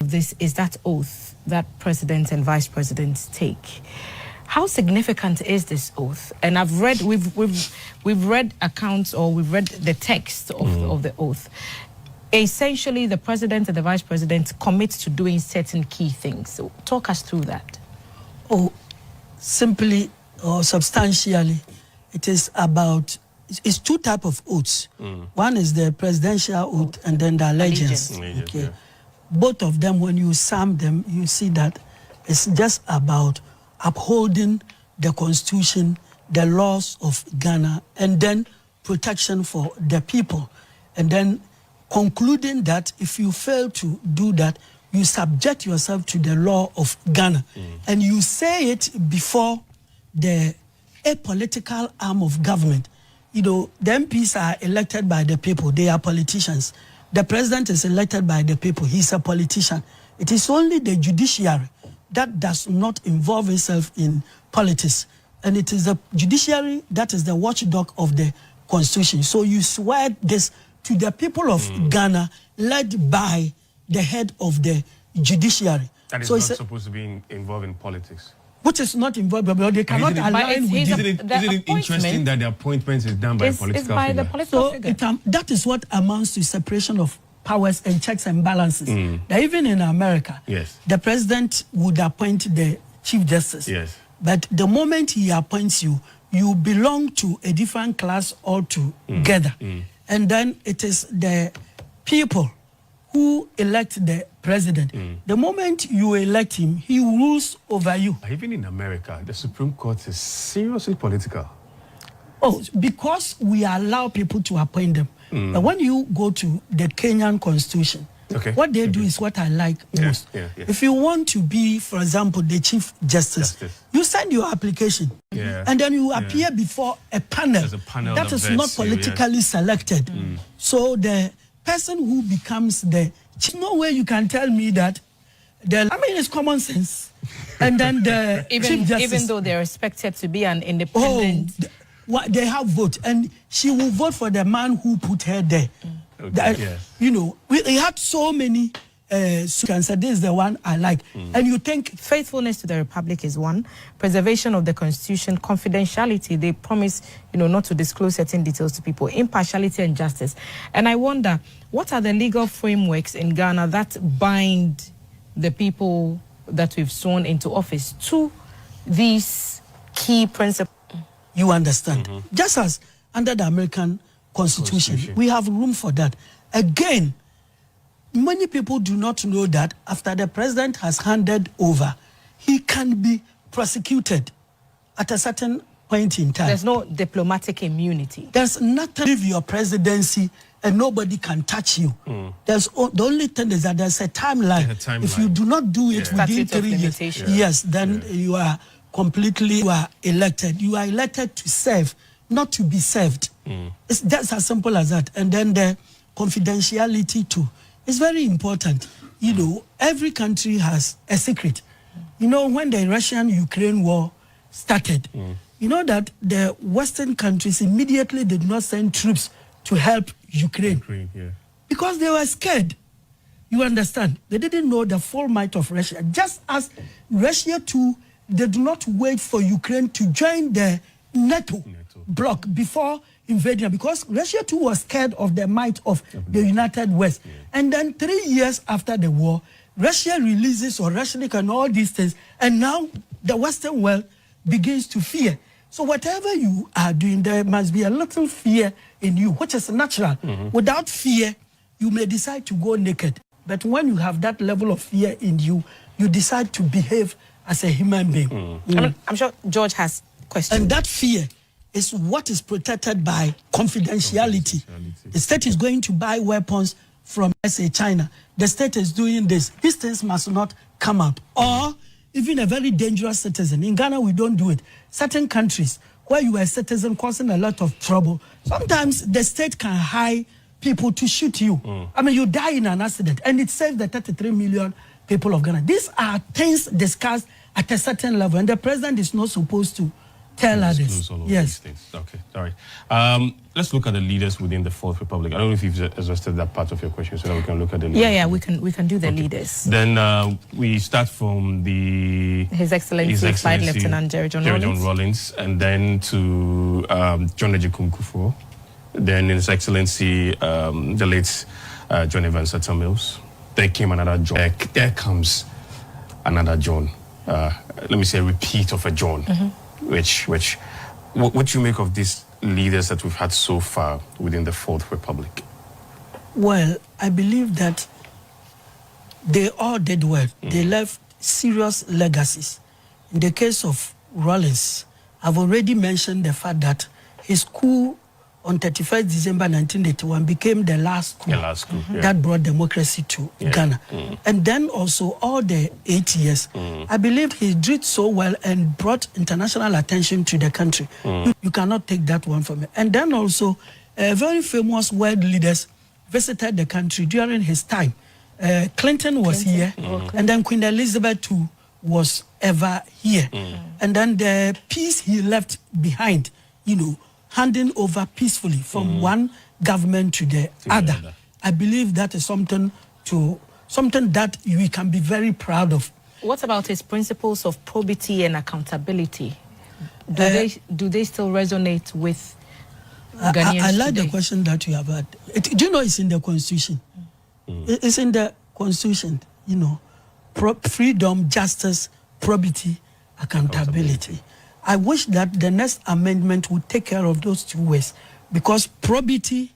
of this is that oath that president and vice presidents take. How significant is this oath? And I've read, we've read accounts, or we've read the text of the oath. Essentially, the president and the vice president commit to doing certain key things. So talk us through that. Oh, simply or substantially, it is about, it's two types of oaths. One is the presidential oath and then the allegiance. Okay. Yeah. Both of them, when you sum them, you see that it's just about upholding the constitution, the laws of Ghana, and then protection for the people. And then concluding that if you fail to do that, you subject yourself to the law of Ghana. And you say it before the apolitical arm of government. You know, the MPs are elected by the people. They are politicians. The president is elected by the people. He's a politician. It is only the judiciary that does not involve itself in politics. And it is the judiciary that is the watchdog of the constitution. So you swear this to the people of Ghana, led by the head of the judiciary. That is not supposed to be involved in politics. Which is not involved, but they cannot align with it. Isn't it interesting that the appointment is done by a political figure? So that is what amounts to separation of powers and checks and balances. That even in America, the president would appoint the chief justice. But the moment he appoints you, you belong to a different class altogether. And then it is the people who elect the president. The moment you elect him, he rules over you. Even in America, the Supreme Court is seriously political. Oh, because we allow people to appoint them. But when you go to the Kenyan constitution, what they do is what I like most. If you want to be, for example, the chief justice, you send your application. And then you appear before a panel, that is not politically selected. So the person who becomes the chief, no way you can tell me that, it's common sense. And then the chief justice, even though they're expected to be an independent... they have vote, and she will vote for the man who put her there. You know, we had so many. This is the one I like. And you think faithfulness to the republic is one, preservation of the constitution, confidentiality. They promise, not to disclose certain details to people, impartiality and justice. And I wonder, what are the legal frameworks in Ghana that bind the people that we've sworn into office to these key principles? You understand? Just as under the American Constitution, we have room for that. Again, many people do not know that after the president has handed over, he can be prosecuted at a certain point in time. There's no diplomatic immunity. There's nothing with your presidency and nobody can touch you. The only thing is that there's a timeline. If you do not do it within 3 years, then you are completely elected. You are elected to serve, not to be served. It's just as simple as that. And then the confidentiality too is very important. Every country has a secret. When the Russian-Ukraine war started, that the Western countries immediately did not send troops to help Ukraine. Because they were scared. You understand? They didn't know the full might of Russia. Just as Russia too, they do not wait for Ukraine to join the NATO bloc before invading, because Russia too was scared of the might of the United West. And then 3 years after the war, Russia releases or Russian and all these things, and now the Western world begins to fear. So whatever you are doing, there must be a little fear in you, which is natural. Without fear, you may decide to go naked. But when you have that level of fear in you, you decide to behave as a human being. I'm sure George has questions. And that fear is what is protected by confidentiality. The state is going to buy weapons from, let's say, China. The state is doing this. These things must not come out. Or even a very dangerous citizen. In Ghana, we don't do it. Certain countries where you are a citizen causing a lot of trouble, sometimes the state can hire people to shoot you. You die in an accident, and it saves the 33 million people of Ghana. These are things discussed at a certain level, and the president is not supposed to tell others. Yes. Okay, all right. Let's look at the leaders within the Fourth Republic. I don't know if you've exhausted that part of your question, so that we can look at the leaders. Yeah, we can do the leaders. Then we start from His Excellency Flight Lieutenant Jerry John Rawlings, and then to John Ejikunkufo, then His Excellency the late John Evans Mills. There came another John. There comes another John. Let me say a repeat of a John. What do you make of these leaders that we've had so far within the Fourth Republic? Well, I believe that they all did well. They left serious legacies. In the case of Rawlings, I've already mentioned the fact that his coup on 31st December 1981 became the last coup, that brought democracy to Ghana. And then also all the 8 years, I believe he did so well and brought international attention to the country. You cannot take that one from me. And then also, very famous world leaders visited the country during his time. Clinton was here, and then Queen Elizabeth too was ever here. And then the peace he left behind, handing over peacefully from one government to the other. I believe that is something that we can be very proud of. What about his principles of probity and accountability? Do they still resonate with Ghanaians I like today? the question that you have had. Do you know it's in the Constitution? It's in the Constitution, freedom, justice, probity, accountability. I wish that the next amendment would take care of those two ways, because probity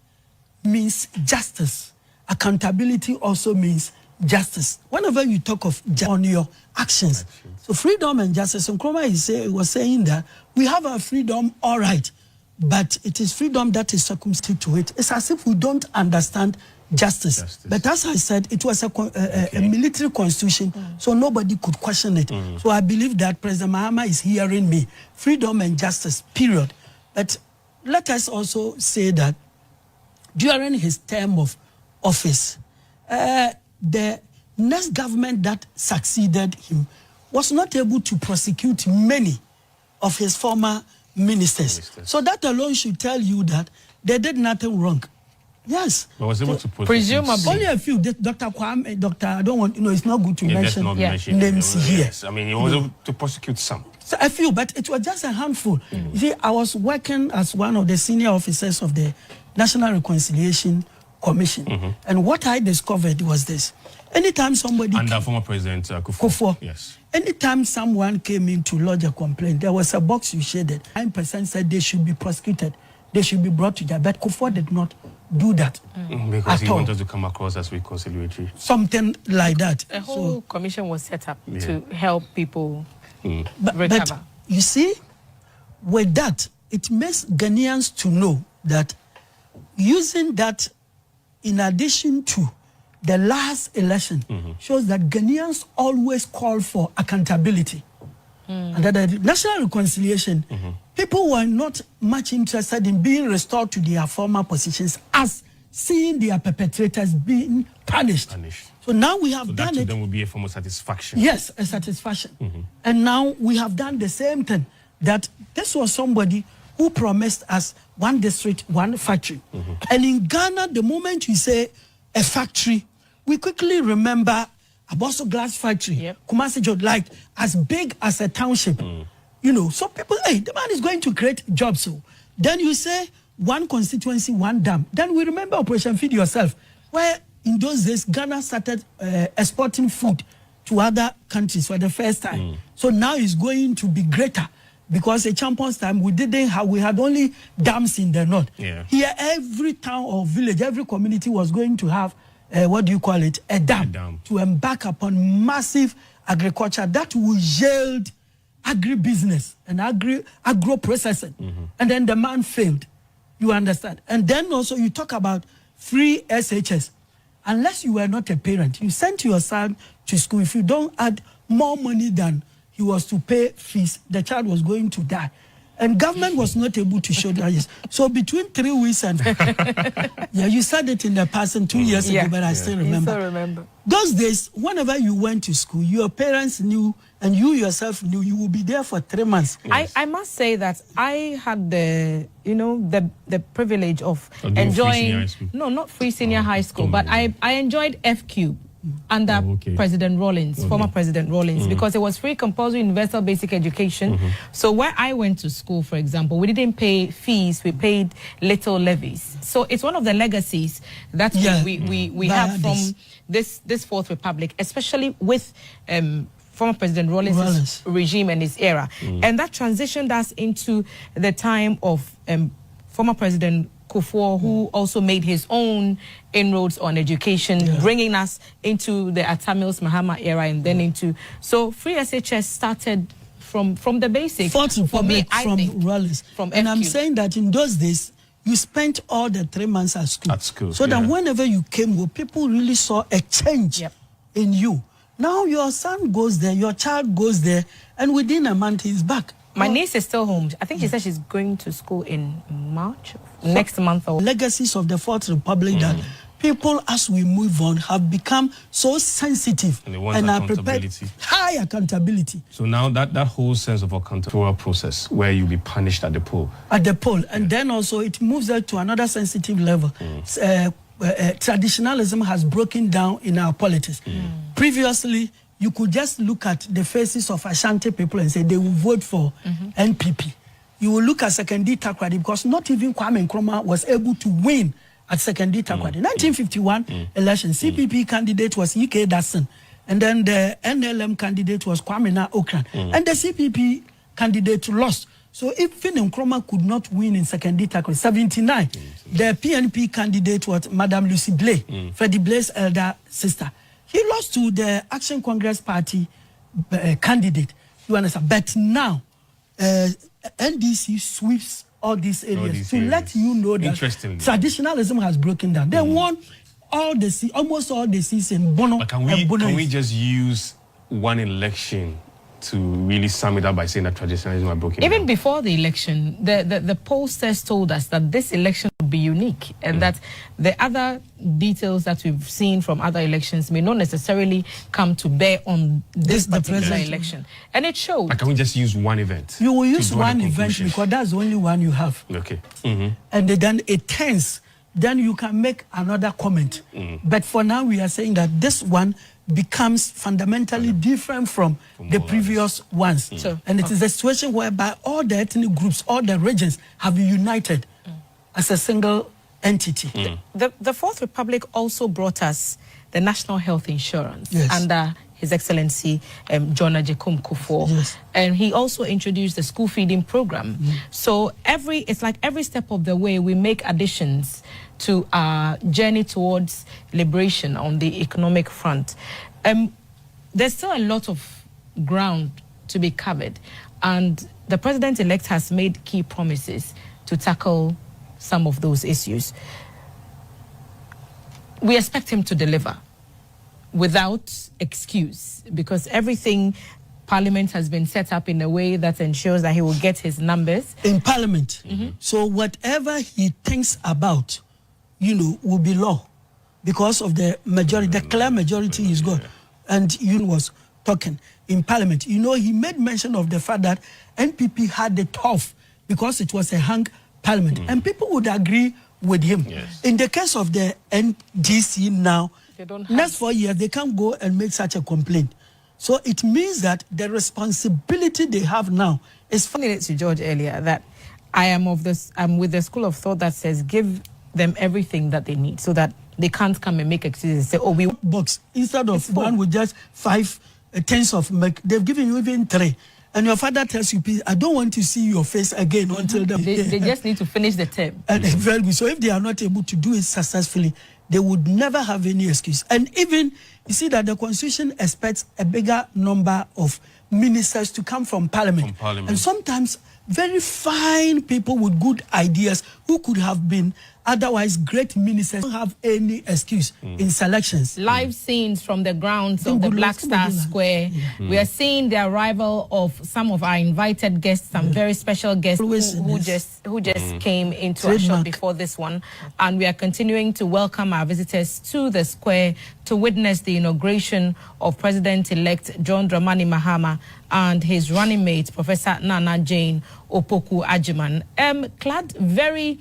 means justice. Accountability also means justice. Whenever you talk of on your actions. So freedom and justice, and Nkrumah was saying that we have our freedom, all right, but it is freedom that is circumscribed to it. It's as if we don't understand justice. But as I said, it was a military constitution, so nobody could question it. So I believe that President Mahama is hearing me. Freedom and justice, period. But let us also say that during his term of office, the next government that succeeded him was not able to prosecute many of his former ministers. So that alone should tell you that they did nothing wrong. Yes. But was able to presumably only a few. Dr. Kwame, I don't want, it's not good to mention names here. Yes. I mean, he was able to prosecute some. So a few, but it was just a handful. You see, I was working as one of the senior officers of the National Reconciliation Commission. And what I discovered was this. Anytime somebody... Under former President Kufuor. Yes. Anytime someone came in to lodge a complaint, there was a box you shaded. 9% said they should be prosecuted. They should be brought to jail. But Kufuor did not do that. Because he wanted to come across as reconciliatory. Something like that. A whole commission was set up to help people recover. But you see, with that, it makes Ghanaians to know that using that in addition to the last election shows that Ghanaians always call for accountability. And that the national reconciliation, people were not much interested in being restored to their former positions as seeing their perpetrators being punished. So now we have done it. To them will be a form of satisfaction. Yes, a satisfaction. And now we have done the same thing. That this was somebody who promised us one district, one factory. And in Ghana, the moment you say a factory, we quickly remember Abosso Glass Factory, Kumasi Jod, like as big as a township. So people, hey, the man is going to create jobs. So then you say one constituency, one dam. Then we remember Operation Feed Yourself, where in those days Ghana started exporting food to other countries for the first time. So now it's going to be greater, because at Champions time we had only dams in the north. Here, every town or village, every community was going to have a dam to embark upon massive agriculture that will yield agribusiness and agro processing. And then the man failed. You understand? And then also you talk about free SHS. Unless you were not a parent, you sent your son to school. If you don't add more money than he was to pay fees, the child was going to die. And government was not able to show that. Yes. So between 3 weeks and yeah, you said it in the past and 2 years ago, but I still remember. You still remember. Those days, whenever you went to school, your parents knew and you yourself knew you would be there for 3 months. Yes. I must say that I had the the privilege of enjoying not free senior high school, but I enjoyed FQ under President Rawlings, former President Rawlings, because it was free compulsory universal basic education. So where I went to school, for example, we didn't pay fees, we paid little levies. So it's one of the legacies that we have from this Fourth Republic, especially with former President Rawlings' regime and his era. And that transitioned us into the time of former President Kufuor, who also made his own inroads on education, bringing us into the Atamils Mahama era and then into... So free SHS started from the basics. Fourth Republic from Rawlings. And I'm saying that in those days, you spent all the 3 months at school. So that whenever you came, people really saw a change in you. Now your son goes there, your child goes there, and within a month he's back. My niece is still home. I think she said she's going to school in March, next month. Legacies of the Fourth Republic that people, as we move on, have become so sensitive and are prepared. High accountability. So now that whole sense of accountability process where you'll be punished at the poll. At the poll. And then also it moves us to another sensitive level. Traditionalism has broken down in our politics. Previously, you could just look at the faces of Ashanti people and say they will vote for NPP. You will look at Sekondi Takoradi because not even Kwame Nkrumah was able to win at Sekondi Takoradi. 1951 election, CPP candidate was E.K. Dasson. And then the NLM candidate was Kwame Okran. And the CPP candidate lost. So even Nkrumah could not win in Sekondi Takoradi. 79, the PNP candidate was Madame Lucy Blay, Freddie Blay's elder sister. He lost to the Action Congress Party candidate. You understand? But now, NDC sweeps all these areas to let you know that traditionalism has broken down. They won almost all the seats in Bono. But can we just use one election to really sum it up by saying that traditionalism has broken down? Even before the election, the pollsters told us that this election would be unique and that the other details that we've seen from other elections may not necessarily come to bear on this particular election. And it showed. But can we just use one event? You will use one event because that's the only one you have. Okay. And then it turns. Then you can make another comment. But for now, we are saying that this one becomes fundamentally different from the previous ones. And it is a situation whereby all the ethnic groups, all the regions have united as a single entity. The Fourth Republic also brought us the national health insurance under His Excellency John Agyekum Kufuor. And he also introduced the school feeding program. So it's like every step of the way we make additions to our journey towards liberation on the economic front. There's still a lot of ground to be covered, and the president-elect has made key promises to tackle some of those issues. We expect him to deliver without excuse, because everything Parliament has been set up in a way that ensures that he will get his numbers. In Parliament. So whatever he thinks about, will be law because of the majority, the clear majority is got. And was talking in Parliament. He made mention of the fact that NPP had the tough because it was a hung Parliament. And people would agree with him. In the case of the NDC now, next 4 years, they can't go and make such a complaint. So it means that the responsibility they have now is... Funny to George earlier that I'm with the school of thought that says give them everything that they need so that they can't come and make excuses and say, we box instead of one with just 5 tens of milk. They've given you even 3. And your father tells you, I don't want to see your face again until they just need to finish the term. And very good. So if they are not able to do it successfully, they would never have any excuse. And even, you see that the Constitution expects a bigger number of ministers to come from Parliament. And sometimes very fine people with good ideas who could have been Otherwise, great ministers don't have any excuse in selections. Live scenes from the grounds of the Black Star Square. We are seeing the arrival of some of our invited guests, some very special guests who just came into our shop before this one. And we are continuing to welcome our visitors to the square to witness the inauguration of President-elect John Dramani Mahama and his running mate, Professor Nana Jane Opoku Ajiman. Clad very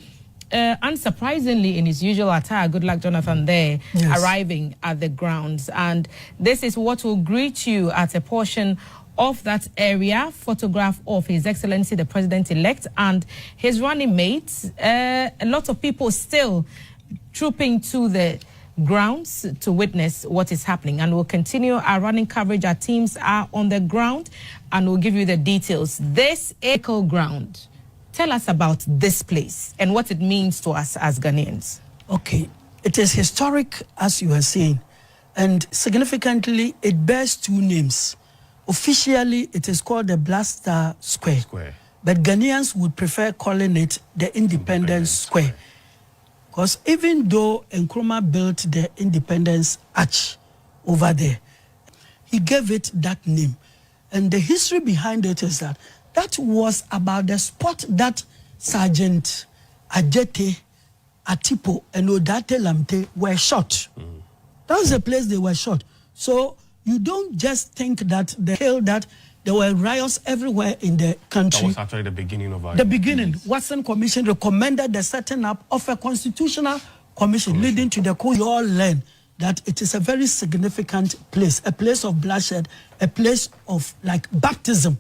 unsurprisingly in his usual attire, good luck Jonathan there, arriving at the grounds. And this is what will greet you at a portion of that area. Photograph of His Excellency the President-elect and his running mates. A lot of people still trooping to the grounds to witness what is happening, and we'll continue our running coverage. Our teams are on the ground and we'll give you the details. This eco ground, tell us about this place and what it means to us as Ghanaians. Okay, it is historic, as you are saying, and significantly, it bears two names. Officially, it is called the Black Star Square, but Ghanaians would prefer calling it the Independence Square. Because even though Nkrumah built the Independence Arch over there, he gave it that name. And the history behind it is that that was about the spot that Sergeant Ajete, Atipo, and Odate Lamte were shot. That was the place they were shot. So you don't just think that they killed that. There were riots everywhere in the country. That was actually the beginning of our... The beginning. Watson Commission recommended the setting up of a constitutional commission leading to the coup. You all learn that it is a very significant place, a place of bloodshed, a place of like baptism,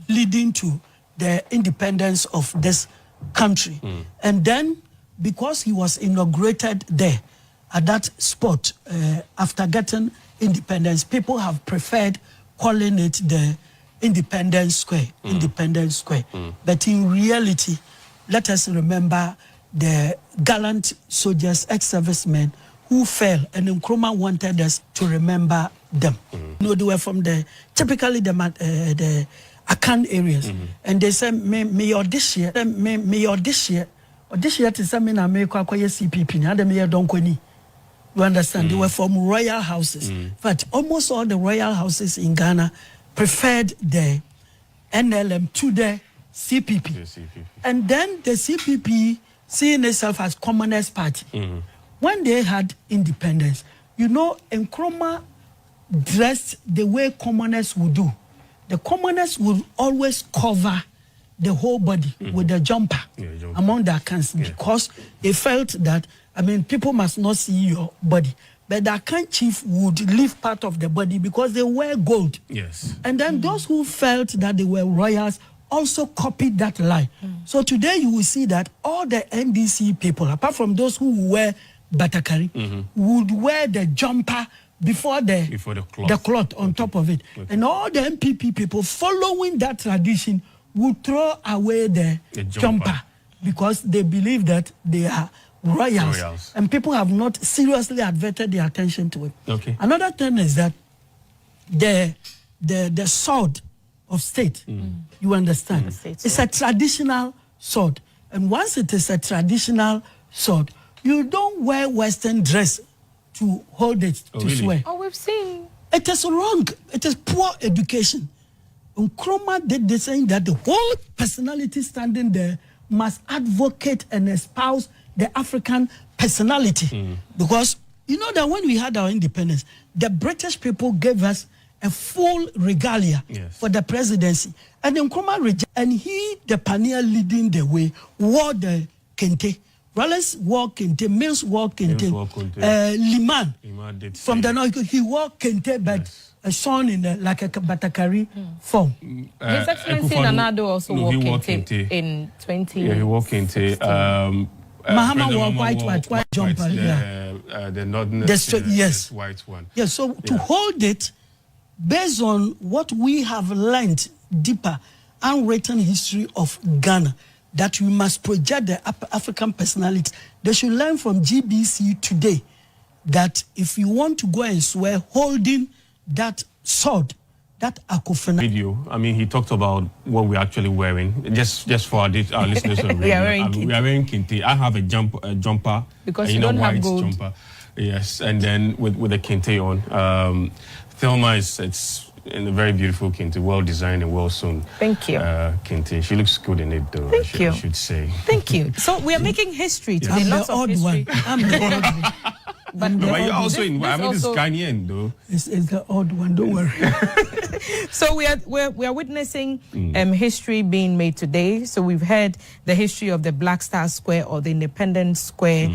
leading to the independence of this country. And then, because he was inaugurated there, at that spot, after getting independence, people have preferred calling it the Independence Square, Independence Square. But in reality, let us remember the gallant soldiers, ex-servicemen who fell, and Nkrumah wanted us to remember them. You know, they were from typically the Akan areas. And they said, may this year, to say, me na me kwa CPP, ni ade me don't kwani. You understand? They were from royal houses. In fact, almost all the royal houses in Ghana preferred the NLM to the CPP. And then the CPP, seeing itself as Communist Party, when they had independence, you know, Nkrumah dressed the way communists would do. The communists would always cover the whole body with the jumper among the Akans because they felt that, I mean, people must not see your body. But the Akan chief would leave part of the body because they wear gold. Yes. And then those who felt that they were royals also copied that line. So today you will see that all the NDC people, apart from those who wear Batakari, would wear the jumper before the cloth on top of it. And all the MPP people following that tradition would throw away the jumper because they believe that they are royals. And people have not seriously adverted their attention to it. Another thing is that the sword of state, you understand, it's a traditional sword. And once it is a traditional sword, you don't wear Western dress to hold it to swear. Oh, we've seen. It is wrong. It is poor education. Nkrumah did the saying that the whole personality standing there must advocate and espouse the African personality. Because you know that when we had our independence, the British people gave us a full regalia for the presidency. And Nkrumah and he, the pioneer leading the way, wore the kente. Wallace wore kente, Mills wore kente, Liman from the north, he wore kente, but a son in like a Batakari form. His Excellency Nanado also wore kente in 20. Yeah, he wore kente. Mahama wore white jumper. The northern white one. Yes, so to hold it, based on what we have learned deeper, unwritten history of Ghana, that we must project the African personality. They should learn from GBC today that if you want to go and swear holding that sword, that Akufina video. I mean, he talked about what we're actually wearing. Just for our listeners on radio. We are wearing kente. I have a jumper because you don't have gold. Jumper. Yes, and then with a kente on. Thelma it's in a very beautiful kente, well designed and well sewn. Thank you. Kente. She looks good in it, though. I should say. Thank you. So we are making history today. I'm Lots the of odd history. one. I'm the odd one. But you're also in. I mean, this is Ghanaian, though. It's the odd one. Don't worry. So we are witnessing history being made today. So we've heard the history of the Black Star Square or the Independence Square.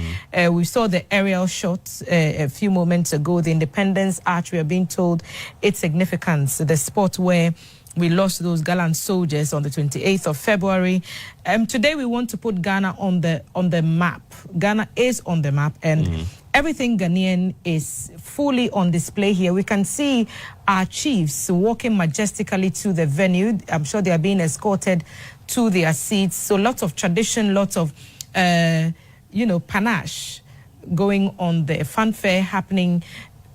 We saw the aerial shots a few moments ago. The Independence Arch. We are being told its significance. The spot where we lost those gallant soldiers on the 28th of February. Today we want to put Ghana on the map. Ghana is on the map, and everything Ghanaian is fully on display here. We can see our chiefs walking majestically to the venue. I'm sure they are being escorted to their seats. So lots of tradition, lots of, panache going on, the fanfare happening.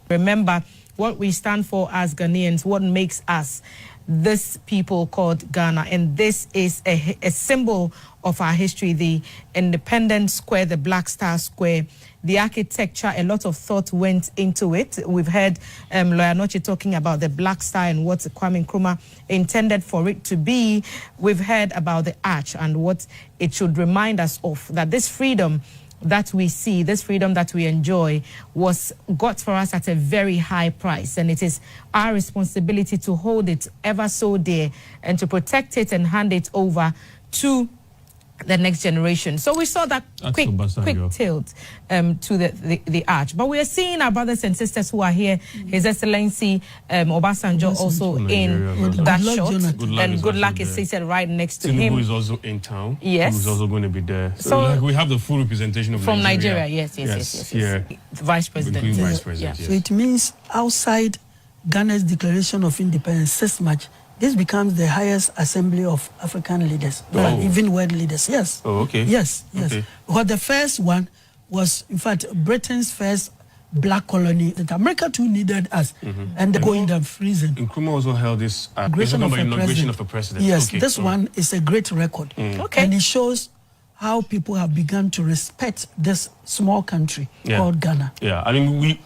Remember what we stand for as Ghanaians, what makes us this people called Ghana. And this is a symbol of our history, the Independence Square, the Black Star Square. The architecture, a lot of thought went into it. We've heard Lawyer Noche talking about the Black Star and what Kwame Nkrumah intended for it to be. We've heard about the arch and what it should remind us of, that this freedom that we see, this freedom that we enjoy, was got for us at a very high price. And it is our responsibility to hold it ever so dear and to protect it and hand it over to the next generation. So we saw that quick tilt to the arch. But we are seeing our brothers and sisters who are here. His Excellency Obasanjo also in that shot. And good luck is seated right next to him. Who is also in town. Yes. Who's also going to be there. So we have the full representation of from Nigeria. Yes. Yeah. Vice President. Vice President, yes. So it means outside Ghana's declaration of independence, 6 March, this becomes the highest assembly of African leaders, even world leaders. Yes. Oh, okay. Yes. Okay. Because the first one was, in fact, Britain's first black colony. That America too needed us, and they're going down freezing. Nkrumah also held this inauguration of a president. Yes, okay. This one is a great record, and it shows how people have begun to respect this small country called Ghana. Yeah, I mean, we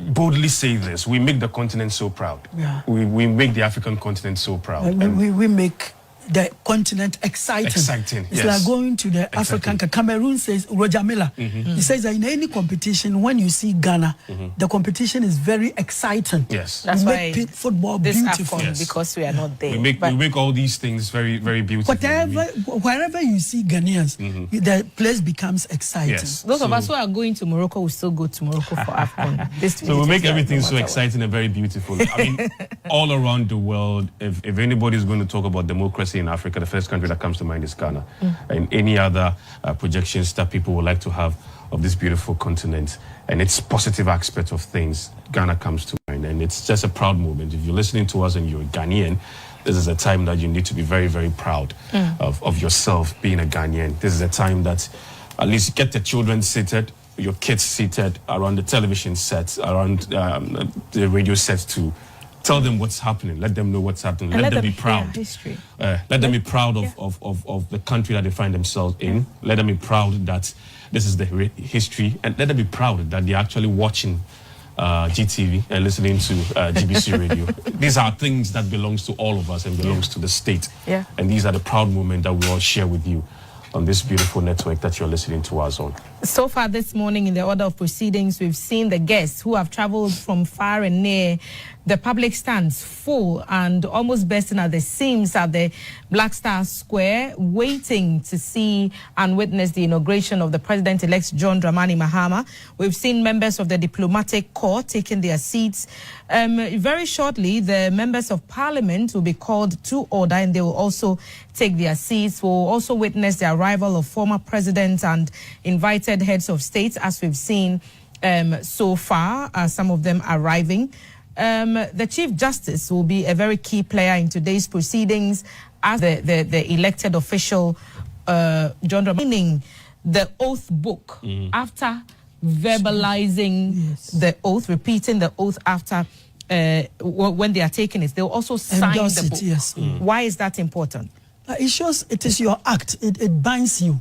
boldly say this. We make the continent so proud. Yeah. We make the African continent so proud. We make the continent exciting. It's like going to the African. Cameroon says, Roger Miller, he says that in any competition, when you see Ghana, the competition is very exciting. Yes. That's why football this beautiful. Because we are not there. We make all these things very, very beautiful. Wherever you see Ghanaians, the place becomes exciting. Yes. Those of us who are going to Morocco will still go to Morocco for AFCON. So we make everything so exciting and very beautiful. I mean, all around the world, if anybody is going to talk about democracy in Africa, the first country that comes to mind is Ghana. And any other projections that people would like to have of this beautiful continent and its positive aspect of things, Ghana comes to mind. And it's just a proud moment. If you're listening to us and you're a Ghanaian, this is a time that you need to be very, very proud of yourself being a Ghanaian. This is a time that at least get the children seated, your kids seated around the television sets, around the radio sets too. Tell them what's happening. Let them know what's happening. Let them be proud. Let them be proud of the country that they find themselves in. Let them be proud that this is the history. And let them be proud that they're actually watching GTV and listening to GBC radio. These are things that belongs to all of us and belongs to the state. Yeah. And these are the proud moments that we all share with you on this beautiful network that you're listening to us on. So far this morning in the order of proceedings, we've seen the guests who have traveled from far and near. The public stands full and almost bursting at the seams at the Black Star Square, waiting to see and witness the inauguration of the President-elect John Dramani Mahama. We've seen members of the diplomatic corps taking their seats. Very shortly, the members of parliament will be called to order and they will also take their seats. We'll also witness the arrival of former presidents and invited heads of state, as we've seen so far, some of them arriving. The Chief Justice will be a very key player in today's proceedings as the elected official, John Dramani, meaning the oath book after verbalizing the oath, repeating the oath after when they are taking it, they'll also sign the book. Yes. Why is that important? It shows it is your act. It binds you.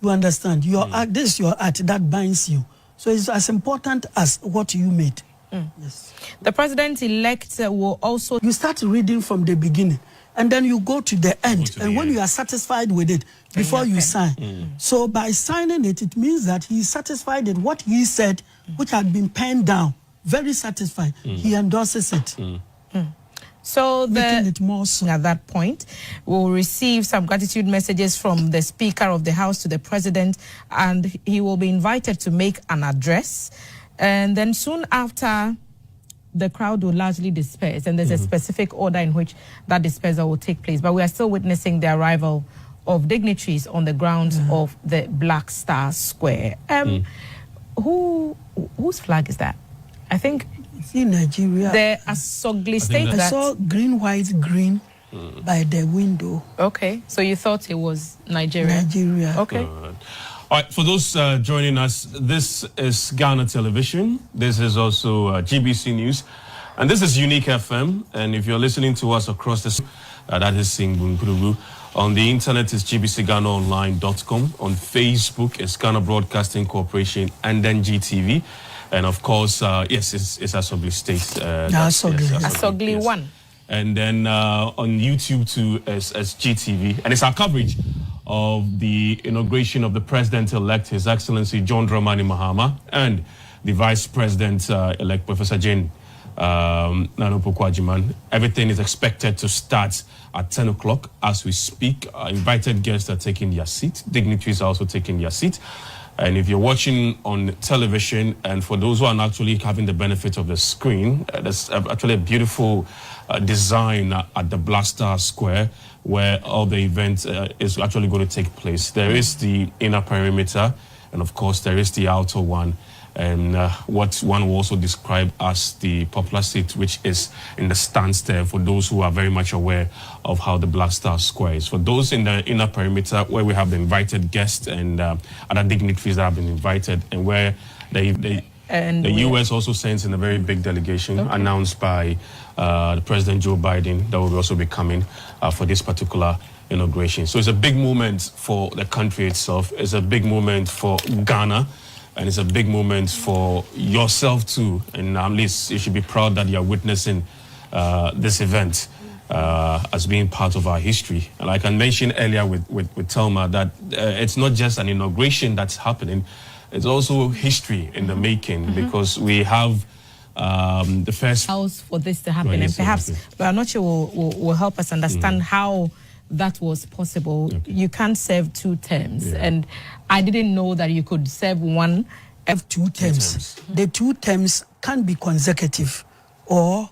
You understand? Your act. This is your act that binds you. So it's as important as what you made. Yes. The president-elect will also... You start reading from the beginning, and then you go to the end. And when you are satisfied with it, before you sign. So by signing it, it means that he is satisfied with what he said, which had been penned down. Very satisfied. He endorses it. So it more so. At that point, we'll receive some gratitude messages from the Speaker of the House to the President, and he will be invited to make an address. And then soon after, the crowd will largely disperse, and there's a specific order in which that dispersal will take place. But we are still witnessing the arrival of dignitaries on the grounds of the Black Star Square. Whose flag is that? I think it's in Nigeria. The Asogli state. I saw green, white, green by the window. Okay, so you thought it was Nigeria? Nigeria. Okay. All right, for those joining us, this is Ghana Television. This is also GBC News. And this is Unique FM. And if you're listening to us across the... that is Singbunkurugu. On the internet is gbcghanaonline.com. On Facebook, it's Ghana Broadcasting Corporation and then GTV. And of course, yes, it's Asogli State. Asogli yes. 1. And then on YouTube too as GTV. And it's our coverage of the inauguration of the President-elect, His Excellency John Dramani Mahama, and the Vice President-elect, Professor Jane Nanopo-Kwajiman. Everything is expected to start at 10 o'clock as we speak. Invited guests are taking their seat. Dignitaries are also taking their seat. And if you're watching on television, and for those who are not actually having the benefit of the screen, there's actually a beautiful design at the Black Star Square where all the events is actually going to take place. There is the inner perimeter, and of course there is the outer one, and what one will also describe as the popular seat, which is in the stands there, for those who are very much aware of how the Black Star Square is. For those in the inner perimeter, where we have the invited guests and other dignitaries that have been invited, and where the U.S. also sends in a very big delegation announced by the President Joe Biden that will also be coming for this particular inauguration. So it's a big moment for the country itself. It's a big moment for Ghana. And it's a big moment for yourself too. And at least you should be proud that you're witnessing this event as being part of our history. And like I mentioned earlier with Thelma, that it's not just an inauguration that's happening, it's also history in the making, because we have the first house for this to happen. And perhaps, but I'm not sure will help us understand how that was possible. You can't serve 2 terms. And I didn't know that you could serve one. Have 2 terms. The 2 terms can be consecutive or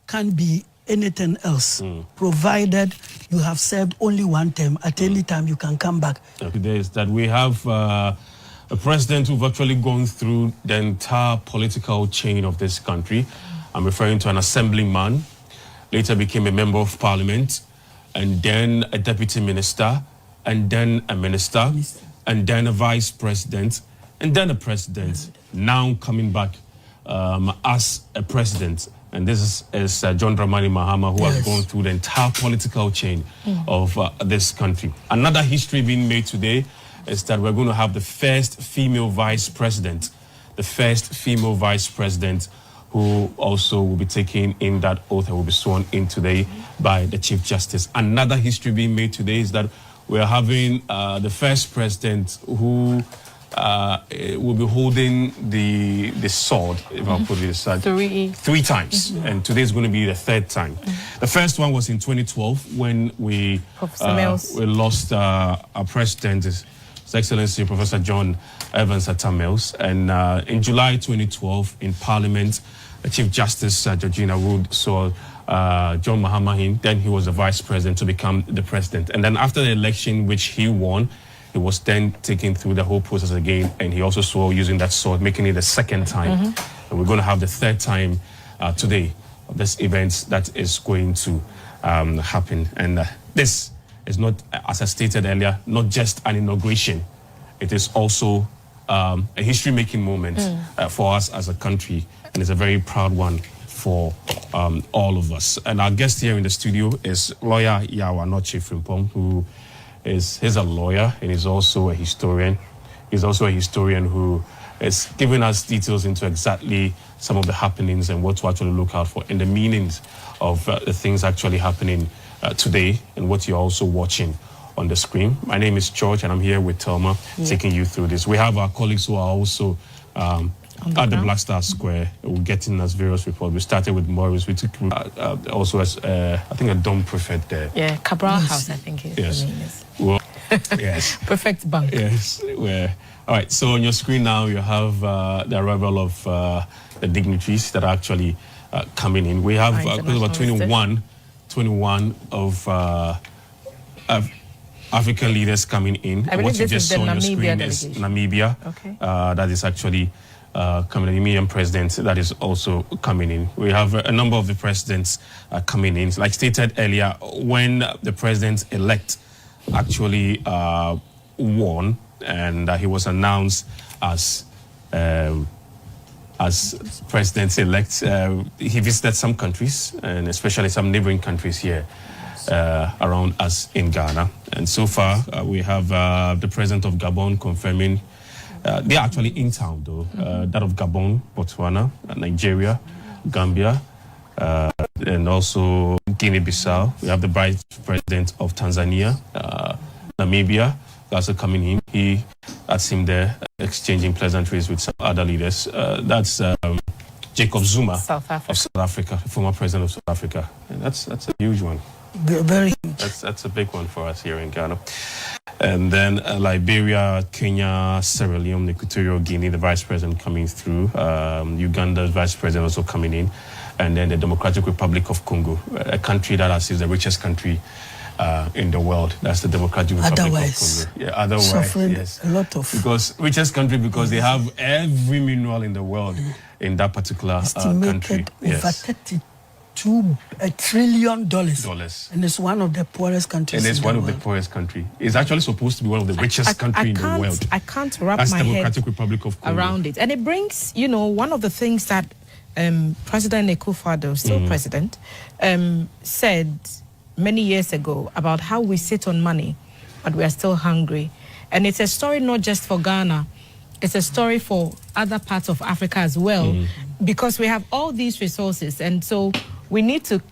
can be anything else, provided you have served only 1 term. At any time, you can come back. There is that we have a president who've actually gone through the entire political chain of this country. I'm referring to an assemblyman, later became a member of parliament, and then a deputy minister, and then a minister, and then a vice president, and then a president, now coming back as a president. And this is John Dramani Mahama, who has gone through the entire political chain of this country. Another history being made today is that we're going to have the first female vice president, who also will be taking in that oath and will be sworn in today by the Chief Justice. Another history being made today is that we're having the first president who will be holding the sword, if I'll put it aside, 3 times. And today is going to be the 3rd time. The first one was in 2012 when we lost our president, His Excellency Professor John Evans Atta Mills. And in July 2012 in Parliament, the Chief Justice Georgina Wood saw John Mahama in. Then he was the vice president to become the president. And then after the election, which he won, he was then taken through the whole process again. And he also saw using that sword, making it the 2nd time. And we're going to have the 3rd time today of this event that is going to happen. And this is not, as I stated earlier, not just an inauguration. It is also a history-making moment for us as a country. And it's a very proud one for all of us. And our guest here in the studio is lawyer Yawanoche Frimpong, who he's a lawyer and he's also a historian. He's also a historian who is giving us details into exactly some of the happenings and what to actually look out for and the meanings of the things actually happening today and what you're also watching on the screen. My name is George and I'm here with Thelma taking you through this. We have our colleagues who are also at the Black Star Square. We're getting us various reports. We started with Morris. We took also as I think a Dom Prefect there. Yeah, Cabral House, I think the name is. Well, yes. Perfect Bank. Yes. All right. So on your screen now you have the arrival of the dignitaries that are actually coming in. We have about 21 of African leaders coming in. I believe what you just saw on your screen is Namibia. Okay. That is actually coming in. The Namibian president that is also coming in. We have a number of the presidents coming in. Like stated earlier, when the president-elect actually won and he was announced as president-elect, he visited some countries and especially some neighboring countries here around us in Ghana. And so far, we have the president of Gabon confirming they're actually in town, though. That of Gabon, Botswana, Nigeria, Gambia, and also Guinea-Bissau. We have the vice president of Tanzania, Namibia, also coming in. He had him there exchanging pleasantries with some other leaders. That's Jacob Zuma of South Africa, former president of South Africa. And that's a huge one. Very that's a big one for us here in Ghana. And then Liberia, Kenya, Sierra Leone, Equatorial Guinea, the vice president coming through. Uganda's vice president also coming in. And then the Democratic Republic of Congo, a country that is the richest country in the world. That's the Democratic Republic of Congo. Yeah, otherwise, suffering yes. A lot of. Because richest country because they have every mineral in the world in that particular country. Over $32 trillion. And it's one of the poorest countries. And it's one of the poorest countries. It's actually supposed to be one of the richest countries in the world. I can't wrap my Democratic head Republic of Congo. around it. And it brings, one of the things that President Akufo-Addo, still president, said many years ago about how we sit on money, but we are still hungry. And it's a story not just for Ghana. It's a story for other parts of Africa as well, because we have all these resources. And so we need to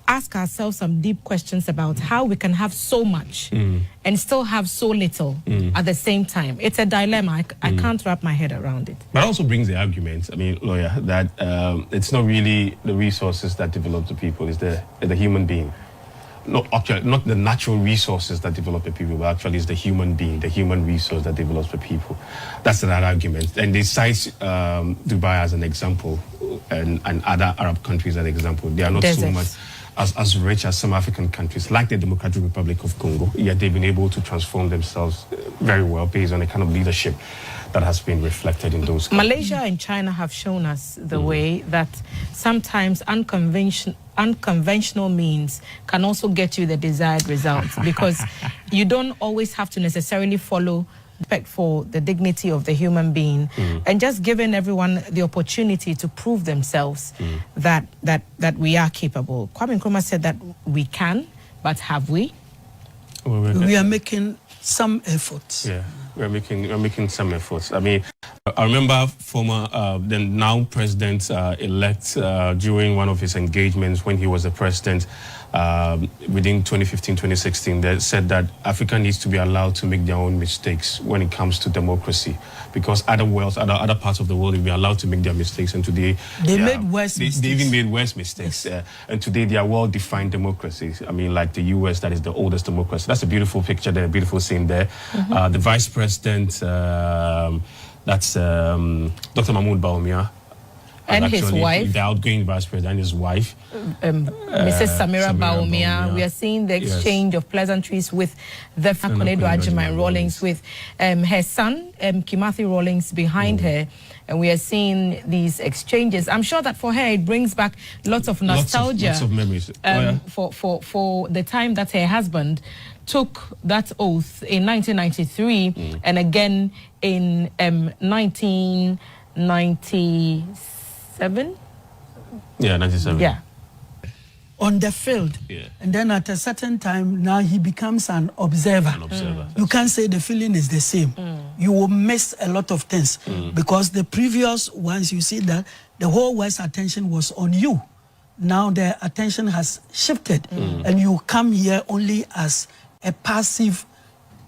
ask ourselves some deep questions about how we can have so much and still have so little at the same time. It's a dilemma. I can't wrap my head around it. But it also brings the argument, lawyer, that it's not really the resources that develop the people, it's the human being. Not the natural resources that develop the people, but actually it's the human being, the human resource that develops the people. That's that argument. And they cite Dubai as an example and other Arab countries as an example. They are not so much as rich as some African countries, like the Democratic Republic of Congo, yet they've been able to transform themselves very well based on the kind of leadership that has been reflected in those countries. Malaysia and China have shown us the way that sometimes unconventional means can also get you the desired results, because you don't always have to necessarily follow respect for the dignity of the human being and just giving everyone the opportunity to prove themselves that we are capable. Kwame Nkrumah said that we can, but have we? We are making some efforts. Yeah, we're making some efforts. I remember former, the now president-elect during one of his engagements when he was the president within 2015-2016, they said that Africa needs to be allowed to make their own mistakes when it comes to democracy, because other parts of the world will be allowed to make their mistakes, and today they made worse mistakes. They even made worse mistakes. Yes. And today they are well-defined democracies. Like the US, that is the oldest democracy. That's a beautiful picture there, a beautiful scene there. The vice president, that's Dr. Mahmoud Bawumia. And his wife. The outgoing vice president and his wife. Mrs. Samira Bawumia. We are seeing the exchange of pleasantries with the Konedo Ajima Rawlings, with her son, Kimathi Rawlings, behind her. And we are seeing these exchanges. I'm sure that for her, it brings back lots of nostalgia. Lots of memories. For the time that her husband took that oath in 1993 and again in 1997. Yeah, 97. Yeah. On the field. Yeah. And then at a certain time, now he becomes an observer. You can't say the feeling is the same. You will miss a lot of things because the previous ones, you see that the whole West's attention was on you. Now the attention has shifted and you come here only as a passive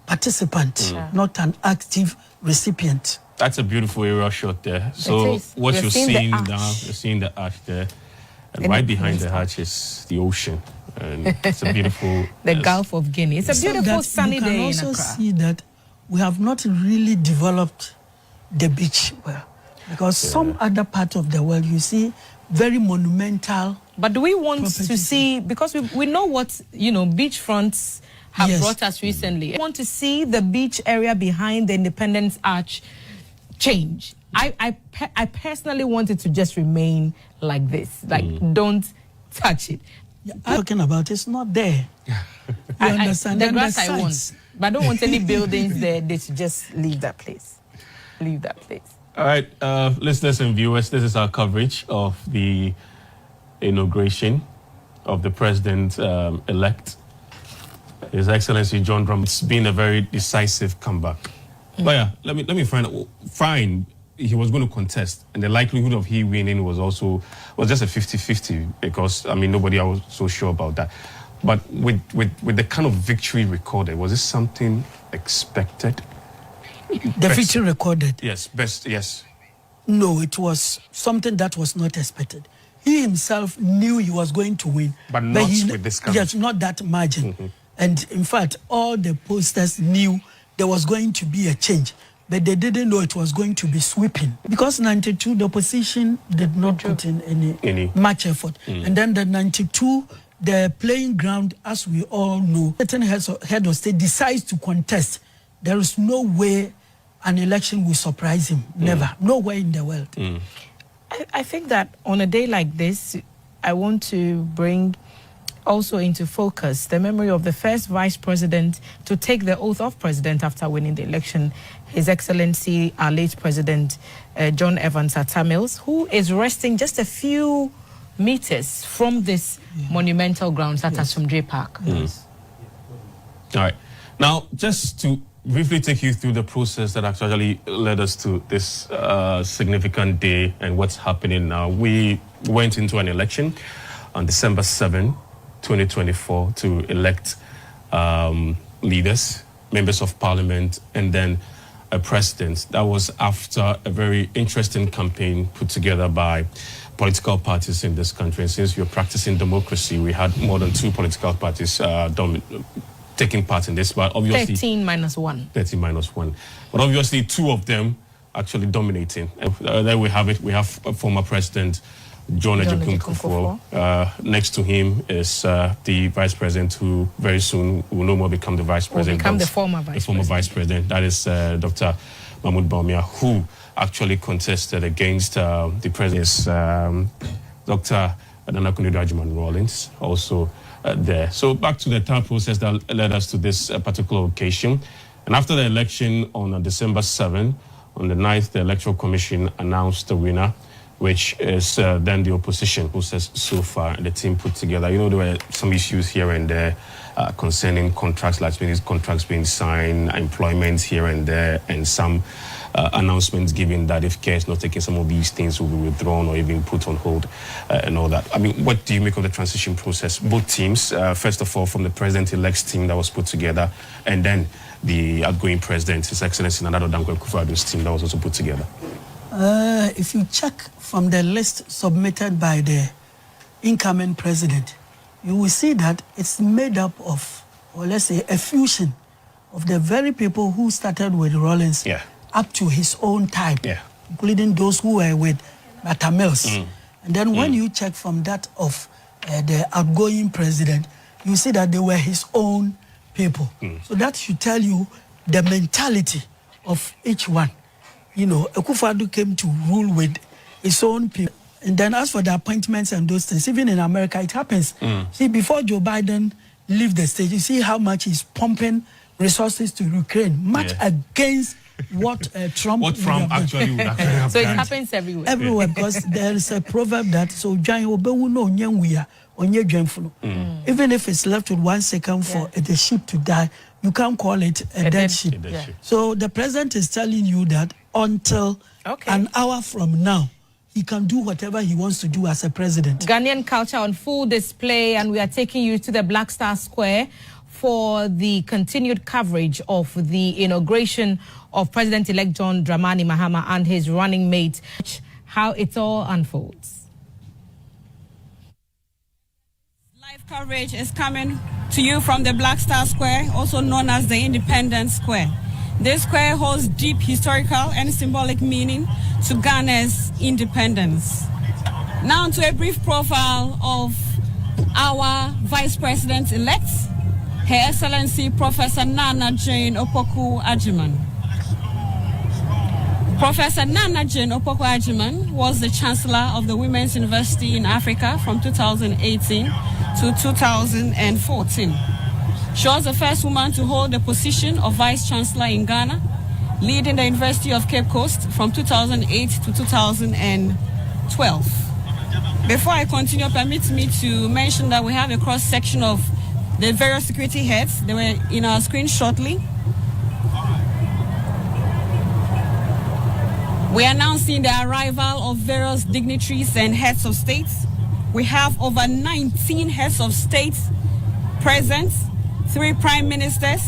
participant, not an active recipient. That's a beautiful aerial shot there. So what you're seeing now, you're seeing the arch there. And right behind the arch is the ocean. And it's a beautiful... the Gulf of Guinea. It's a beautiful sunny day in Accra. You can also see that we have not really developed the beach well. Because some other part of the world, you see very monumental... But do we want to see... Because we know what, you know, beachfronts have brought us recently. We want to see the beach area behind the Independence Arch change. I personally want it to just remain like this. Like, don't touch it. Talking about it's not there. You understand? The grass I want. But I don't want any buildings there. They should just leave that place. Leave that place. All right, listeners and viewers, this is our coverage of the inauguration of the president-elect, His Excellency John Dramani. It's been a very decisive comeback. But yeah, let me find out. Fine, he was going to contest, and the likelihood of he winning was just a 50-50 because I mean nobody was so sure about that. But with the kind of victory recorded, was this something expected? The victory recorded. Yes, best. Yes. No, it was something that was not expected. He himself knew he was going to win, but not with this kind. Yes, not that margin. And in fact, all the pollsters knew there was going to be a change, but they didn't know it was going to be sweeping. Because 92, the opposition did not put in any much effort. And then the 92, the playing ground, as we all know, certain head of state decides to contest. There is no way an election will surprise him. Never. Nowhere in the world. I think that on a day like this, I want to bring also into focus the memory of the first vice president to take the oath of president after winning the election, His Excellency, our late president, John Evans Atta Mills, who is resting just a few meters from this monumental grounds at Asomdwe Park. All right. Now, just to briefly take you through the process that actually led us to this significant day and what's happening now. We went into an election on December 7, 2024 to elect leaders, members of parliament, and then a president. That was after a very interesting campaign put together by political parties in this country. And since we're practicing democracy, we had more than 2 political parties taking part in this, but obviously 13 minus 1. 13 minus 1. But obviously 2 of them actually dominating. There we have it. We have former president John Kufuor. Next to him is the vice president, who very soon will no more become the vice president. Become the former vice president. That is Dr. Mahmoud Bawumia, who actually contested against the president. Is Dr. Adanakundu Rawlings also there. So back to the entire process that led us to this particular occasion. And after the election on December 7, on the 9th, the Electoral Commission announced the winner, which is then the opposition process so far, and the team put together. You know, there were some issues here and there concerning contracts, like these contracts being signed, employment here and there, and some announcements given that if care is not taken, some of these things will be withdrawn or even put on hold and all that. I mean, what do you make of the transition process? Both teams, first of all, from the president-elect's team that was put together, and then the outgoing president, His Excellency Nana Addo Dankwa Akufo-Addo's team that was also put together. If you check from the list submitted by the incoming president, you will see that it's made up of, or let's say, a fusion of the very people who started with Rawlings up to his own time, including those who were with Atta Mills. And then when you check from that of the outgoing president, you see that they were his own people. So that should tell you the mentality of each one. You know, Akufo-Addo came to rule with his own people. And then as for the appointments and those things, even in America, it happens. See, before Joe Biden left the stage, you see how much he's pumping resources to Ukraine, much against what Trump would have actually would have So it happens everywhere. Everywhere, because there is a proverb that so even if it's left with 1 second for the sheep to die, you can't call it a dead sheep. So the president is telling you that until an hour from now, he can do whatever he wants to do as a president. Ghanaian culture on full display, and we are taking you to the Black Star Square for the continued coverage of the inauguration of President-elect John Dramani Mahama and his running mate, how it all unfolds. Live coverage is coming to you from the Black Star Square, also known as the Independence Square. This square holds deep historical and symbolic meaning to Ghana's independence. Now to a brief profile of our Vice President-elect, Her Excellency Professor Nana Jane Opoku Agyeman. Professor Nana Jane Opoku Agyeman was the Chancellor of the Women's University in Africa from 2018 to 2014. She was the first woman to hold the position of Vice Chancellor in Ghana, leading the University of Cape Coast from 2008 to 2012. Before I continue, permit me to mention that we have a cross-section of the various security heads. They were in our screen shortly. We are announcing the arrival of various dignitaries and heads of states. We have over 19 heads of states present, 3 prime ministers,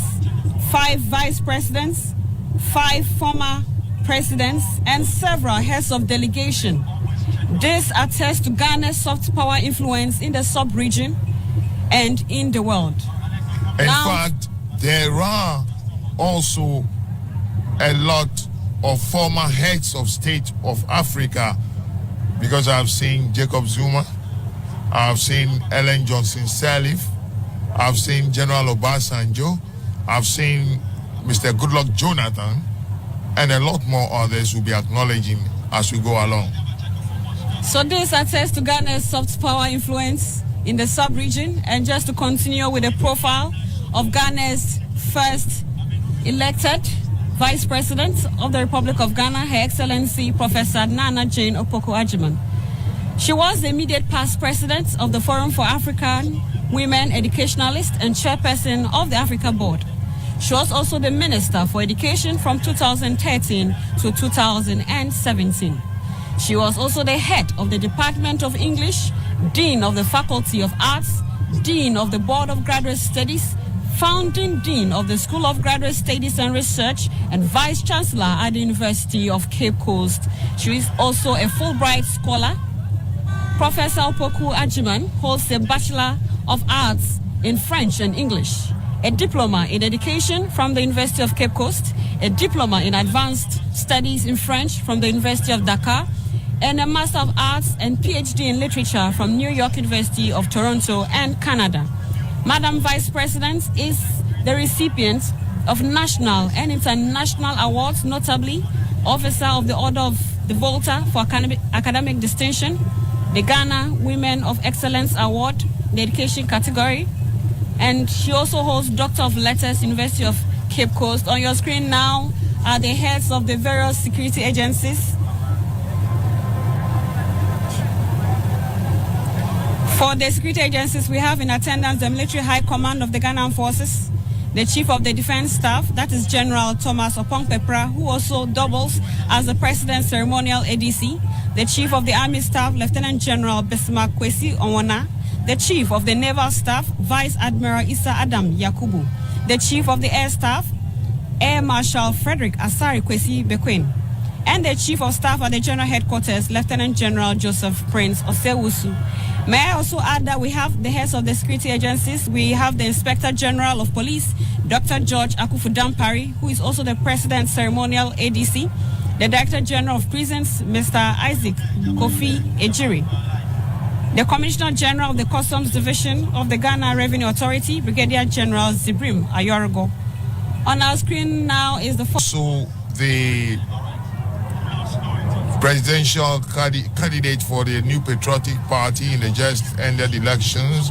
5 vice presidents, 5 former presidents, and several heads of delegation. This attests to Ghana's soft power influence in the sub-region and in the world. In fact, there are also a lot of former heads of state of Africa, because I've seen Jacob Zuma, I've seen Ellen Johnson Sirleaf, I've seen General Obasanjo, I've seen Mr. Goodluck Jonathan, and a lot more others will be acknowledging as we go along. So this attests to Ghana's soft power influence in the sub-region. And just to continue with the profile of Ghana's first elected Vice President of the Republic of Ghana, Her Excellency Professor Nana Jane Opoku Agyeman. She was the immediate past president of the Forum for African Women Educationalists and chairperson of the Africa Board. She was also the Minister for Education from 2013 to 2017. She was also the head of the Department of English, Dean of the Faculty of Arts, Dean of the Board of Graduate Studies, Founding Dean of the School of Graduate Studies and Research, and Vice Chancellor at the University of Cape Coast. She is also a Fulbright scholar. Professor Opoku Agyeman holds a Bachelor of Arts in French and English, a diploma in education from the University of Cape Coast, a diploma in advanced studies in French from the University of Dakar, and a Master of Arts and PhD in literature from New York University of Toronto and Canada. Madam Vice President is the recipient of national and international awards, notably Officer of the Order of the Volta for academic distinction, the Ghana Women of Excellence Award, the education category, and she also holds Doctor of Letters, University of Cape Coast. On your screen now are the heads of the various security agencies. For the security agencies, we have in attendance the Military High Command of the Ghanaian Forces, the Chief of the Defense Staff, that is General Thomas Opong-Pepra, who also doubles as the President's ceremonial ADC, the Chief of the Army Staff, Lieutenant General Bismarck Kwesi Onwona, the Chief of the Naval Staff, Vice Admiral Issa Adam Yakubu, the Chief of the Air Staff, Air Marshal Frederick Asari Kwesi Bequin, and the Chief of Staff at the General Headquarters, Lieutenant General Joseph Prince Osewusu. May I also add that we have the heads of the security agencies. We have the Inspector General of Police, Dr. George Akufu-Dampari, who is also the President's ceremonial ADC, the Director General of Prisons, Mr. Isaac Kofi Ejiri, the Commissioner General of the Customs Division of the Ghana Revenue Authority, Brigadier General Zibrim Ayorogo. On our screen now is the... So the presidential candidate for the New Patriotic Party in the just ended elections,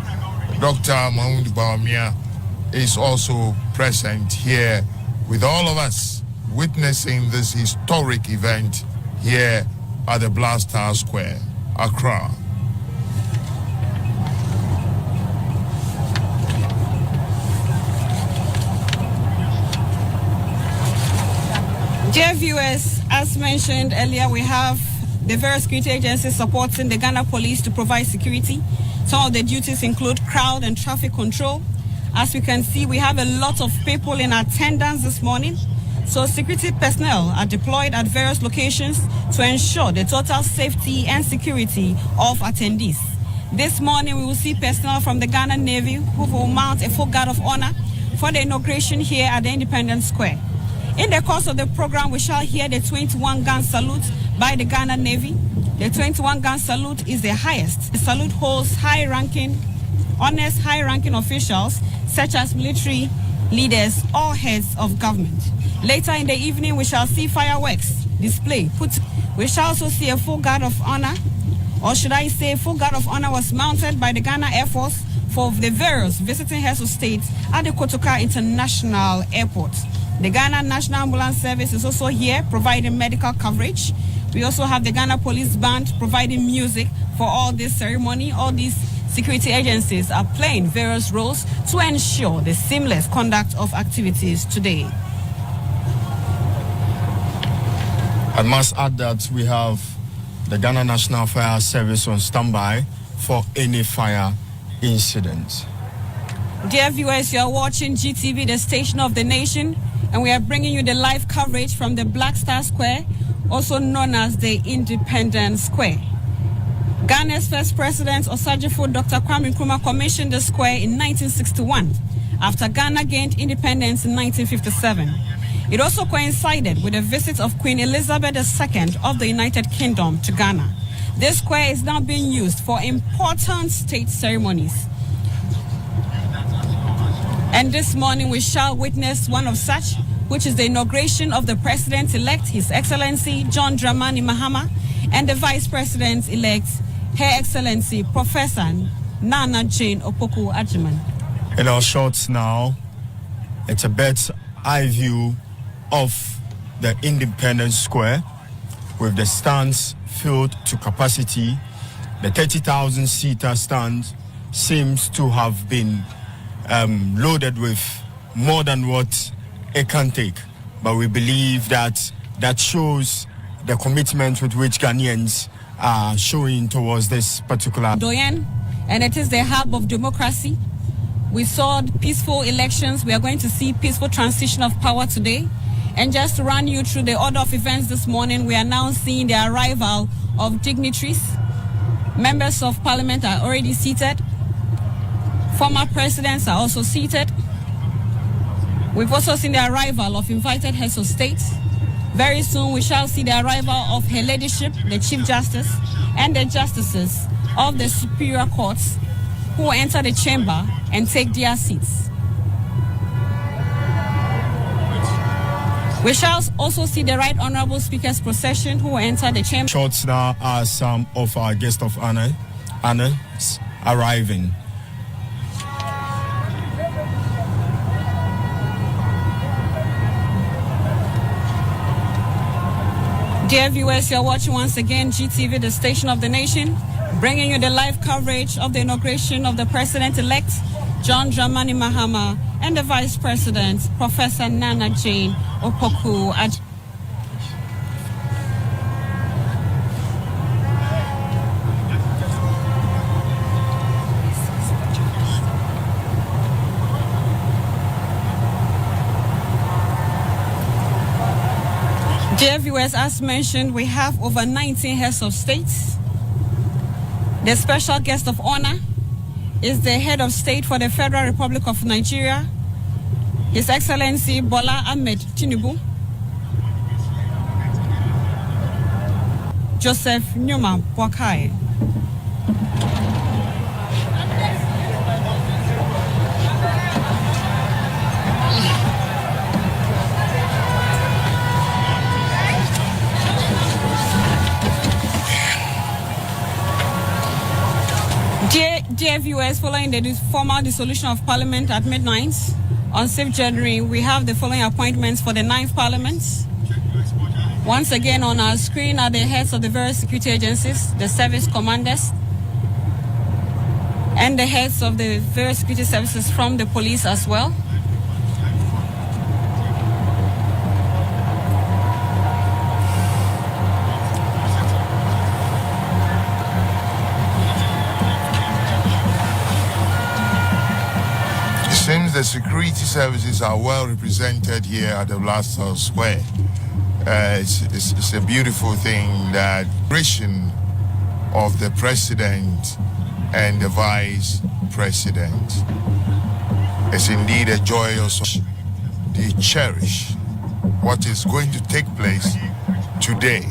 Dr. Mahmoud Bawumia, is also present here with all of us witnessing this historic event here at the Black Star Square, Accra. Dear viewers, as mentioned earlier, we have the various security agencies supporting the Ghana Police to provide security. Some of the duties include crowd and traffic control. As we can see, we have a lot of people in attendance this morning. So security personnel are deployed at various locations to ensure the total safety and security of attendees. This morning, we will see personnel from the Ghana Navy who will mount a full guard of honor for the inauguration here at the Independence Square. In the course of the program, we shall hear the 21-gun salute by the Ghana Navy. The 21-gun salute is the highest. The salute holds honors high-ranking officials such as military leaders or heads of government. Later in the evening, we shall see fireworks display. We shall also see a full guard of honor, or should I say full guard of honor was mounted by the Ghana Air Force for the various visiting heads of state at the Kotoka International Airport. The Ghana National Ambulance Service is also here providing medical coverage. We also have the Ghana Police Band providing music for all this ceremony. All these security agencies are playing various roles to ensure the seamless conduct of activities today. I must add that we have the Ghana National Fire Service on standby for any fire incident. Dear viewers, you are watching GTV, the station of the nation, and we are bringing you the live coverage from the Black Star Square, also known as the Independence Square. Ghana's first president, Osajifo Dr. Kwame Nkrumah, commissioned the square in 1961 after Ghana gained independence in 1957. It also coincided with the visit of Queen Elizabeth II of the United Kingdom to Ghana. This square is now being used for important state ceremonies. And this morning we shall witness one of such, which is the inauguration of the President-elect, His Excellency John Dramani Mahama, and the Vice President-elect, Her Excellency Professor Nana Jane Opoku-Agyeman. In our shots now, it's a bird's eye view of the Independence Square with the stands filled to capacity. The 30,000-seater stand seems to have been loaded with more than what it can take. But we believe that shows the commitment with which Ghanaians are showing towards this particular Doyen, and it is the hub of democracy. We saw peaceful elections. We are going to see peaceful transition of power today. And just to run you through the order of events this morning, we are now seeing the arrival of dignitaries. Members of parliament are already seated. Former presidents are also seated. We've also seen the arrival of invited heads of state. Very soon we shall see the arrival of Her Ladyship, the Chief Justice, and the justices of the Superior Courts who will enter the chamber and take their seats. We shall also see the Right Honorable Speaker's procession who will enter the chamber. Shots now are some of our guests of honor arriving. Dear viewers, you're watching once again GTV, the station of the nation, bringing you the live coverage of the inauguration of the President-elect, John Dramani Mahama, and the Vice President, Professor Nana Jane Opoku-Agyeman. Dear viewers, as mentioned, we have over 19 heads of state. The special guest of honor is the head of state for the Federal Republic of Nigeria, His Excellency Bola Ahmed Tinubu, Joseph Nyuma Boakai. Dear viewers, following the formal dissolution of Parliament at midnight, On 6th January, we have the following appointments for the 9th Parliament. Once again on our screen are the heads of the various security agencies, the service commanders, and the heads of the various security services from the police as well. It seems the security services are well represented here at the Blaster Square. It's a beautiful thing that the of the president and the vice president. It's indeed a joyous. They cherish what is going to take place today.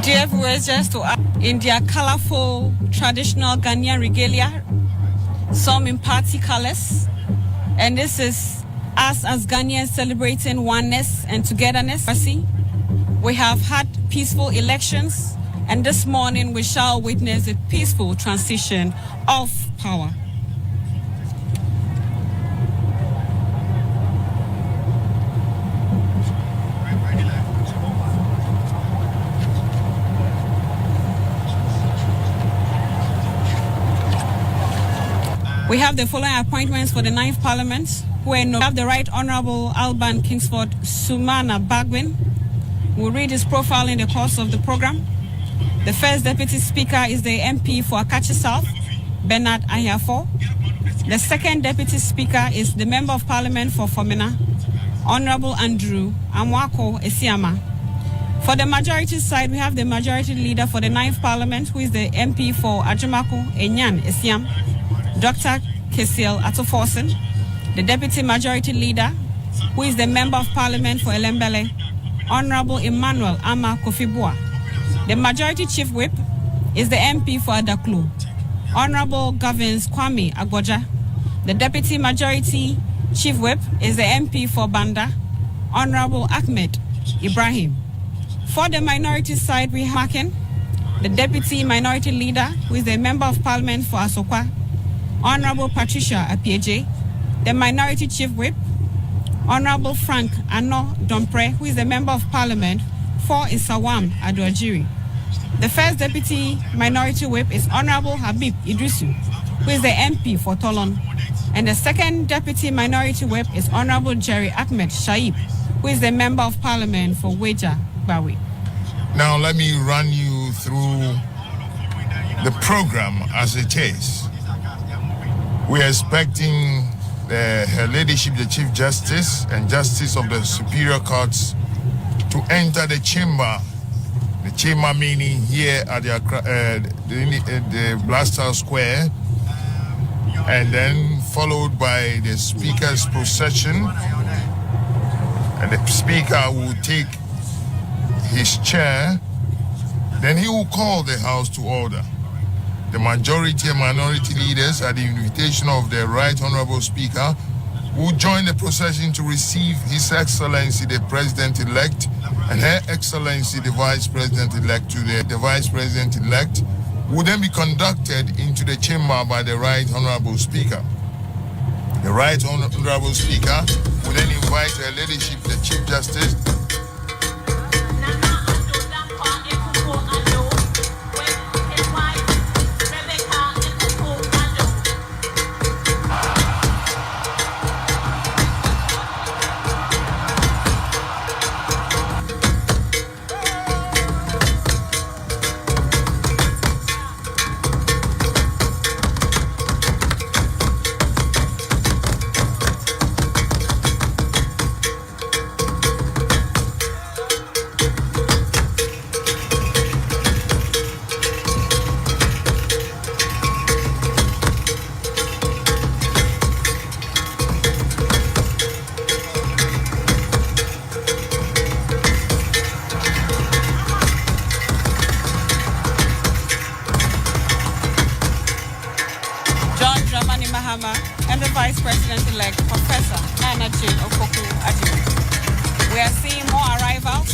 Dear viewers, just to add, in their colorful traditional Ghanaian regalia, some in party colors, and this is us as Ghanaians celebrating oneness and togetherness. We have had peaceful elections, and this morning we shall witness a peaceful transition of power. We have the following appointments for the 9th Parliament. We have the Right Honourable Alban Kingsford Sumana Bagwin. We'll read his profile in the course of the program. The first Deputy Speaker is the MP for Akachi South, Bernard Ahiafo. The second Deputy Speaker is the Member of Parliament for Fomena, Honourable Andrew Amwako Esiama. For the majority side, we have the Majority Leader for the 9th Parliament, who is the MP for Ajumako Enyan Esiam, Dr. Kesiel Atoforsen. The Deputy Majority Leader, who is the Member of Parliament for Elembele, Honourable Emmanuel Ama Kofibua. The Majority Chief Whip is the MP for Adaklu, Honourable Govins Kwame Agboja. The Deputy Majority Chief Whip is the MP for Banda, Honourable Ahmed Ibrahim. For the minority side, we have Makin, the Deputy Minority Leader, who is the Member of Parliament for Asokwa, Honourable Patricia Apieje. The Minority Chief Whip, Honourable Frank Ano Dompre, who is the Member of Parliament for Isawam Aduajiri. The first Deputy Minority Whip is Honourable Habib Idrisu, who is the MP for Tolon. And the second Deputy Minority Whip is Honourable Jerry Ahmed Shaib, who is the Member of Parliament for Weja Bawi. Now let me run you through the program as it is. We are expecting Her Ladyship, the Chief Justice and Justice of the Superior Courts, to enter the chamber meaning here at the Blaster Square, and then followed by the Speaker's procession, and the Speaker will take his chair, then he will call the House to order. The majority and minority leaders, at the invitation of the Right Honourable Speaker, will join the procession to receive His Excellency the President-elect and Her Excellency the Vice President-elect. The Vice President-elect will then be conducted into the chamber by the Right Honourable Speaker. The Right Honourable Speaker will then invite Her Ladyship, the Chief Justice, Dramani Mahama, and the Vice President-elect, Professor Nana J. Okoku-Adjei. We are seeing more arrivals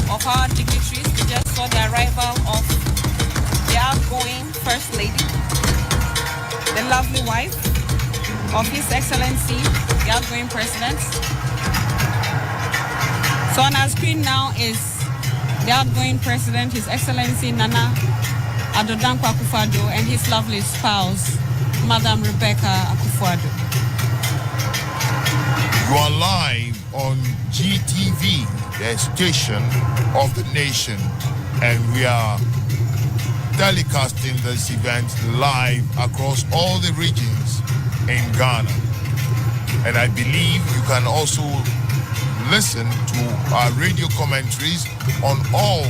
of our dignitaries. We just saw the arrival of the outgoing First Lady, the lovely wife, of His Excellency, the outgoing president. So on our screen now is the outgoing president, His Excellency Nana Adodankwa Akufo-Addo, and his lovely spouse, Madam Rebecca Akufo-Addo. You are live on GTV, the station of the nation, and we are telecasting this event live across all the regions in Ghana. And I believe you can also listen to our radio commentaries on all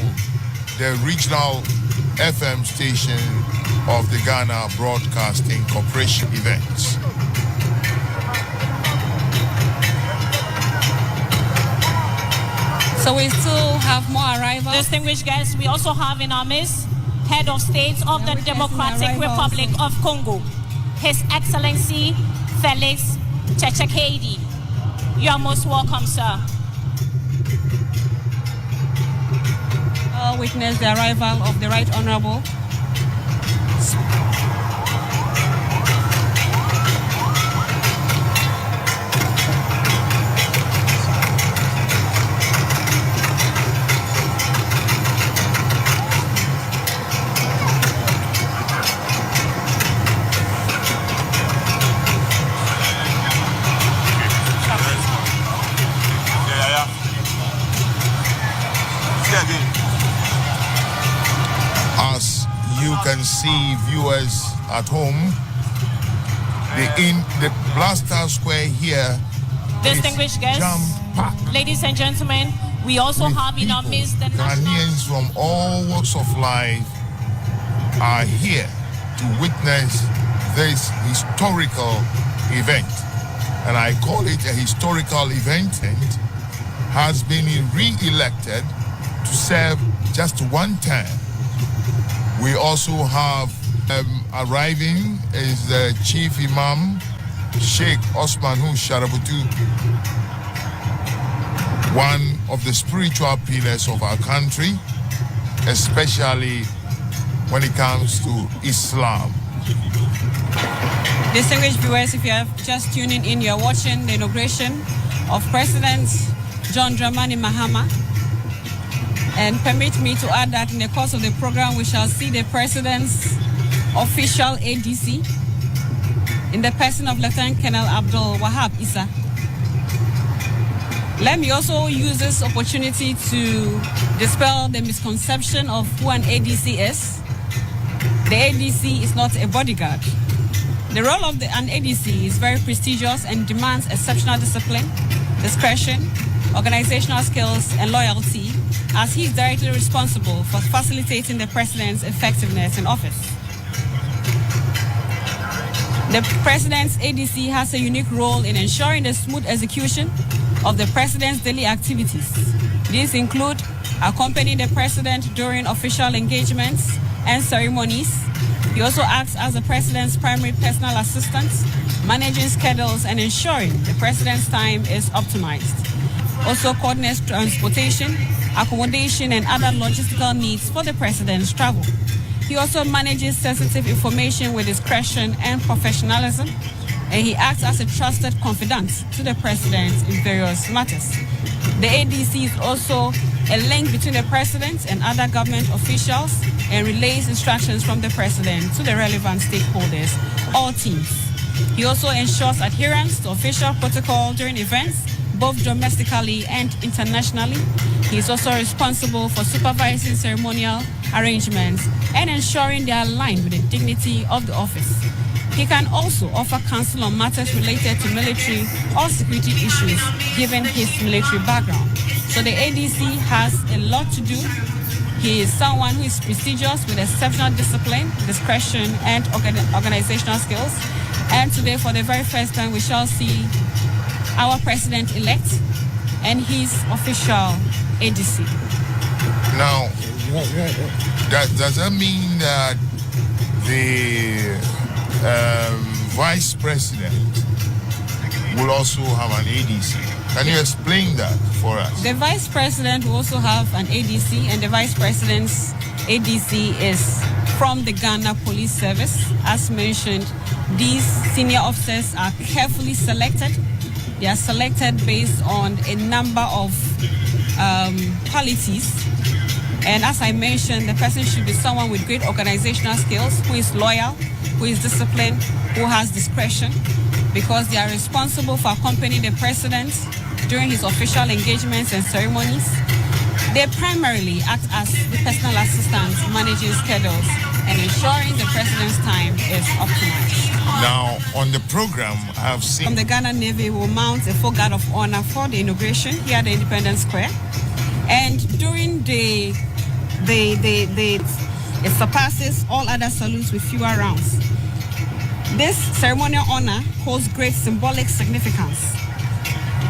the regional FM station of the Ghana Broadcasting Corporation events. So we still have more arrivals. Distinguished guests, we also have in our midst Head of State of the Democratic Republic of Congo, His Excellency Felix Tshisekedi. You are most welcome, sir. I'll witness the arrival of the Right Honorable can see viewers at home. The Blaster Square here. Distinguished guests, ladies and gentlemen, we also have in our midst the Ghanaians from all walks of life are here to witness this historical event. And I call it a historical event, and has been re-elected to serve just one term. We also have arriving is the Chief Imam, Sheikh Osman Sharabutu, one of the spiritual pillars of our country, especially when it comes to Islam. Distinguished viewers, if you are just tuning in, you're watching the inauguration of President John Dramani Mahama. And permit me to add that in the course of the program, we shall see the President's official ADC in the person of Lieutenant Colonel Abdul Wahab Issa. Let me also use this opportunity to dispel the misconception of who an ADC is. The ADC is not a bodyguard. The role of an ADC is very prestigious and demands exceptional discipline, discretion, organizational skills, and loyalty, as he is directly responsible for facilitating the President's effectiveness in office. The President's ADC has a unique role in ensuring the smooth execution of the President's daily activities. These include accompanying the President during official engagements and ceremonies. He also acts as the President's primary personal assistant, managing schedules and ensuring the President's time is optimized. Also coordinates transportation, accommodation, and other logistical needs for the President's travel. He also manages sensitive information with discretion and professionalism, and he acts as a trusted confidant to the President in various matters. The ADC is also a link between the President and other government officials and relays instructions from the President to the relevant stakeholders, all teams. He also ensures adherence to official protocol during events, both domestically and internationally. He is also responsible for supervising ceremonial arrangements and ensuring they are aligned with the dignity of the office. He can also offer counsel on matters related to military or security issues, given his military background. So the ADC has a lot to do. He is someone who is prestigious with exceptional discipline, discretion, and organizational skills. And today, for the very first time, we shall see our President-elect and his official ADC. Now, does that mean that the Vice President will also have an ADC? Can you explain that for us? The Vice President will also have an ADC, and the Vice President's ADC is from the Ghana Police Service, as mentioned these senior officers are carefully selected. They are selected based on a number of qualities. And as I mentioned, the person should be someone with great organizational skills, who is loyal, who is disciplined, who has discretion, because they are responsible for accompanying the president during his official engagements and ceremonies. They primarily act as the personal assistants, managing schedules and ensuring the president's time is optimized. Now, on the program, I have seen... From the Ghana Navy will mount a full guard of honor for the inauguration here at the Independence Square. And during it surpasses all other salutes with fewer rounds. This ceremonial honor holds great symbolic significance.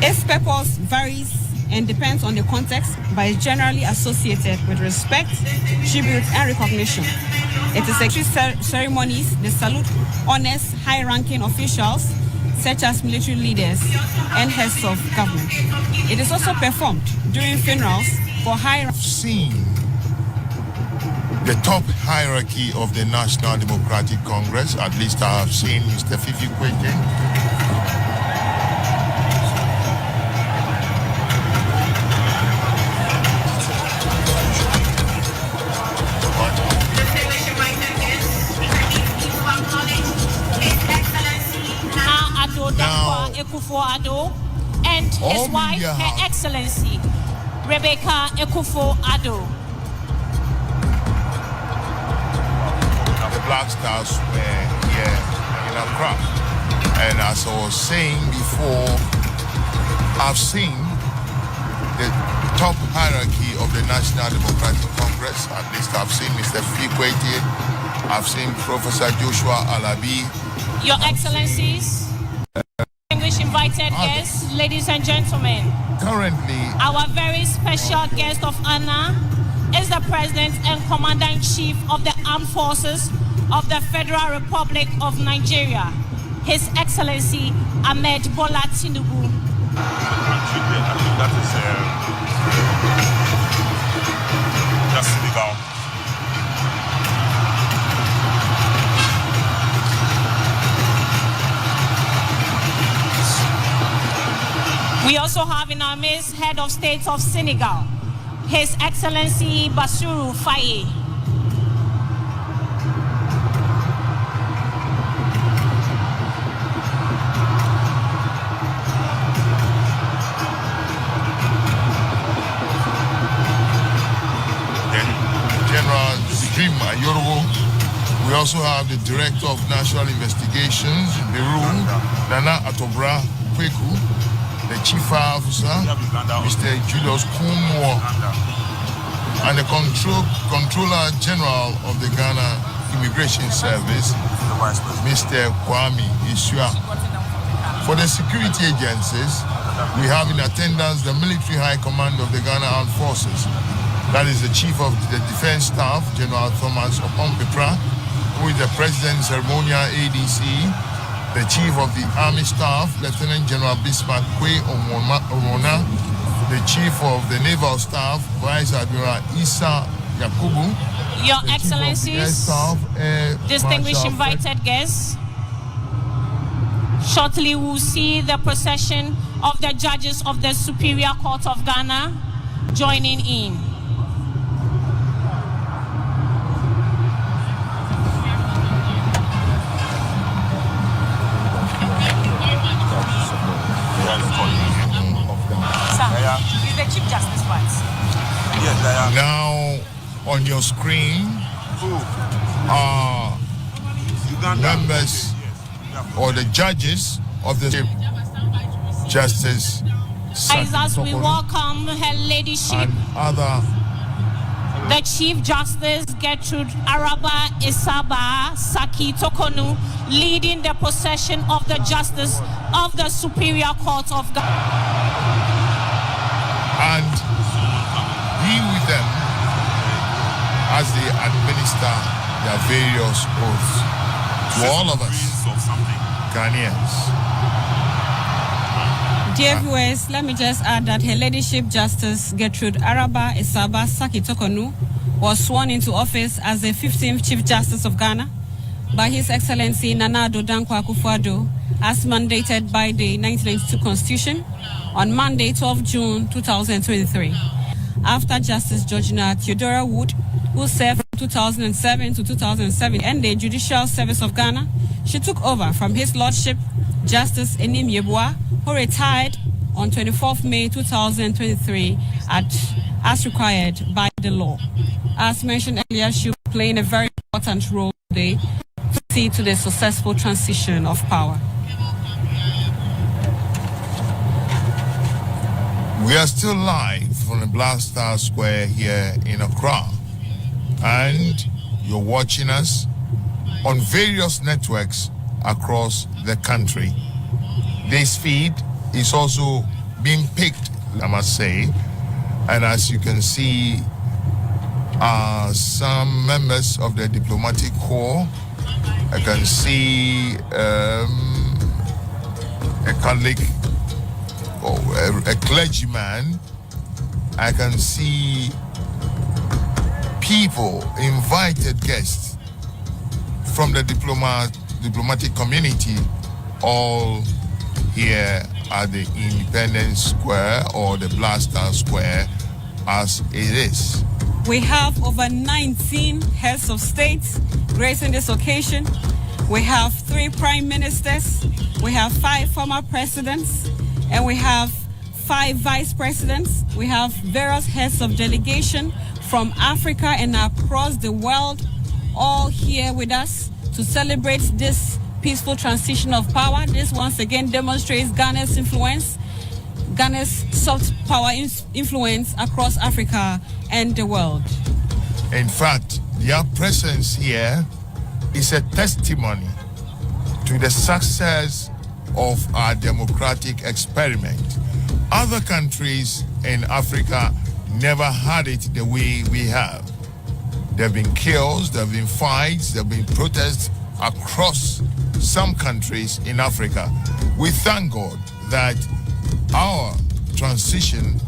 Its purpose varies and depends on the context, but is generally associated with respect, tribute, and recognition. It is a ceremonies. The salute honors high-ranking officials, such as military leaders and heads of government. It is also performed during funerals for high... Seen the top hierarchy of the National Democratic Congress. At least I have seen Mr. Fifi Kweke. Ekufuor-Addo and his wife, Her Excellency Rebecca Ekufuor-Addo. The Black Stars were here in Accra. And as I was saying before, I've seen the top hierarchy of the National Democratic Congress. At least I've seen Mr. Fikwete, I've seen Professor Joshua Alabi. Your Excellencies, English invited guests, ladies and gentlemen. Currently, our very special guest of honor is the President and Commander-in-Chief of the Armed Forces of the Federal Republic of Nigeria, His Excellency Ahmed Bola Tinubu. That's Senegal. We also have in our midst Head of State of Senegal, His Excellency Bassirou Faye. General Zim Ayorowo. We also have the Director of National Investigations in Peru, Nana Atobra Kweku, the Chief Officer, Mr. Julius Kumwo, and the Controller General of the Ghana Immigration Service, Mr. Kwame Isua. For the security agencies, we have in attendance the Military High Command of the Ghana Armed Forces. That is the Chief of the Defense Staff, General Thomas Opompepra, who is the President's Ceremonial ADC, the Chief of the Army Staff, Lieutenant General Bismarck Kwe Omona, the Chief of the Naval Staff, Vice Admiral Issa Yakubu, Your Excellencies, distinguished invited guests, shortly we'll see the procession of the judges of the Superior Court of Ghana joining in. The Chief Justice fights. Yes, now on your screen are members or the judges of the Chief Justice. As we welcome Her Ladyship, and other the Chief Justice Gertrude Araba Isaba Saki Tokonu, leading the procession of the Justice of the Superior Court of Ghana. And be with them as they administer their various oaths to all of us, Ghanaians. Dear viewers, let me just add that Her Ladyship Justice Gertrude Araba Isaba Saki Tokonu was sworn into office as the 15th Chief Justice of Ghana by His Excellency Nana Addo Dankwa Akufo-Addo as mandated by the 1992 Constitution on Monday, 12 June 2023. After Justice Georgina Theodora Wood, who served from 2007 to 2007 in the Judicial Service of Ghana, she took over from His Lordship Justice Enim Yeboah, who retired on 24th May 2023 as required by the law. As mentioned earlier, she will be playing a very important role today to see to the successful transition of power. We are still live from the Black Star Square here in Accra, and you're watching us on various networks across the country. This feed is also being picked, I must say, and as you can see, some members of the diplomatic corps. I can see a Catholic or a clergyman. I can see people, invited guests from the diplomatic community, all here at the Independence Square or the Black Star Square as it is. We have over 19 heads of state gracing this occasion. We have 3 prime ministers, we have 5 former presidents, and we have 5 vice presidents. We have various heads of delegation from Africa and across the world, all here with us to celebrate this peaceful transition of power. This once again demonstrates Ghana's influence, Ghana's soft power influence across Africa and the world. In fact, their presence here is a testimony to the success of our democratic experiment. Other countries in Africa never had it the way we have. There have been chaos, there have been fights, there have been protests across some countries in Africa. We thank God that our transition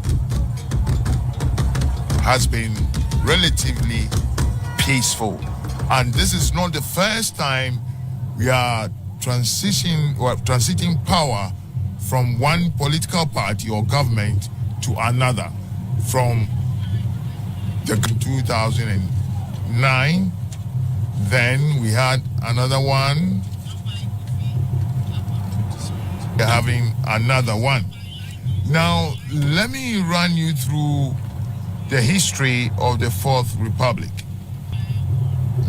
has been relatively peaceful. And this is not the first time we are transiting power from one political party or government to another. From the 2009, then we had another one. We're having another one. Now, let me run you through the history of the Fourth Republic.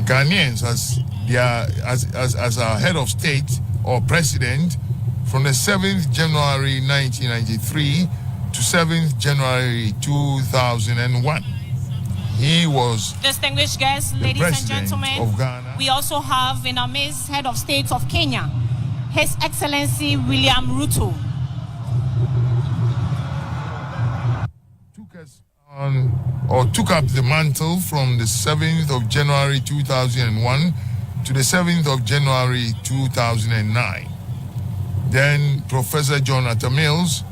Ghanaians, as our head of state or president, from the 7th January 1993 to 7th January 2001. He was distinguished guests, ladies and gentlemen, of Ghana. We also have in our midst head of state of Kenya, His Excellency William Ruto. Took up the mantle from the 7th of January 2001 to the 7th of January 2009. Then Professor John Atta Mills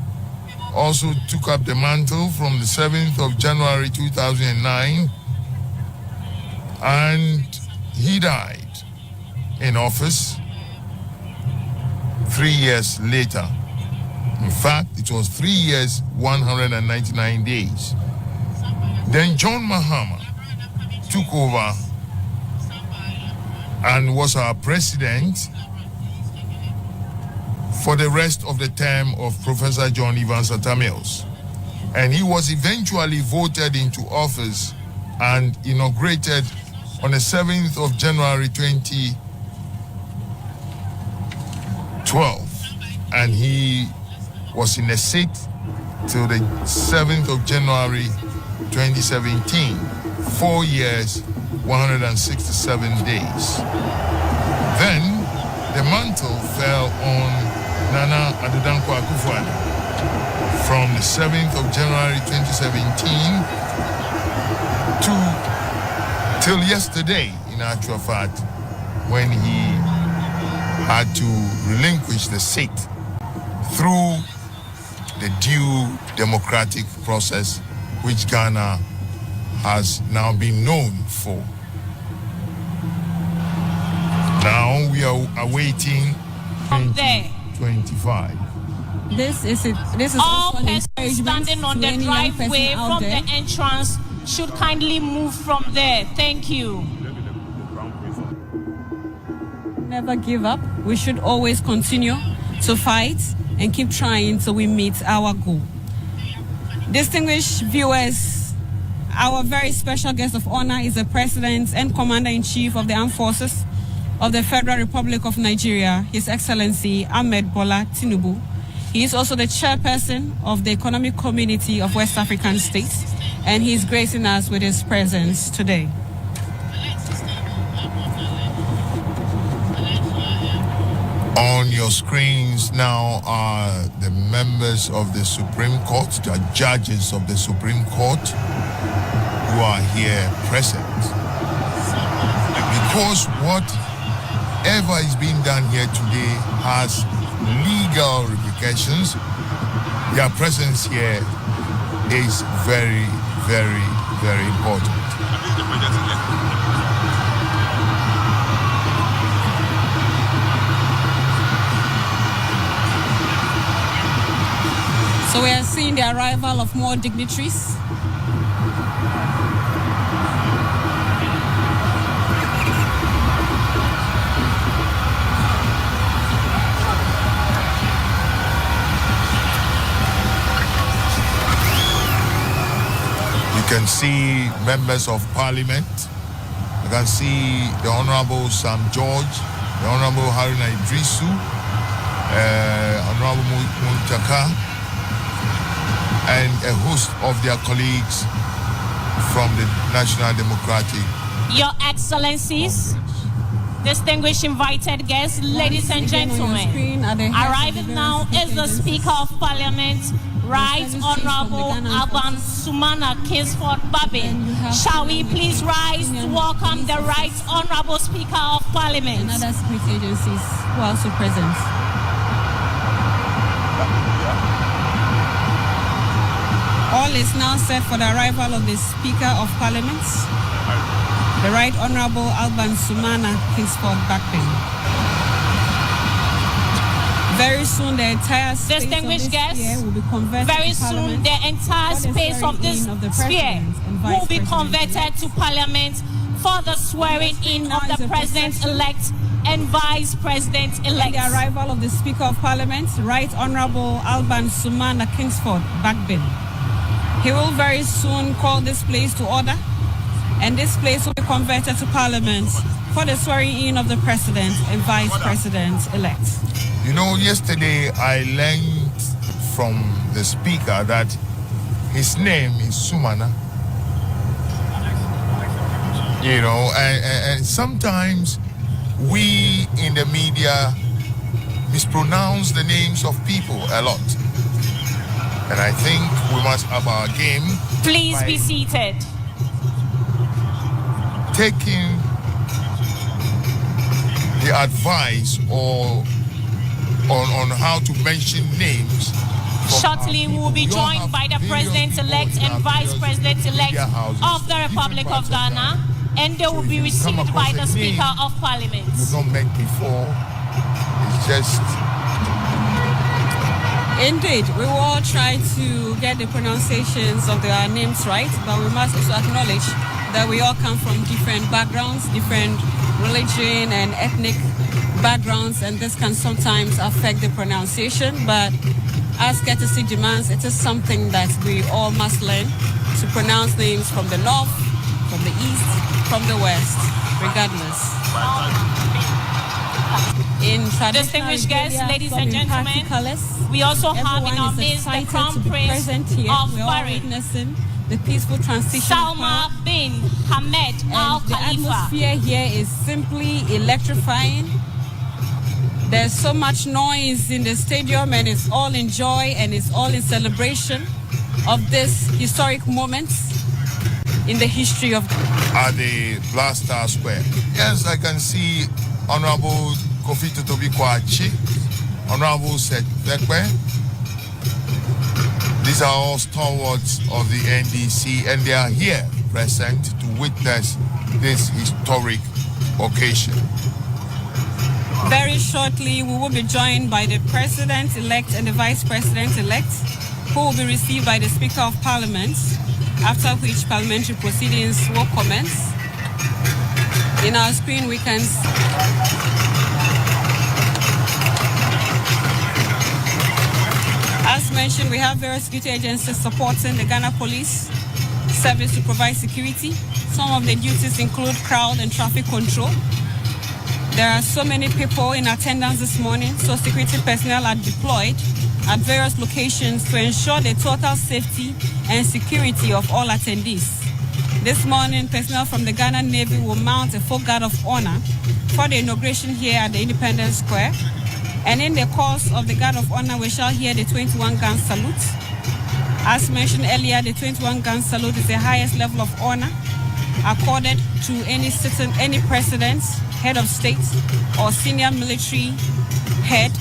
also took up the mantle from the 7th of January 2009, and he died in office 3 years later. In fact, it was 3 years, 199 days. Then John Mahama took over and was our president for the rest of the term of Professor John Evans Atta Mills. And he was eventually voted into office and inaugurated on the 7th of January 2012. And he was in the seat till the 7th of January 2017, 4 years, 167 days. Then the mantle fell on Nana Addo Dankwa Akufo-Addo from the 7th of January 2017 till yesterday, in actual fact, when he had to relinquish the seat through the due democratic process which Ghana has now been known for. Now we are awaiting from there. 25. This is All also an persons encouragement standing on to the any young person driveway out from there. the entrance should kindly move from there. Thank you. Never give up. We should always continue to fight and keep trying till we meet our goal. Distinguished viewers, our very special guest of honor is the President and Commander-in-Chief of the Armed Forces of the Federal Republic of Nigeria, His Excellency Ahmed Bola Tinubu. He is also the chairperson of the Economic Community of West African States, and he is gracing us with his presence today. On your screens now are the members of the Supreme Court, the judges of the Supreme Court who are here present. Because whatever is being done here today has legal repercussions, their presence here is very, very, very important. So we are seeing the arrival of more dignitaries. You can see members of parliament. You can see the Honorable Sam George, the Honorable Haruna Idrisu, Honorable Muntaka, and a host of their colleagues from the National Democratic. Your Excellencies, distinguished invited guests, ladies and gentlemen, arriving now is the Speaker of Parliament, Right Honorable Alban Sumana Kingsford Babin. Shall we please rise to welcome the Right Honorable Speaker of Parliament? And other security agencies who are also present. All is now set for the arrival of the Speaker of Parliament, the Right Honorable Alban Sumana Kingsford Babin. Very soon, the entire space distinguished of this guests, sphere will be converted very to soon Parliament. the entire space of this sphere will be converted to Parliament for the swearing in of the President-elect and Vice President-elect. The arrival of the Speaker of Parliament, Right Honorable Alban Sumana Kingsford Babin. He will very soon call this place to order, and this place will be converted to Parliament for the swearing in of the President and Vice President-elect. You know, yesterday I learned from the Speaker that his name is Sumana. You know, and sometimes we in the media mispronounce the names of people a lot. And I think we must up our game. Please be seated. Taking the advice or on how to mention names. Shortly, we will be joined by the President-elect and Vice President-elect of the Republic of Ghana, and they will be received by the Speaker of Parliament. You've not met before. It's just... Indeed, we will all try to get the pronunciations of their names right, but we must also acknowledge that we all come from different backgrounds, different religion and ethnic backgrounds, and this can sometimes affect the pronunciation, but as courtesy demands, it is something that we all must learn to pronounce names from the north, from the east, from the west, regardless. In distinguished guests, ladies and gentlemen, we also have in our midst the Crown Prince of Bahrain, the peaceful transition. Salma bin Hamad Al Khalifa. The atmosphere here is simply electrifying. There's so much noise in the stadium, and it's all in joy and it's all in celebration of this historic moment in the history of at the Blaster Square. Yes, I can see Honorable Kofi Totobi Kwachi, Honorable Seth Bekwe. These are all stalwarts of the NDC, and they are here present to witness this historic occasion. Very shortly, we will be joined by the President-elect and the Vice President-elect, who will be received by the Speaker of Parliament, after which parliamentary proceedings will commence. In our screen, we can as mentioned, we have various security agencies supporting the Ghana Police Service to provide security. Some of the duties include crowd and traffic control. There are so many people in attendance this morning, so security personnel are deployed at various locations to ensure the total safety and security of all attendees. This morning, personnel from the Ghana Navy will mount a full guard of honor for the inauguration here at the Independence Square. And in the course of the guard of honor, we shall hear the 21-gun salute. As mentioned earlier, the 21-gun salute is the highest level of honor accorded to any president, head of state, or senior military head.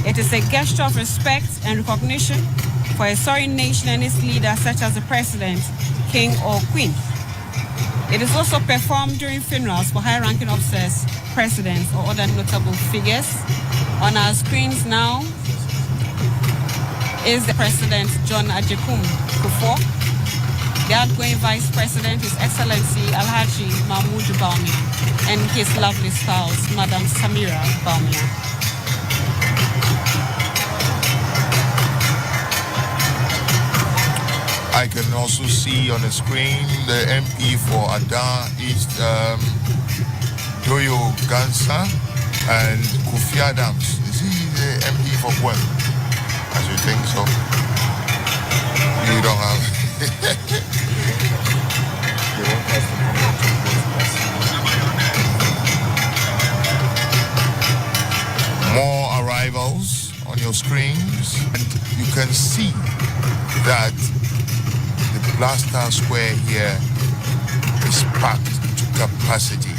It is a gesture of respect and recognition for a sovereign nation and its leader, such as the president, king, or queen. It is also performed during funerals for high-ranking officers, presidents, or other notable figures. On our screens now is the President John Ajikun Kufuor. The outgoing Vice President, His Excellency Alhaji Mahmoud Bawumia, and his lovely spouse, Madam Samira Bawumia. I can also see on the screen the MP for Ada East, Doyo Gansa, and Kofi Adams. Is he the MP for Gwen? I should think so. You don't have. More arrivals on your screens, and you can see that the Blaster Square here is packed to capacity.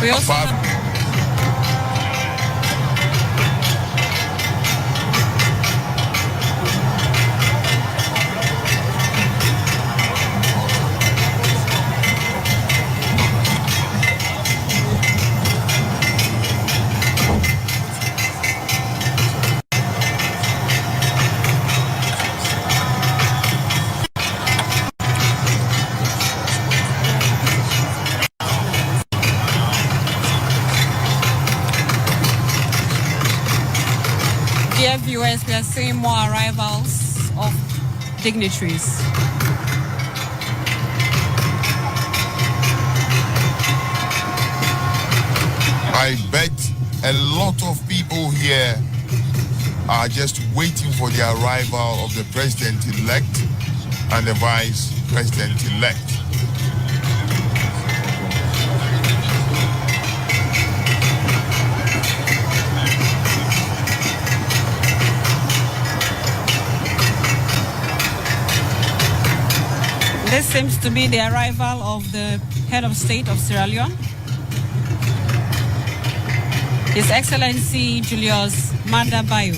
We also viewers, we are seeing more arrivals of dignitaries. I bet a lot of people here are just waiting for the arrival of the president-elect and the vice president-elect. This seems to be the arrival of the head of state of Sierra Leone, His Excellency Julius Maada Bio.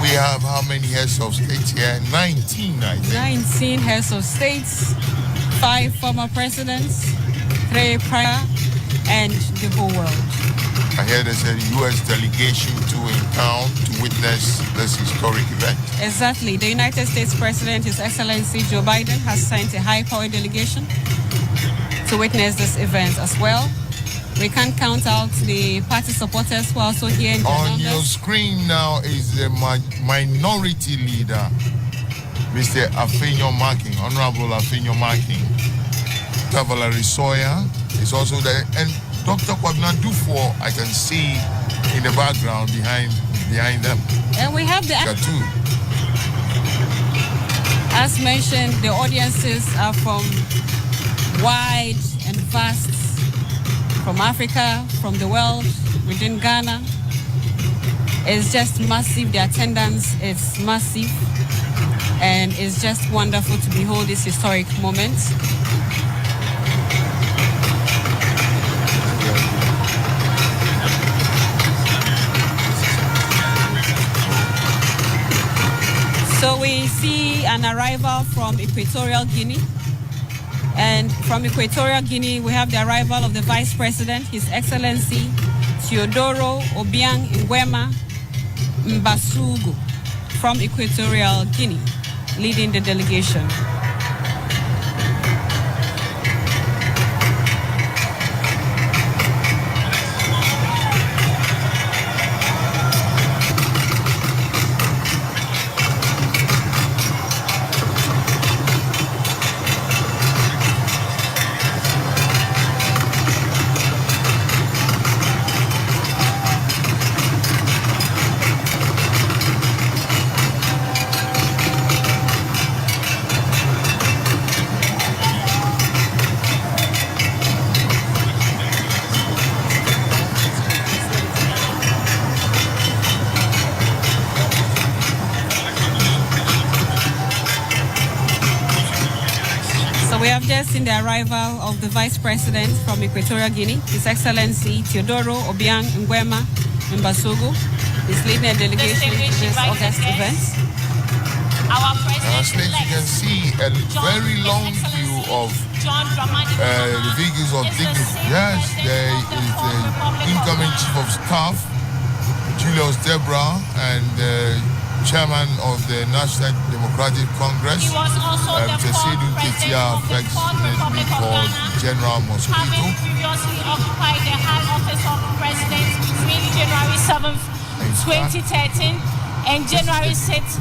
We have how many heads of states here? 19, I think. 19 heads of states, 5 former presidents, 3 prior, and the whole world. I hear there's a U.S. delegation too in town to witness this historic event. Exactly. The United States President, His Excellency Joe Biden, has sent a high-powered delegation to witness this event as well. We can't count out the party supporters who are also here in the On numbers. your screen now is the minority leader, Mr. Afenyo Marking, Honorable Afenyo Marking. Valerie Sawyer is also there, and Dr. Kwabena Dufo, I can see in the background behind them. And we have the as mentioned, the audiences are from wide and vast, from Africa, from the world, within Ghana. It's just massive. The attendance is massive, and it's just wonderful to behold this historic moment. So we see an arrival from Equatorial Guinea. And from Equatorial Guinea, we have the arrival of the Vice President, His Excellency Teodoro Obiang Nguema Mbasugu from Equatorial Guinea, leading the delegation. We have just seen the arrival of the Vice President from Equatorial Guinea, His Excellency Teodoro Obiang Nguema Mbasugu. He's leading a delegation to this August event. Our president, you can see a very long view of the figures of dignity. Yes, there is the incoming Chief of Staff, Julius Debra, and Chairman of the National Democratic Congress, Tesidu Ketia, affectionately called General Mosquito. Having previously occupied the high office of President between January 7th, 2013 and January 6th,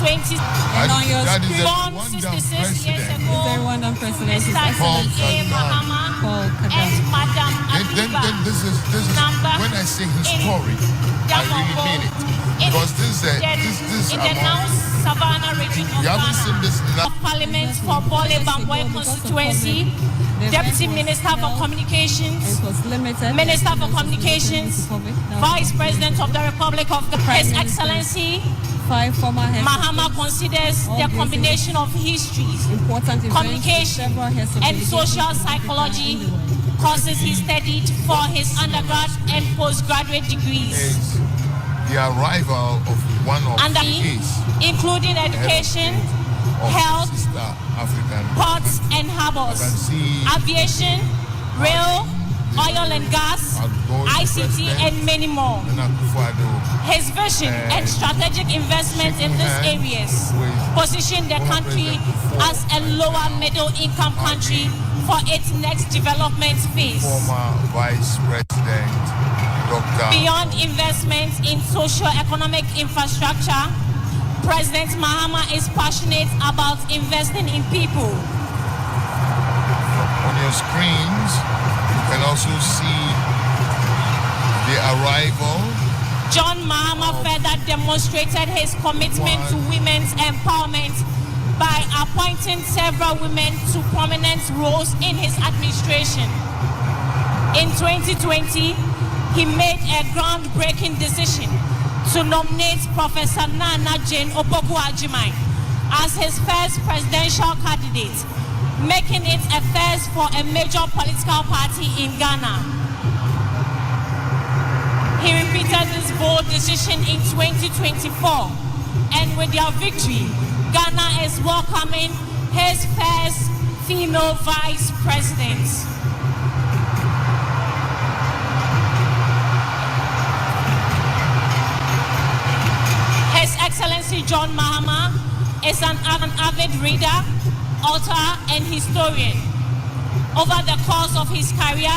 2013. That is Born one 66 years president. ago, One president, His Mr. Excellency Mahama Paul and Kagame. Madam Then this is when I say historic, I really mean it. Because this in the now Savannah region of you haven't Ghana. seen this enough. Parliament for Bole Bamboy constituency, Deputy Minister for Communications, Minister for Communications, Vice President of the Republic of His Excellency Mahama considers the combination of history, communication, and social psychology courses he studied for his undergrad and postgraduate degrees. The arrival of one of his, including education, health, ports and harbors, aviation, rail, oil and gas, ICT, and many more. His vision and strategic investments in these areas position the country as a lower middle income country for its next development phase. Former Vice President Dr. Beyond investments in socio-economic infrastructure, President Mahama is passionate about investing in people. On your screens, you can also see the arrival. John Mahama further demonstrated his commitment to women's empowerment by appointing several women to prominent roles in his administration. In 2020, he made a groundbreaking decision to nominate Professor Nana Jane Opoku-Agyeman as his first presidential candidate, making it a first for a major political party in Ghana. He repeated this bold decision in 2024, and with their victory, Ghana is welcoming his first female vice president. His Excellency John Mahama is an avid reader, author, and historian. Over the course of his career,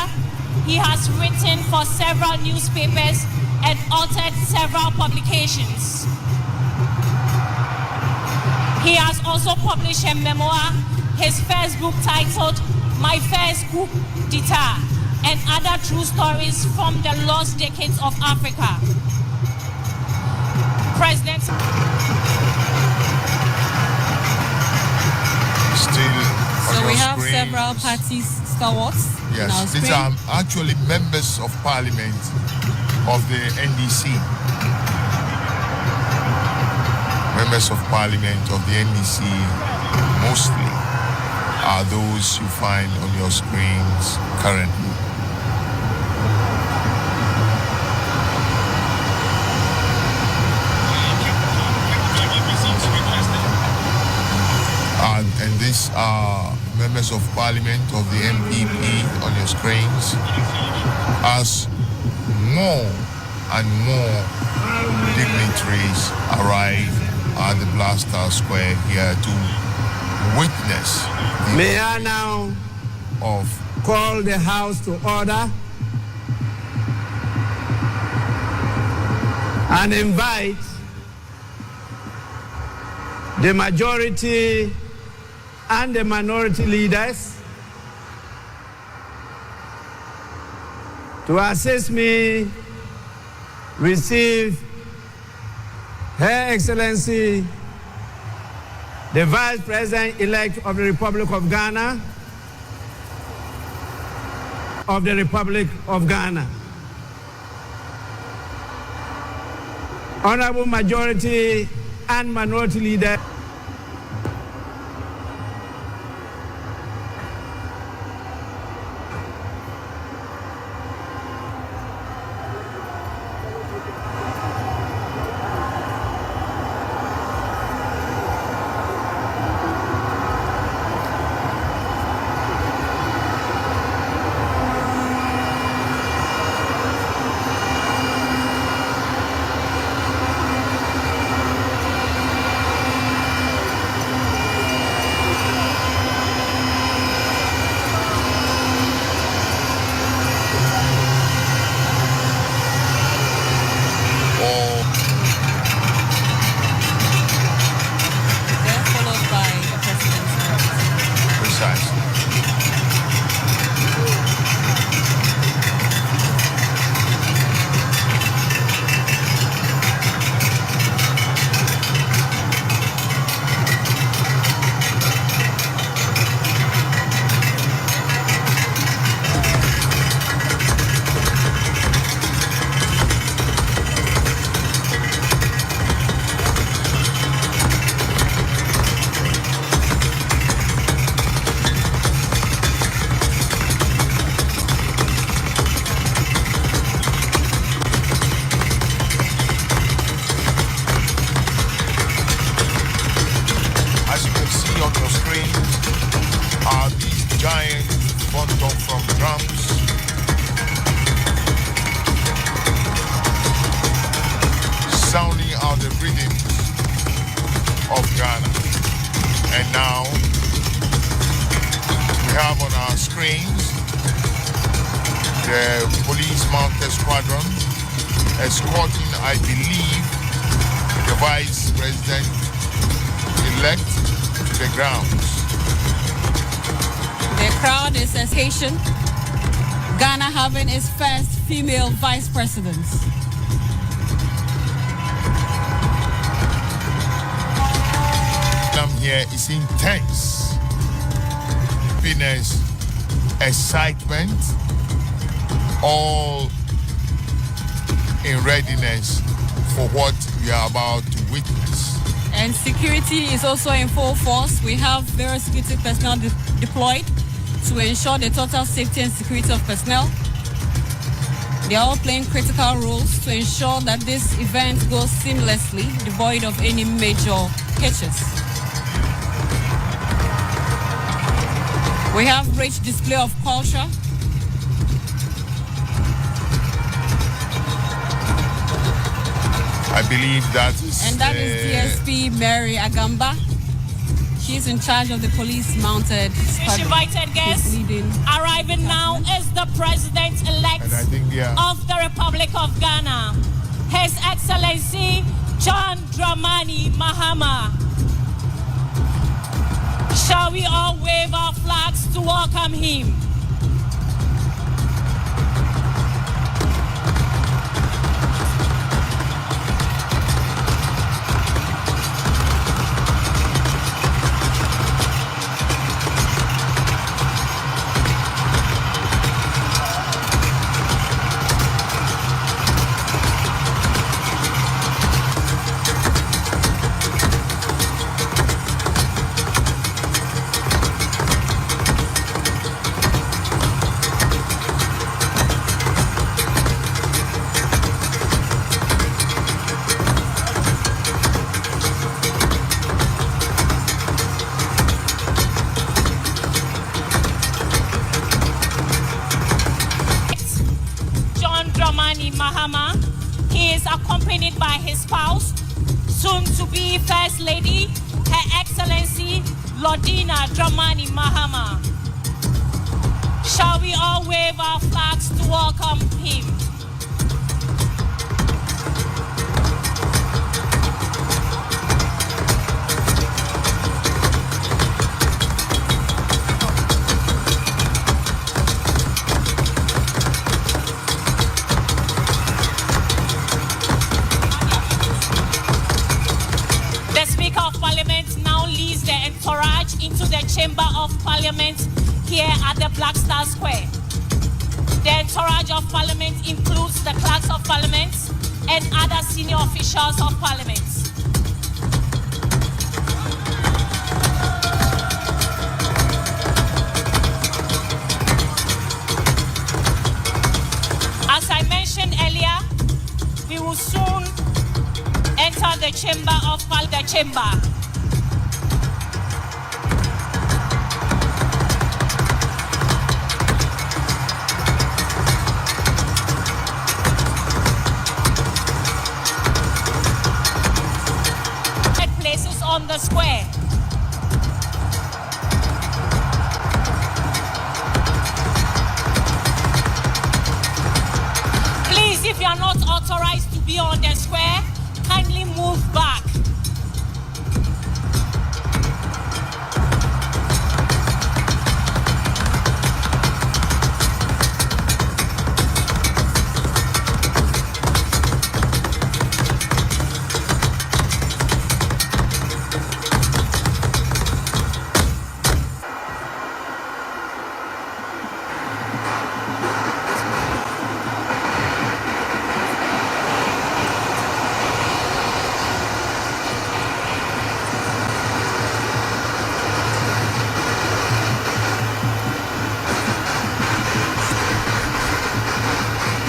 he has written for several newspapers and authored several publications. He has also published a memoir, his first book titled My First Coup d'Etat, and other true stories from the lost decades of Africa. President. So we have several parties stalwarts. Yes, these are actually members of parliament of the NDC. Members of parliament of the NDC mostly are those you find on your screens currently. members of parliament of the MPP on your screens as more and more dignitaries arrive at the Blaster Square here to witness the May I now call the House to order and invite the majority and the minority leaders to assist me receive Her Excellency, the Vice President-elect of the Republic of Ghana, Honorable Majority and Minority Leader. Ghana having its first female vice president. Here is intense. Happiness, excitement, all in readiness for what we are about to witness. And security is also in full force. We have various security personnel deployed to ensure the total safety and security of personnel. They are all playing critical roles to ensure that this event goes seamlessly, devoid of any major hitches. We have rich display of culture. I believe that is... And that is DSP Mary Agamba. She's in charge of the police mounted squadron. Invited guests arriving now is the President-elect of the Republic of Ghana, His Excellency John Dramani Mahama. Shall we all wave our flags to welcome him? soon-to-be First Lady, Her Excellency Lordina Dramani Mahama. Shall we all wave our flags to welcome him? Into the Chamber of Parliament here at the Black Star Square. The entourage of Parliament includes the clerks of Parliament and other senior officials of Parliament. As I mentioned earlier, we will soon enter the Chamber of Parliament. On the square. Please, if you are not authorized to be on the square, kindly move back.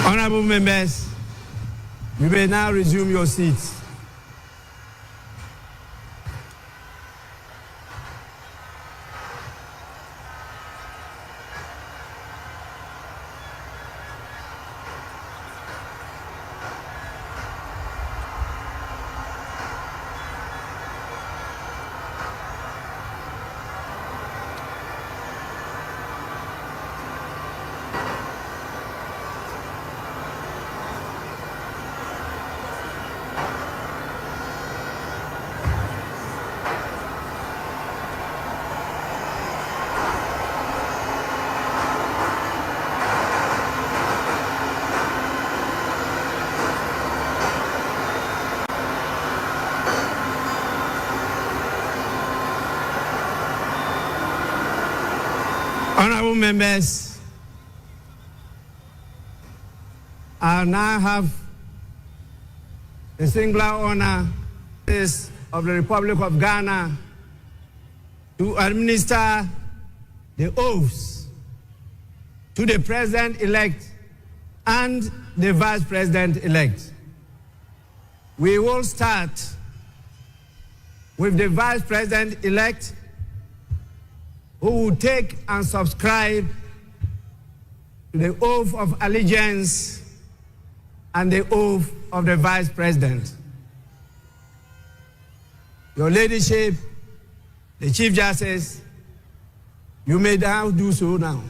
Honorable members, you may now resume your seats. Honorable members, I now have the singular honor of the Republic of Ghana to administer the oaths to the President-elect and the Vice President-elect. We will start with the Vice President-elect, who will take and subscribe to the oath of allegiance and the oath of the Vice President. Your Ladyship, the Chief Justice, you may now do so now.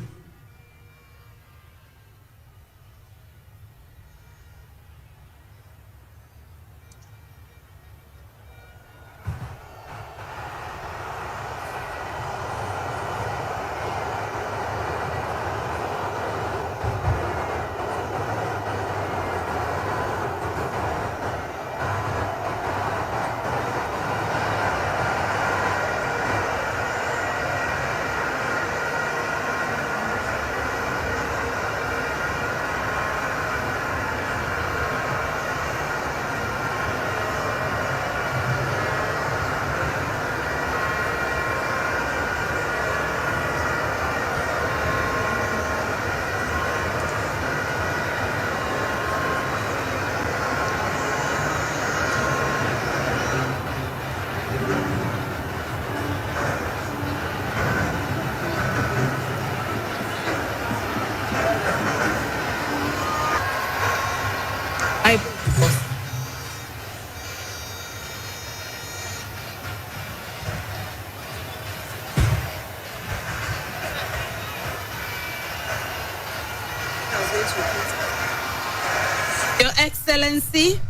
Your Excellency,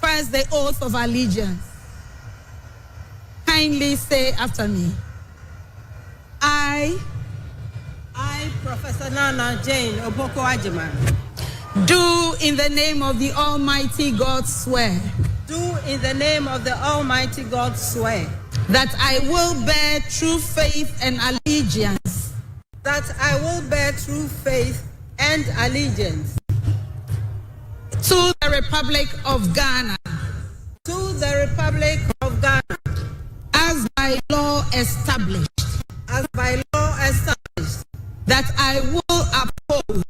first the oath of allegiance. Kindly say after me. I, Professor Nana Jane Oboko Ajiman, do in the name of the Almighty God swear. Do in the name of the Almighty God swear. That I will bear true faith and allegiance. That I will bear true faith and allegiance. To the Republic of Ghana. To the Republic of Ghana. As by law established. As by law established. That I will uphold.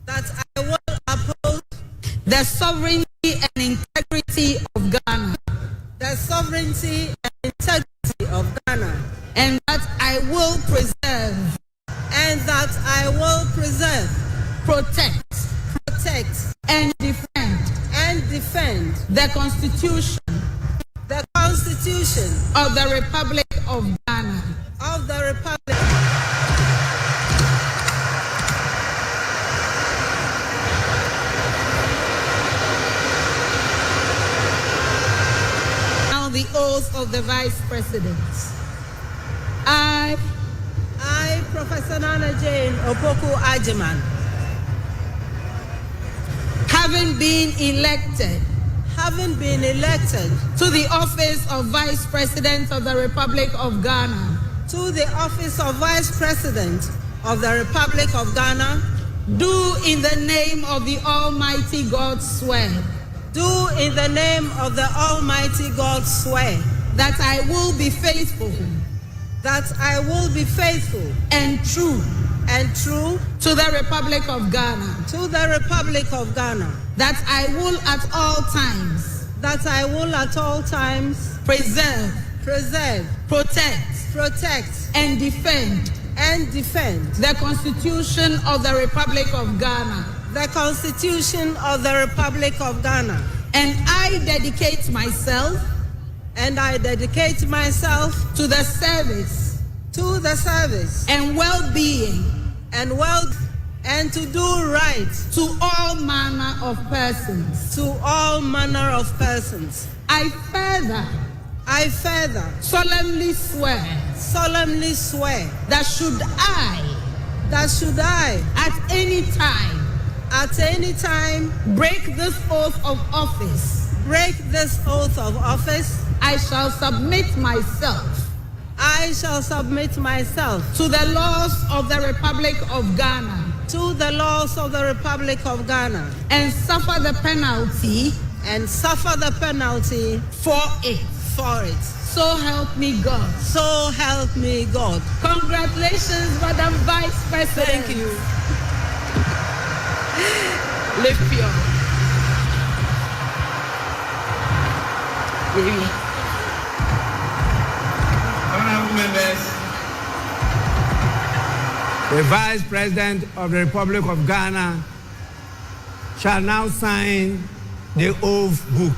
That I will uphold. The sovereignty and integrity of Ghana. The sovereignty and integrity of Ghana. And that I will preserve. And that I will preserve. Protect. And defend. The Constitution. The Constitution. Of the Republic of Ghana. Of the Republic. Now the oath of the Vice President. I, Professor Nana Jane Opoku Ajiman, having been elected to the office of Vice President of the Republic of Ghana, to the office of Vice President of the Republic of Ghana, do in the name of the Almighty God swear. Do in the name of the Almighty God swear. That I will be faithful. That I will be faithful. And true. To the Republic of Ghana. To the Republic of Ghana. That I will at all times. That I will at all times. Preserve. Protect. And defend. The Constitution of the Republic of Ghana. The Constitution of the Republic of Ghana. And I dedicate myself. To the service. And well-being. And to do right. To all manner of persons. I further. Solemnly swear. That should I. At any time. Break this oath of office. I shall submit myself. To the laws of the Republic of Ghana. And suffer the penalty. For it. So help me God. Congratulations, Madam Vice President. Thank you. Lift your. Honorable members, the Vice President of the Republic of Ghana shall now sign the oath book.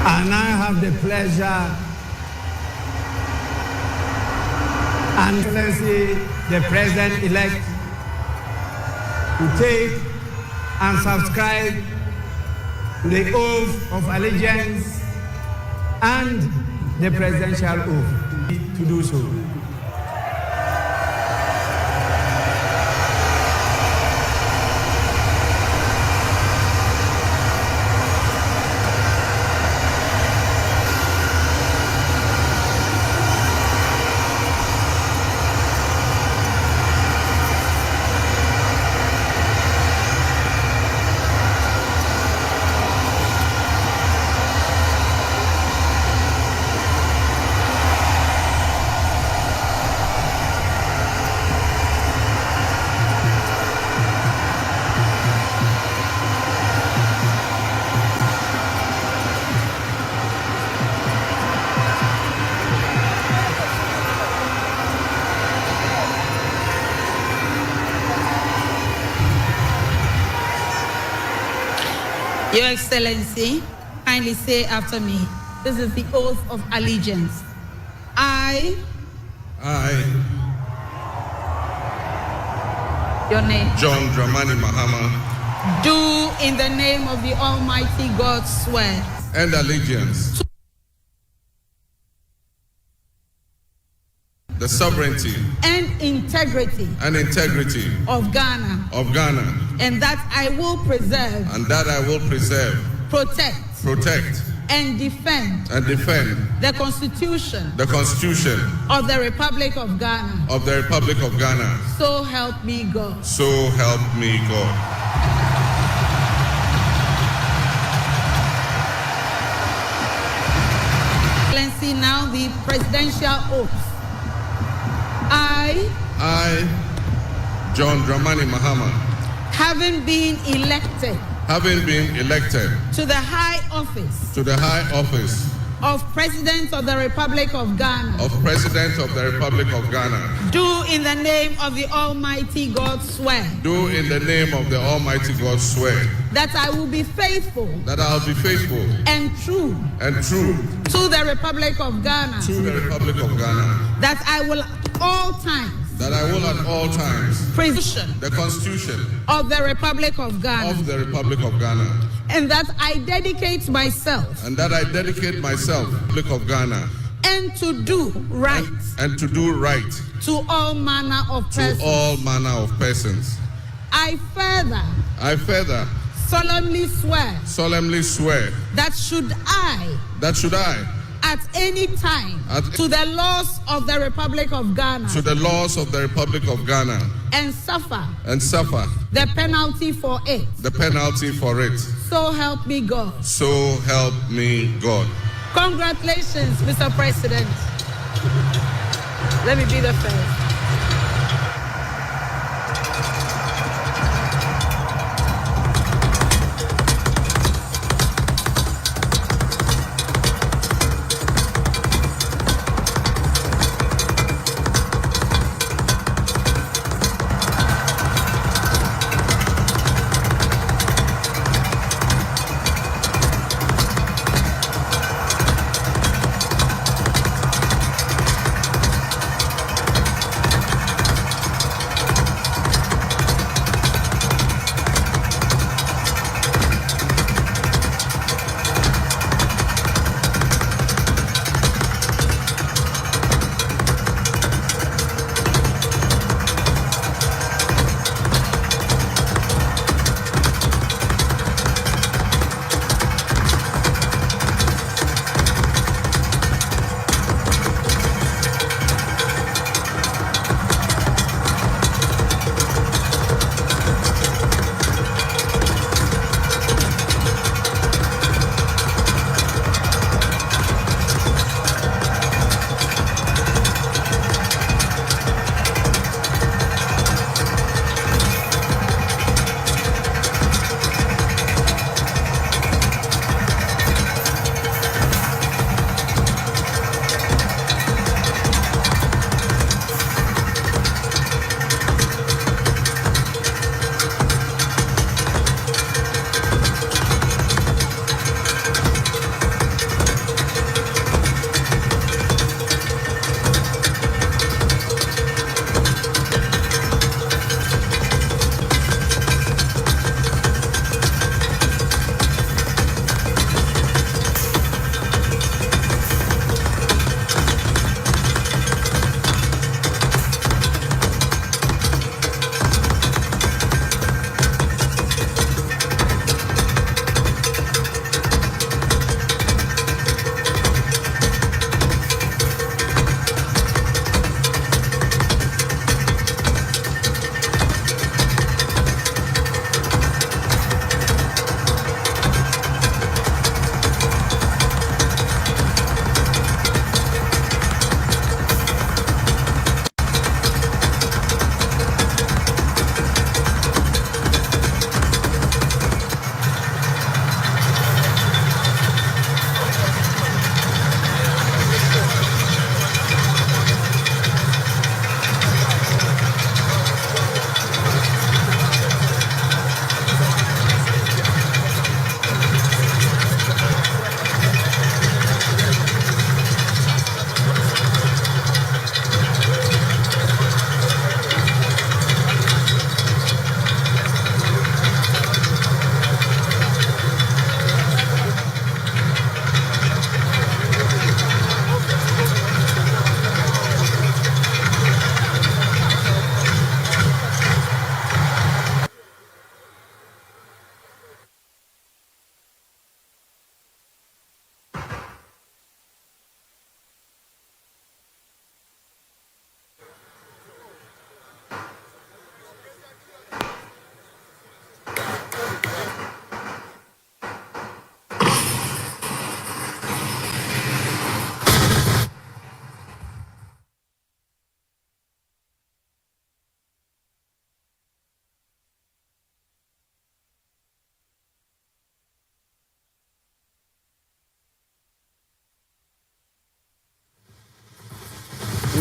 And I have the pleasure and Excellency, the President-elect, to take and subscribe to the oath of allegiance and the presidential oath to do so. Your Excellency, kindly say after me. This is the oath of allegiance. I. Your name. John Dramani Mahama. Do in the name of the Almighty God swear. And allegiance. The sovereignty. And integrity. Of Ghana. And that I will preserve. Protect. And defend. The Constitution. Of the Republic of Ghana. So help me God. Excellency, now the presidential oath. I, John Dramani Mahama, having been elected to the high office of President of the Republic of Ghana, do in the name of the Almighty God swear that I will be faithful and true to the Republic of Ghana, that I will at all times preserve the Constitution of the Republic of Ghana, and that I dedicate myself Republic of Ghana, and to do right to all manner of persons. I further solemnly swear that should I at any time to the laws of the Republic of Ghana and suffer the penalty for it. So help me God. Congratulations, Mr. President. Let me be the first.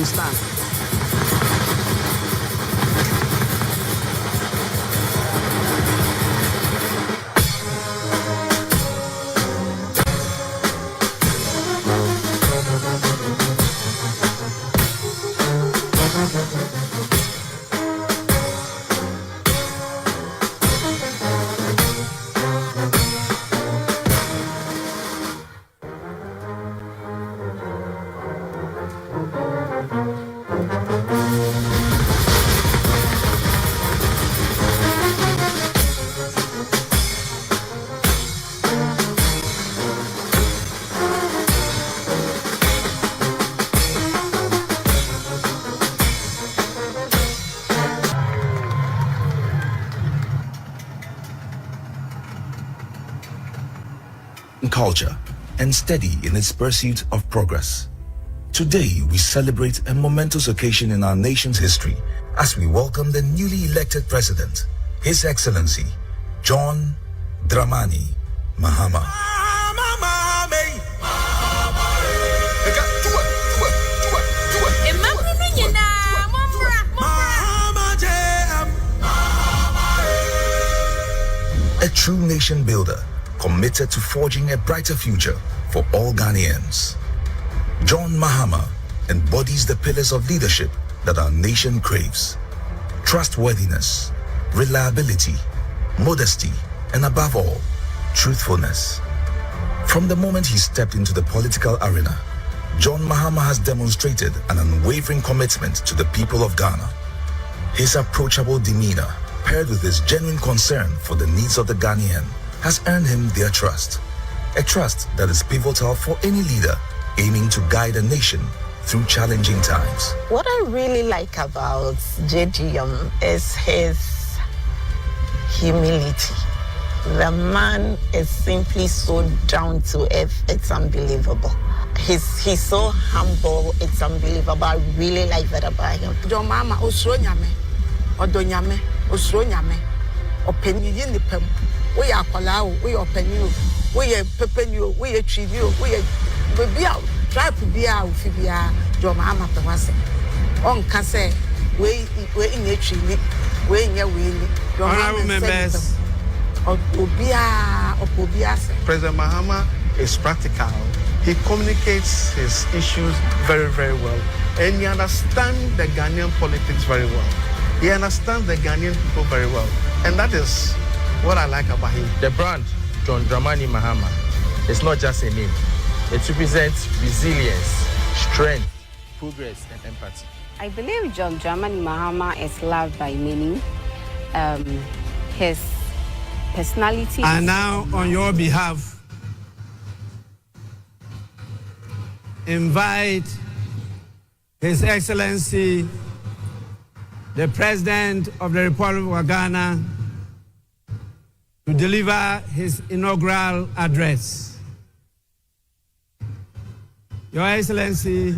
will stand. Culture and steady in its pursuit of progress. Today, we celebrate a momentous occasion in our nation's history as we welcome the newly elected president, His Excellency, John Dramani Mahama. A true nation builder, committed to forging a brighter future for all Ghanaians. John Mahama embodies the pillars of leadership that our nation craves: trustworthiness, reliability, modesty, and above all, truthfulness. From the moment he stepped into the political arena, John Mahama has demonstrated an unwavering commitment to the people of Ghana. His approachable demeanor, paired with his genuine concern for the needs of the Ghanaian, has earned him their trust. A trust that is pivotal for any leader aiming to guide a nation through challenging times. What I really like about JDM is his humility. The man is simply so down to earth, it's unbelievable. He's so humble, it's unbelievable. I really like that about him. John Mama, Osronyame, Odonyame, Osronyame, Opinion Nipem. We are Palau, we are Penu, we are Pepenu, we are Trivio, we are Bia, try to be out with Fibia, John Mama Pawase. On Casse, we in a tree, we in your wheel. Honorable members, President Mahama is practical. He communicates his issues very, very well. And he understands the Ghanaian politics very well. He understands the Ghanaian people very well. And that is what I like about him. The brand, John Dramani Mahama, is not just a name. It represents resilience, strength, progress, and empathy. I believe John Dramani Mahama is loved by many. His personality. And now, on your behalf, invite His Excellency, the President of the Republic of Ghana, to deliver his inaugural address. Your Excellency,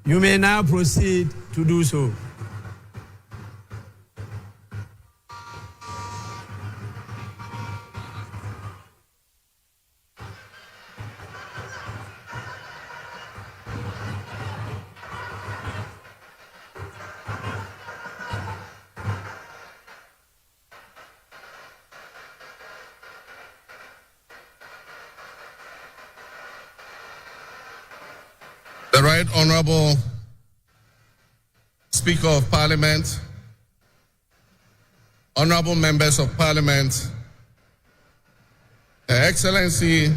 you may now proceed to do so. The Right Honorable Speaker of Parliament, Honorable Members of Parliament, Her Excellency,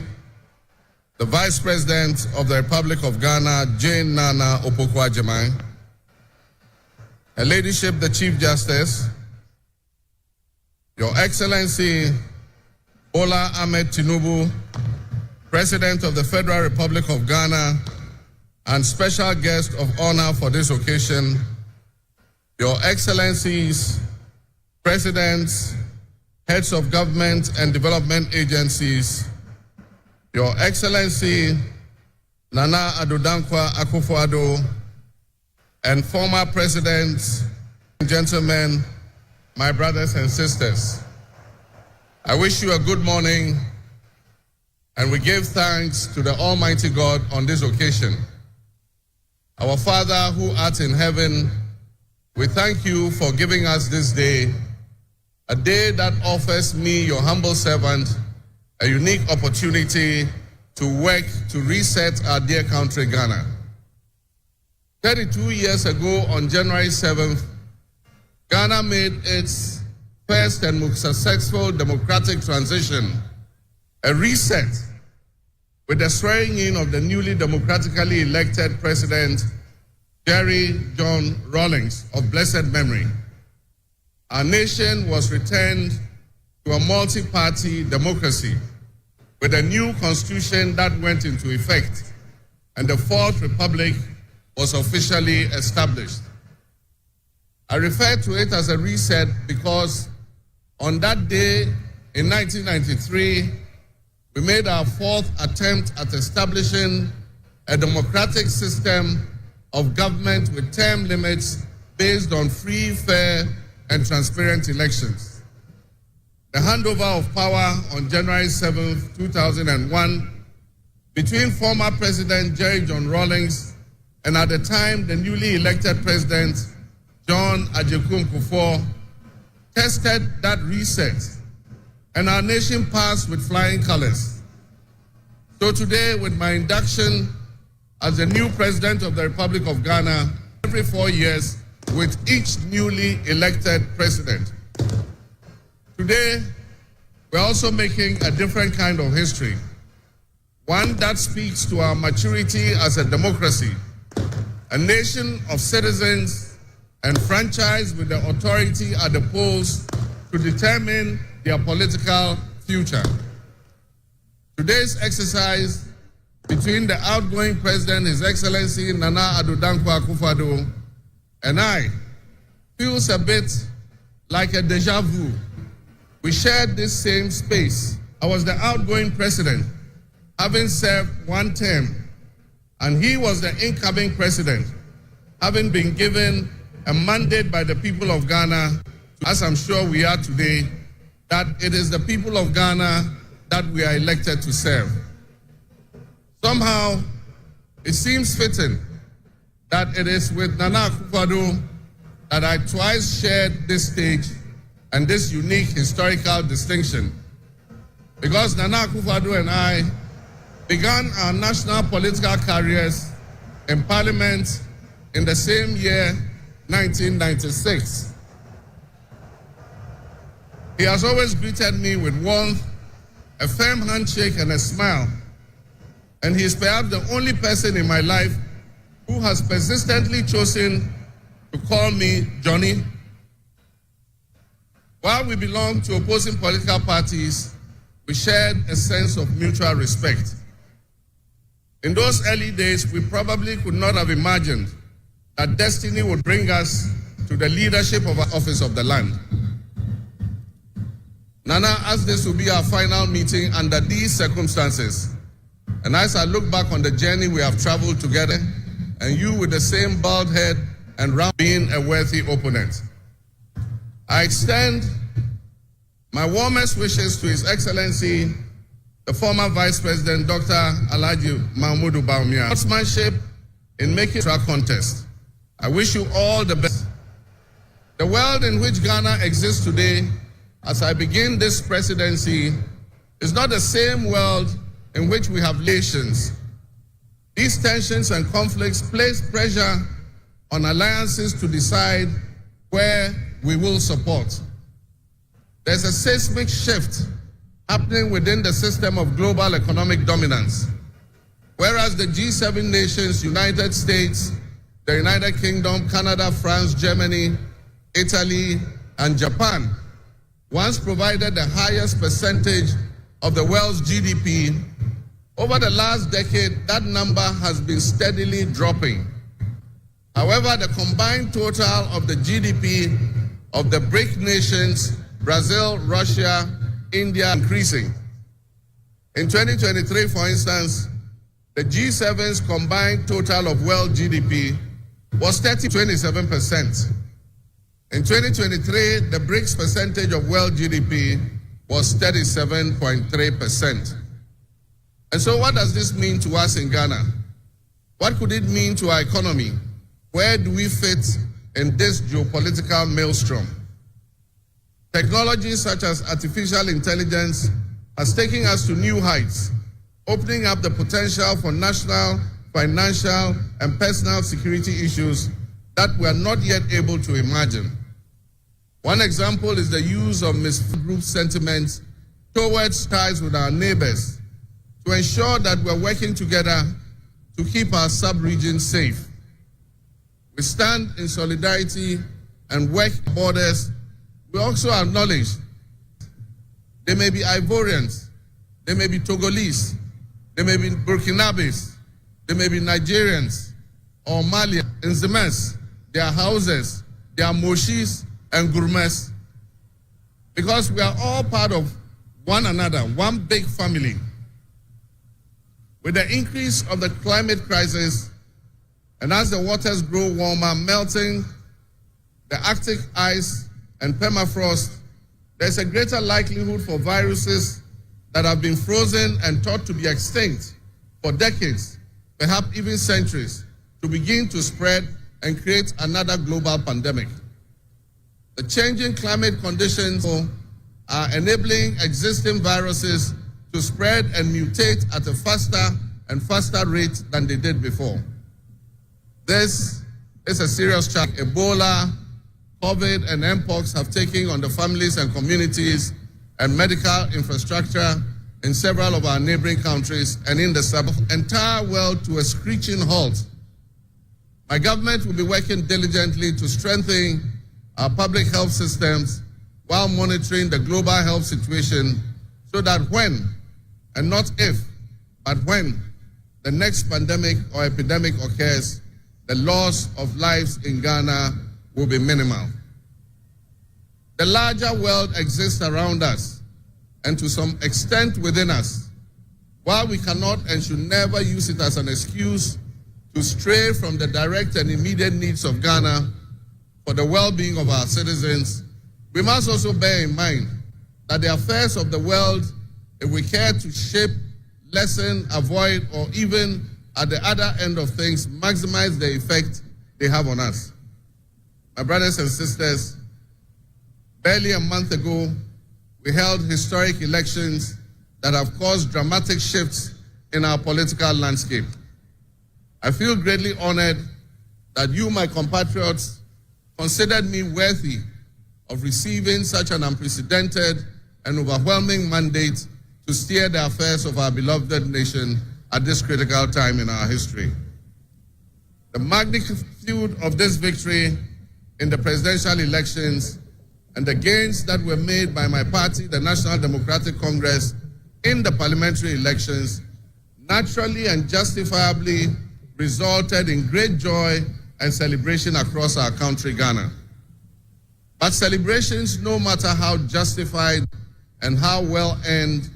the Vice President of the Republic of Ghana, Jane Nana Opoku-Agyeman, Her Ladyship, the Chief Justice, Your Excellency, Bola Ahmed Tinubu, President of the Federal Republic of Ghana, and special guest of honor for this occasion, Your Excellencies, Presidents, Heads of Government and Development Agencies, Your Excellency Nana Addo Dankwa Akufo-Addo, and former presidents, gentlemen, my brothers and sisters. I wish you a good morning, and we give thanks to the Almighty God on this occasion. Our Father who art in heaven, we thank you for giving us this day, a day that offers me, your humble servant, a unique opportunity to work to reset our dear country, Ghana. 32 years ago, on January 7th, Ghana made its first and most successful democratic transition, a reset, with the swearing in of the newly democratically elected President, Jerry John Rawlings, of blessed memory. Our nation was returned to a multi-party democracy with a new constitution that went into effect, and the Fourth Republic was officially established. I refer to it as a reset because on that day in 1993, we made our fourth attempt at establishing a democratic system of government with term limits based on free, fair, and transparent elections. The handover of power on January 7, 2001, between former President Jerry John Rawlings and at the time the newly elected President John Agyekum Kufuor, tested that reset, and our nation passed with flying colors. So today, with my induction as the new President of the Republic of Ghana, every 4 years with each newly elected president. Today, we're also making a different kind of history, one that speaks to our maturity as a democracy, a nation of citizens enfranchised with the authority at the polls to determine their political future. Today's exercise between the outgoing President, His Excellency Nana Addo Dankwa Akufo-Addo, and I feels a bit like a deja vu. We shared this same space. I was the outgoing President, having served one term, and he was the incoming President, having been given a mandate by the people of Ghana, as I'm sure we are today, that it is the people of Ghana that we are elected to serve. Somehow, it seems fitting that it is with Nana Akufo-Addo that I twice shared this stage and this unique historical distinction. Because Nana Akufo-Addo and I began our national political careers in Parliament in the same year, 1996. He has always greeted me with warmth, a firm handshake, and a smile. And he is perhaps the only person in my life who has persistently chosen to call me Johnny. While we belong to opposing political parties, we shared a sense of mutual respect. In those early days, we probably could not have imagined that destiny would bring us to the leadership of our office of the land. Nana asked this will be our final meeting under these circumstances. And as I look back on the journey we have traveled together, and you with the same bald head and round being a worthy opponent, I extend my warmest wishes to His Excellency, the former Vice President, Dr. Alhaji Mahmoud Bawumia, sportsmanship in making track contest. I wish you all the best. The world in which Ghana exists today, as I begin this presidency, is not the same world in which we have relations. These tensions and conflicts place pressure on alliances to decide where we will support. There's a seismic shift happening within the system of global economic dominance. Whereas the G7 nations, United States, the United Kingdom, Canada, France, Germany, Italy, and Japan once provided the highest percentage of the world's GDP, over the last decade, that number has been steadily dropping. However, the combined total of the GDP of the BRIC nations, Brazil, Russia, India, increasing. In 2023, for instance, the G7's combined total of world GDP was 27%. In 2023, the BRICS percentage of world GDP was 37.3%. And so what does this mean to us in Ghana? What could it mean to our economy? Where do we fit in this geopolitical maelstrom? Technology such as artificial intelligence has taken us to new heights, opening up the potential for national, financial, and personal security issues that we are not yet able to imagine. One example is the use of misguided group sentiments towards ties with our neighbors to ensure that we're working together to keep our sub-region safe. We stand in solidarity and work borders. We also acknowledge they may be Ivorians, they may be Togolese, they may be Burkinabes, they may be Nigerians or Malians, Nzemes, their houses, their Moshis and Gourmets, because we are all part of one another, one big family. With the increase of the climate crisis, and as the waters grow warmer, melting the Arctic ice and permafrost, there's a greater likelihood for viruses that have been frozen and thought to be extinct for decades, perhaps even centuries, to begin to spread and create another global pandemic. The changing climate conditions are enabling existing viruses to spread and mutate at a faster and faster rate than they did before. This is a serious challenge. Ebola, COVID, and Mpox have taken on the families and communities and medical infrastructure in several of our neighboring countries and in the entire world to a screeching halt. My government will be working diligently to strengthen our public health systems while monitoring the global health situation so that when, and not if, but when the next pandemic or epidemic occurs, the loss of lives in Ghana will be minimal. The larger world exists around us and to some extent within us. While we cannot and should never use it as an excuse to stray from the direct and immediate needs of Ghana for the well-being of our citizens, we must also bear in mind that the affairs of the world, if we care to shape, lessen, avoid, or even at the other end of things, maximize the effect they have on us. My brothers and sisters, barely a month ago, we held historic elections that have caused dramatic shifts in our political landscape. I feel greatly honored that you, my compatriots, considered me worthy of receiving such an unprecedented and overwhelming mandate to steer the affairs of our beloved nation at this critical time in our history. The magnitude of this victory in the presidential elections and the gains that were made by my party, the National Democratic Congress, in the parliamentary elections naturally and justifiably resulted in great joy and celebration across our country, Ghana. But celebrations, no matter how justified and how well earned,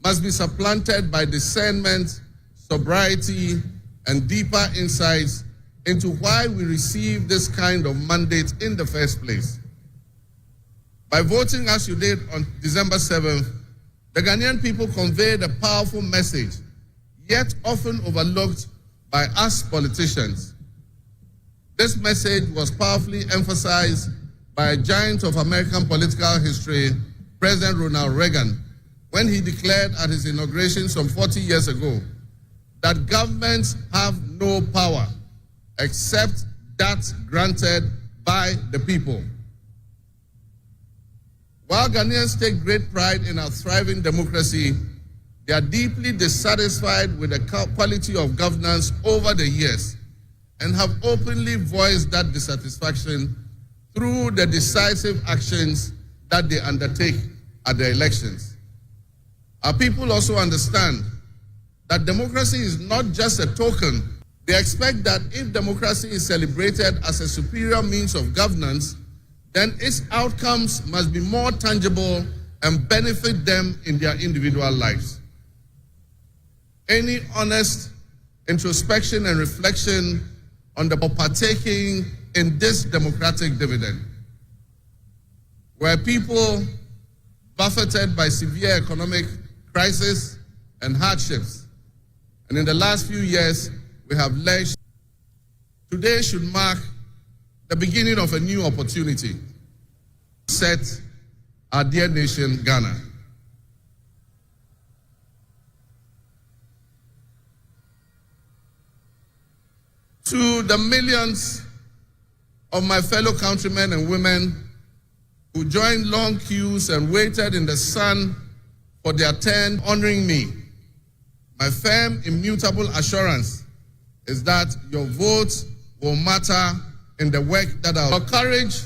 must be supplanted by discernment, sobriety, and deeper insights into why we received this kind of mandate in the first place. By voting as you did on December 7th, the Ghanaian people conveyed a powerful message, yet often overlooked by us politicians. This message was powerfully emphasized by a giant of American political history, President Ronald Reagan, when he declared at his inauguration some 40 years ago that governments have no power except that granted by the people. While Ghanaians take great pride in our thriving democracy, they are deeply dissatisfied with the quality of governance over the years and have openly voiced that dissatisfaction through the decisive actions that they undertake at the elections. Our people also understand that democracy is not just a token. They expect that if democracy is celebrated as a superior means of governance, then its outcomes must be more tangible and benefit them in their individual lives. Any honest introspection and reflection on the partaking in this democratic dividend, where people buffeted by severe economic crisis and hardships, and in the last few years, we we have led. Today should mark the beginning of a new opportunity to set our dear nation, Ghana. To the millions of my fellow countrymen and women who joined long queues and waited in the sun for their turn honoring me, my firm, immutable assurance is that your votes will matter in the work that our courage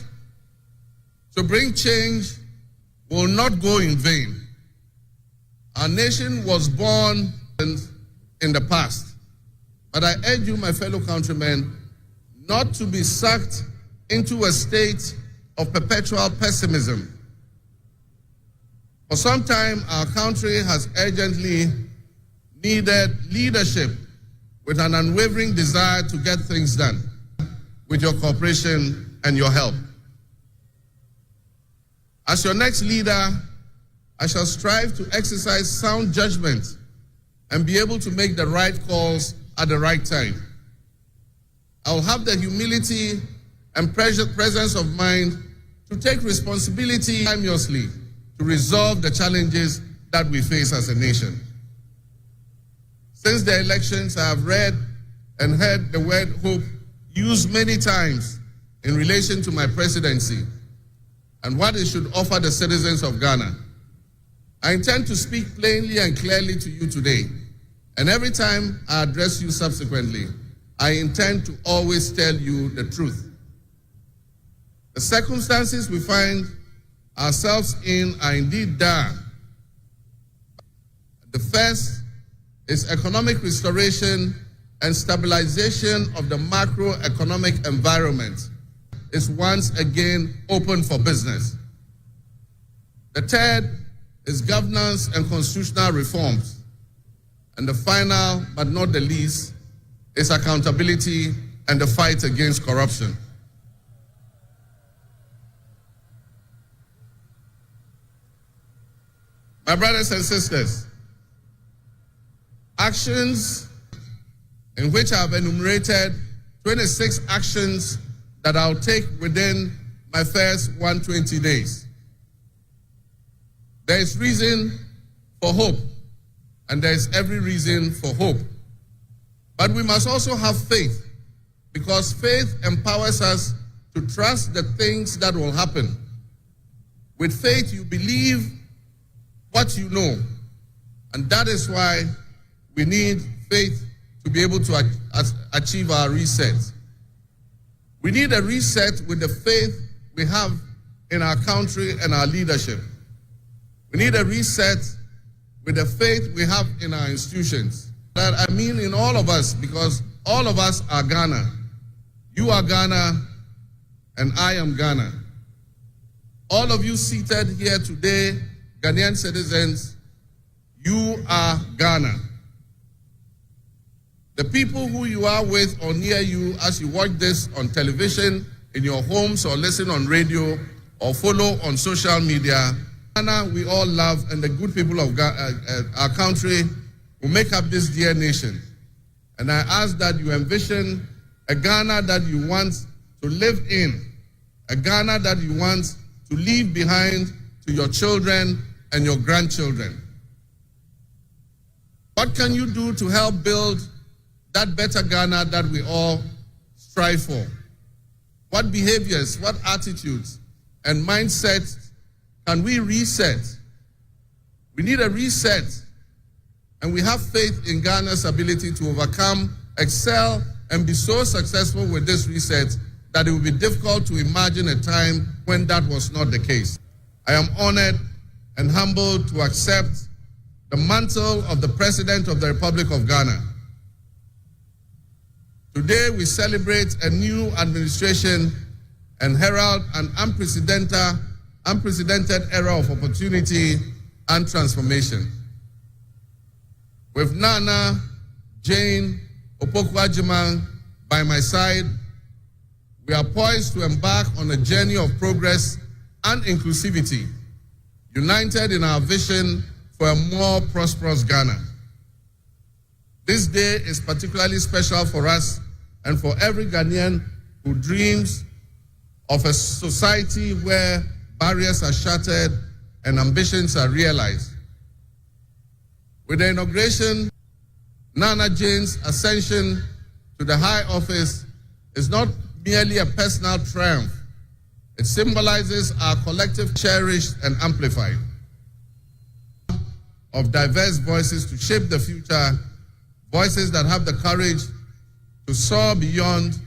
to bring change will not go in vain. Our nation was born in the past, but I urge you, my fellow countrymen, not to be sucked into a state of perpetual pessimism. For some time, our country has urgently needed leadership with an unwavering desire to get things done, with your cooperation and your help. As your next leader, I shall strive to exercise sound judgment and be able to make the right calls at the right time. I will have the humility and presence of mind to take responsibility timelessly to resolve the challenges that we face as a nation. Since the elections, I have read and heard the word hope used many times in relation to my presidency and what it should offer the citizens of Ghana. I intend to speak plainly and clearly to you today, and every time I address you subsequently, I intend to always tell you the truth. The circumstances we find ourselves in are indeed dire. The first is economic restoration and stabilization of the macroeconomic environment is once again open for business. The third is governance and constitutional reforms. And the final, but not the least, is accountability and the fight against corruption. My brothers and sisters, actions in which I have enumerated 26 actions that I'll take within my first 120 days. There is reason for hope, and there is every reason for hope. But we must also have faith, because faith empowers us to trust the things that will happen. With faith, you believe what you know, and that is why we need faith to be able to achieve our reset. We need a reset with the faith we have in our country and our leadership. We need a reset with the faith we have in our institutions. That I mean in all of us, because all of us are Ghana. You are Ghana, and I am Ghana. All of you seated here today, Ghanaian citizens, you are Ghana. The people who you are with or near you as you watch this on television, in your homes, or listen on radio, or follow on social media, Ghana we all love, and the good people of our country who make up this dear nation. And I ask that you envision a Ghana that you want to live in, a Ghana that you want to leave behind to your children and your grandchildren. What can you do to help build that better Ghana that we all strive for? What behaviors, what attitudes and mindsets can we reset? We need a reset, and we have faith in Ghana's ability to overcome, excel, and be so successful with this reset that it will be difficult to imagine a time when that was not the case. I am honored and humbled to accept the mantle of the President of the Republic of Ghana. Today we celebrate a new administration and herald an unprecedented era of opportunity and transformation. With Nana, Jane, Opoku-Agyeman by my side, we are poised to embark on a journey of progress and inclusivity, united in our vision for a more prosperous Ghana. This day is particularly special for us and for every Ghanaian who dreams of a society where barriers are shattered and ambitions are realized. With the inauguration, Nana Jane's ascension to the high office is not merely a personal triumph. It symbolizes our collective cherished and amplified of diverse voices to shape the future, voices that have the courage to soar beyond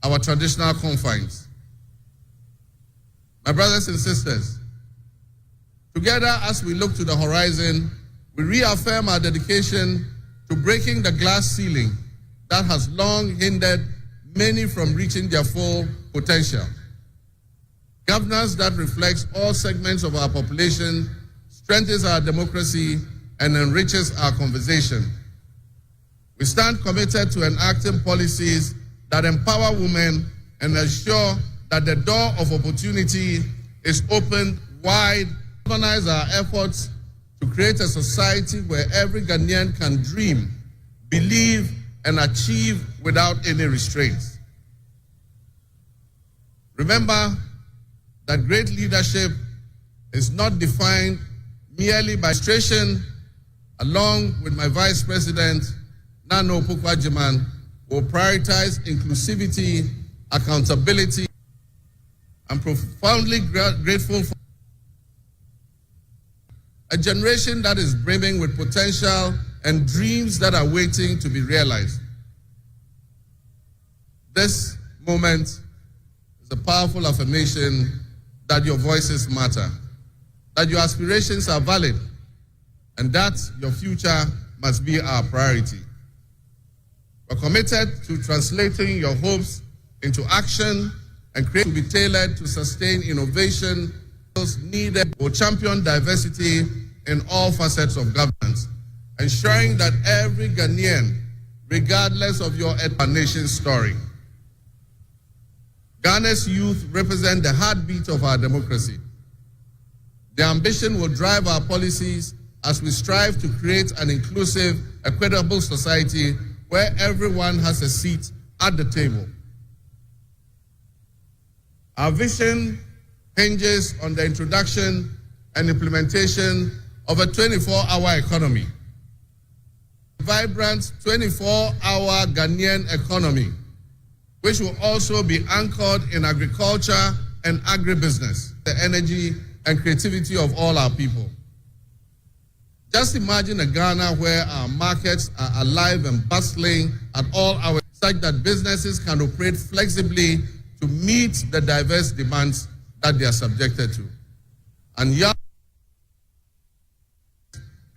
our traditional confines. My brothers and sisters, together as we look to the horizon, we reaffirm our dedication to breaking the glass ceiling that has long hindered many from reaching their full potential. Governance that reflects all segments of our population, strengthens our democracy, and enriches our conversation. We stand committed to enacting policies that empower women and ensure that the door of opportunity is opened wide, organize our efforts to create a society where every Ghanaian can dream, believe, and achieve without any restraints. Remember that great leadership is not defined merely by administration. Along with my Vice President, Nana Opukwa-Agyeman, will prioritize inclusivity, accountability. I'm profoundly grateful for a generation that is brimming with potential and dreams that are waiting to be realized. This moment is a powerful affirmation that your voices matter, that your aspirations are valid, and that your future must be our priority. We're committed to translating your hopes into action and create to be tailored to sustain innovation needed will champion diversity in all facets of governance, ensuring that every Ghanaian, regardless of your nation story. Ghana's youth represent the heartbeat of our democracy. Their ambition will drive our policies as we strive to create an inclusive, equitable society where everyone has a seat at the table. Our vision hinges on the introduction and implementation of a 24-hour economy, a vibrant 24-hour Ghanaian economy, which will also be anchored in agriculture and agribusiness, the energy and creativity of all our people. Just imagine a Ghana where our markets are alive and bustling at all hours, such that businesses can operate flexibly to meet the diverse demands that they are subjected to. And young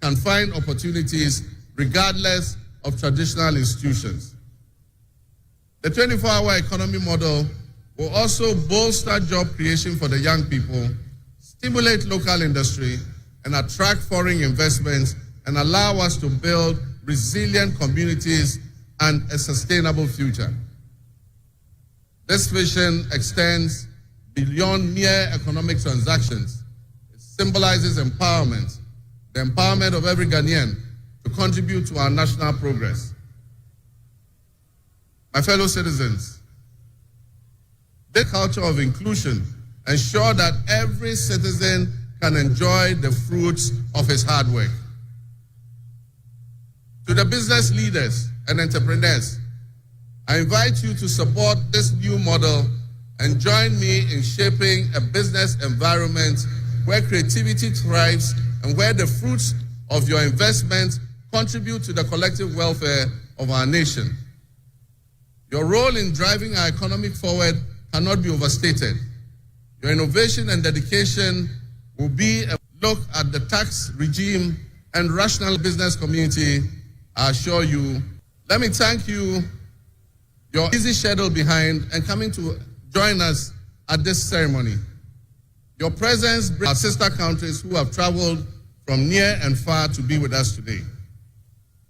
can find opportunities regardless of traditional institutions. The 24-hour economy model will also bolster job creation for the young people, stimulate local industry, and attract foreign investments, and allow us to build resilient communities and a sustainable future. This vision extends beyond mere economic transactions. It symbolizes empowerment, the empowerment of every Ghanaian to contribute to our national progress. My fellow citizens, this culture of inclusion ensures that every citizen can enjoy the fruits of his hard work. To the business leaders and entrepreneurs, I invite you to support this new model and join me in shaping a business environment where creativity thrives and where the fruits of your investments contribute to the collective welfare of our nation. Your role in driving our economy forward cannot be overstated. Your innovation and dedication will be a look at the tax regime and rational business community, I assure you. Let me thank you, your busy schedule behind, and coming to join us at this ceremony. Your presence brings our sister countries who have traveled from near and far to be with us today.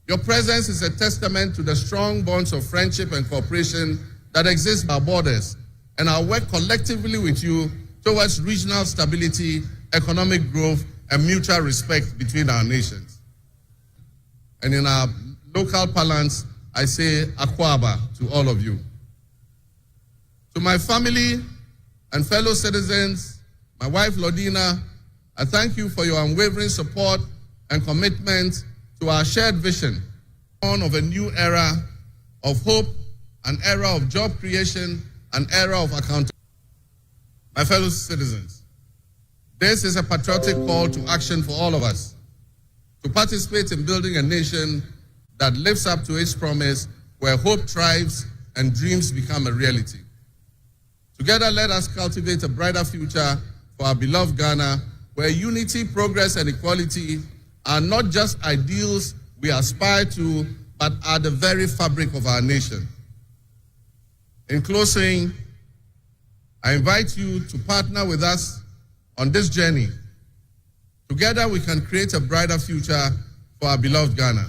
Your presence is a testament to the strong bonds of friendship and cooperation that exist at our borders, and our work collectively with you towards regional stability, economic growth, and mutual respect between our nations. And in our local parlance, I say akwaba to all of you. To my family and fellow citizens, my wife Lodina, I thank you for your unwavering support and commitment to our shared vision, one of a new era of hope, an era of job creation, an era of accountability. My fellow citizens, this is a patriotic call to action for all of us to participate in building a nation that lives up to its promise, where hope thrives and dreams become a reality. Together, let us cultivate a brighter future for our beloved Ghana, where unity, progress, and equality are not just ideals we aspire to, but are the very fabric of our nation. In closing, I invite you to partner with us on this journey. Together, we can create a brighter future for our beloved Ghana,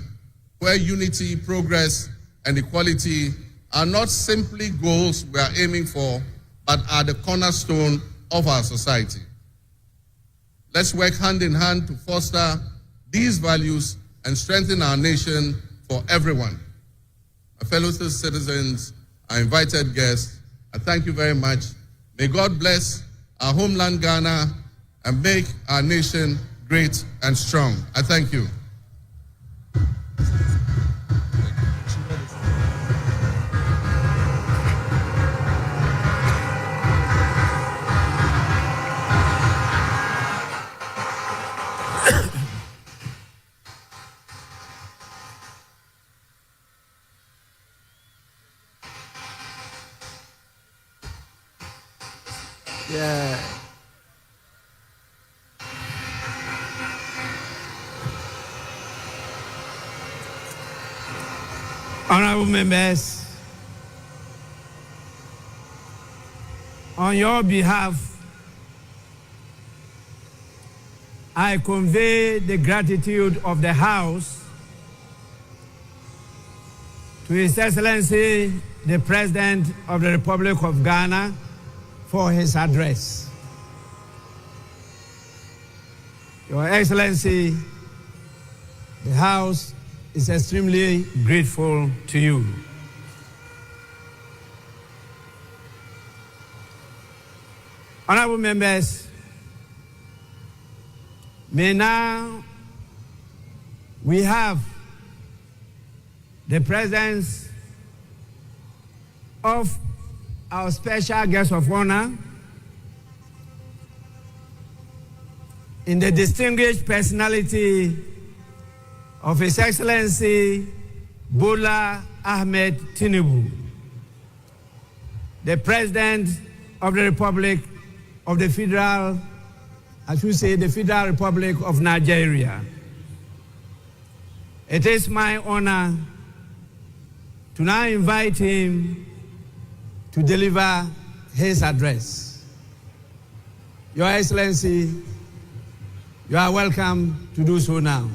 where unity, progress, and equality are not simply goals we are aiming for, but are the cornerstone of our society. Let's work hand in hand to foster these values and strengthen our nation for everyone. My fellow citizens, our invited guests, I thank you very much. May God bless our homeland Ghana and make our nation great and strong. I thank you. Yeah. Honorable members, on your behalf, I convey the gratitude of the House to His Excellency, the President of the Republic of Ghana, for his address. Your Excellency, the House is extremely grateful to you. Honorable members, may now we have the presence of our special guest of honor in the distinguished personality of His Excellency Bola Ahmed Tinubu, the President of the Republic of the Federal, I should say the Federal Republic of Nigeria. It is my honor to now invite him to deliver his address. Your Excellency, you are welcome to do so now.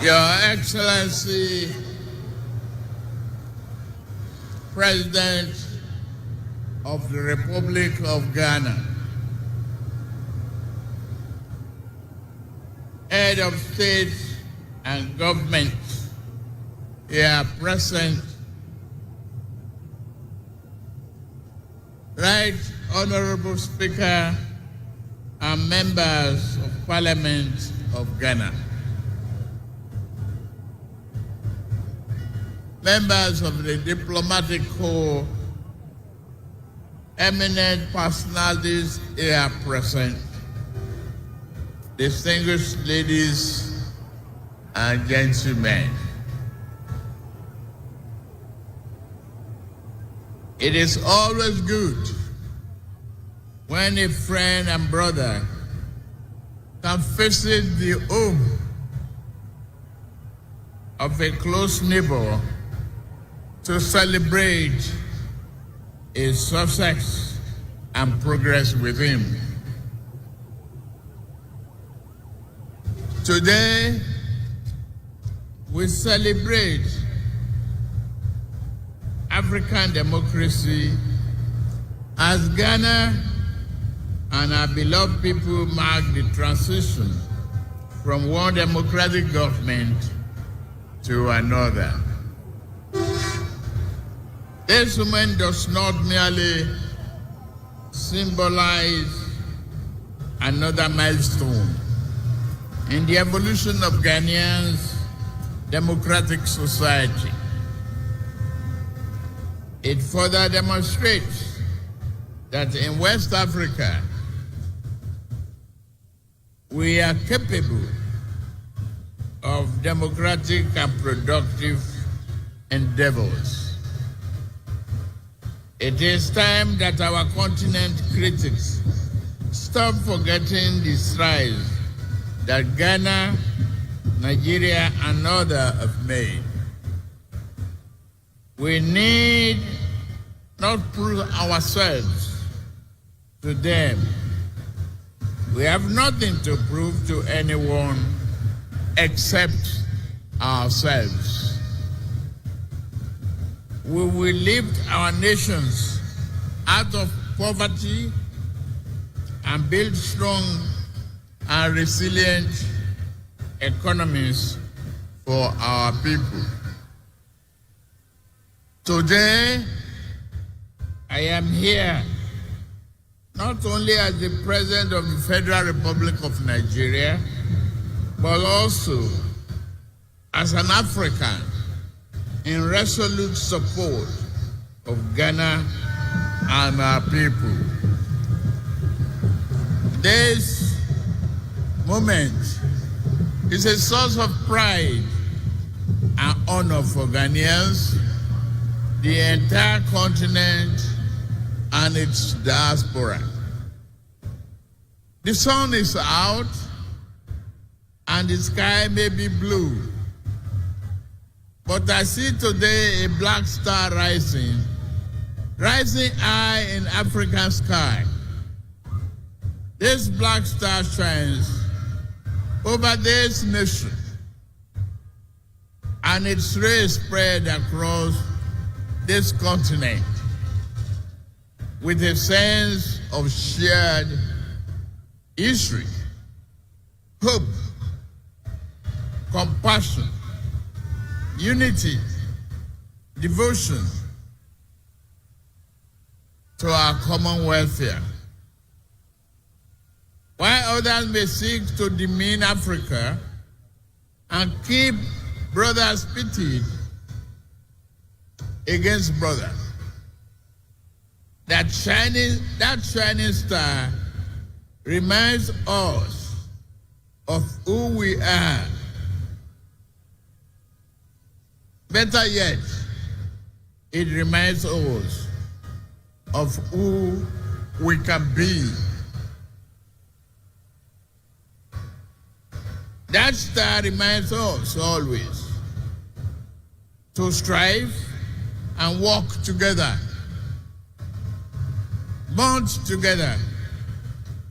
Your Excellency, President of the Republic of Ghana, Head of State and Government here present, Right Honorable Speaker and members of Parliament of Ghana, members of the diplomatic corps, eminent personalities here present, distinguished ladies and gentlemen, it is always good when a friend and brother can visit the home of a close neighbor to celebrate his success and progress with him. Today, we celebrate African democracy as Ghana and our beloved people mark the transition from one democratic government to another. This moment does not merely symbolize another milestone in the evolution of Ghanaians' democratic society. It further demonstrates that in West Africa, we are capable of democratic and productive endeavors. It is time that our continent critics stop forgetting the strides that Ghana, Nigeria, and others have made. We need not prove ourselves to them. We have nothing to prove to anyone except ourselves. We will lift our nations out of poverty and build strong and resilient economies for our people. Today, I am here not only as the President of the Federal Republic of Nigeria, but also as an African in resolute support of Ghana and our people. This moment is a source of pride and honor for Ghanaians, the entire continent, and its diaspora. The sun is out and the sky may be blue, but I see today a black star rising high in African sky. This black star shines over this nation, and its rays spread across this continent with a sense of shared history, hope, compassion, unity, devotion to our common welfare. While others may seek to demean Africa and keep brothers pitted against brothers, that shining star reminds us of who we are. Better yet, it reminds us of who we can be. That star reminds us always to strive and work together, bond together,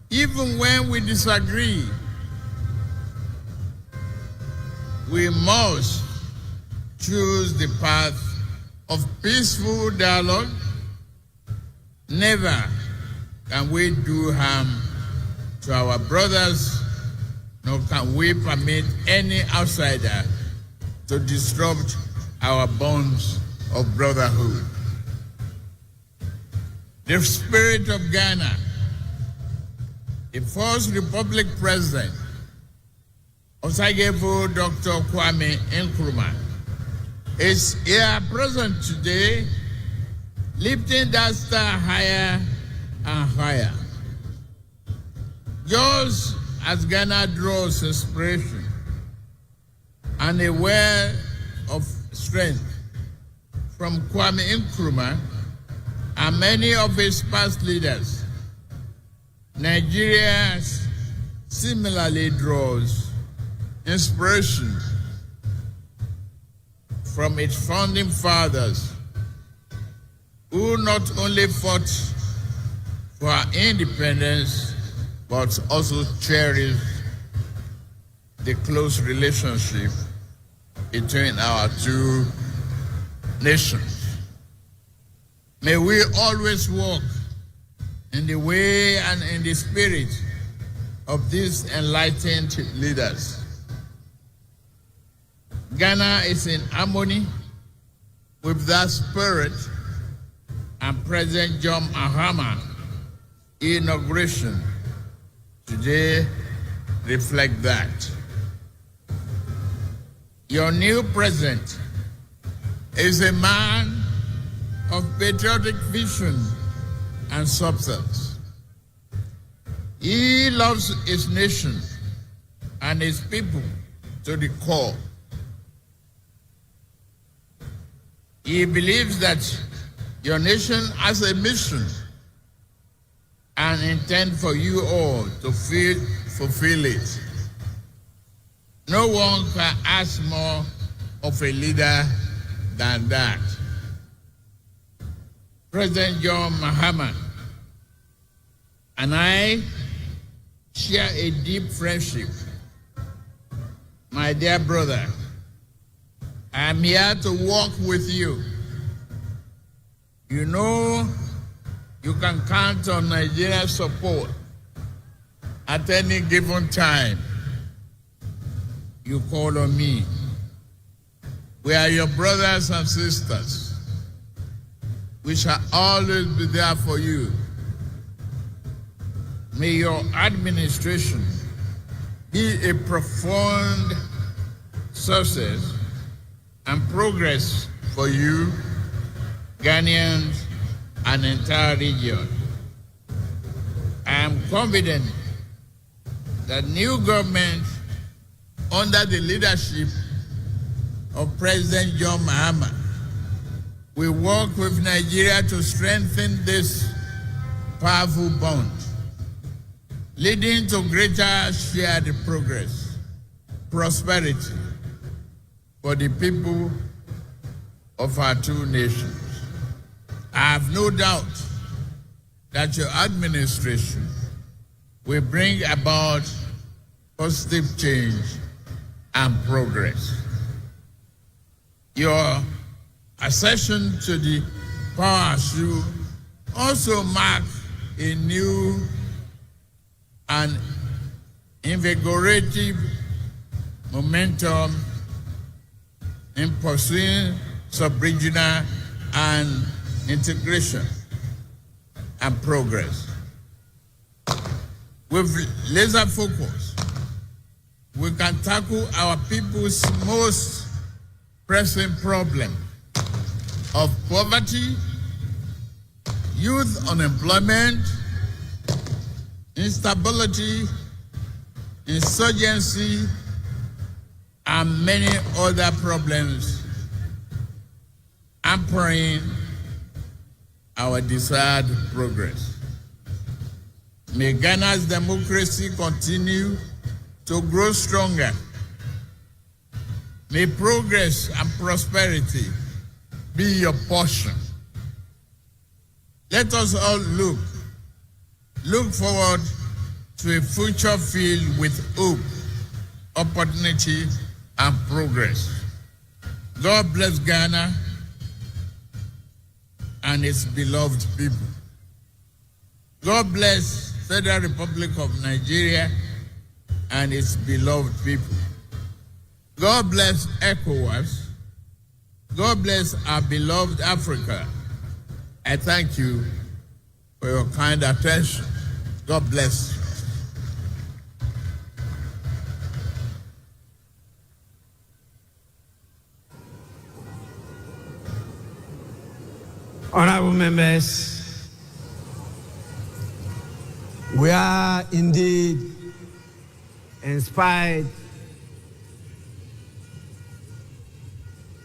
even when we disagree. We must choose the path of peaceful dialogue. Never can we do harm to our brothers, nor can we permit any outsider to disrupt our bonds of brotherhood. The spirit of Ghana, the first Republic President, Osagyefo Dr. Kwame Nkrumah, is here present today, lifting that star higher and higher. Just as Ghana draws inspiration and a well of strength from Kwame Nkrumah and many of its past leaders, Nigeria similarly draws inspiration from its founding fathers, who not only fought for our independence, but also cherished the close relationship between our two nations. May we always walk in the way and in the spirit of these enlightened leaders. Ghana is in harmony with that spirit, and President John Mahama inauguration today reflect that. Your new president is a man of patriotic vision and substance. He loves his nation and his people to the core. He believes that your nation has a mission and intend for you all to fulfill it. No one can ask more of a leader than that. President John Mahama and I share a deep friendship. My dear brother, I am here to walk with you. You know you can count on Nigeria's support at any given time. You call on me. We are your brothers and sisters. We shall always be there for you. May your administration be a profound success and progress for you, Ghanaians, and the entire region. I am confident that new government under the leadership of President John Mahama will work with Nigeria to strengthen this powerful bond, leading to greater shared progress, prosperity for the people of our two nations. I have no doubt that your administration will bring about positive change and progress. Your accession to the power should also mark a new and invigorating momentum in pursuing sub-regional and integration and progress. With laser focus, we can tackle our people's most pressing problem of poverty, youth unemployment, instability, insurgency, and many other problems hampering our desired progress. May Ghana's democracy continue to grow stronger. May progress and prosperity be your portion. Let us all look forward to a future filled with hope, opportunity, and progress. God bless Ghana and its beloved people. God bless Federal Republic of Nigeria and its beloved people. God bless ECOWAS. God bless our beloved Africa. I thank you for your kind attention. God bless you. Honorable members, we are indeed inspired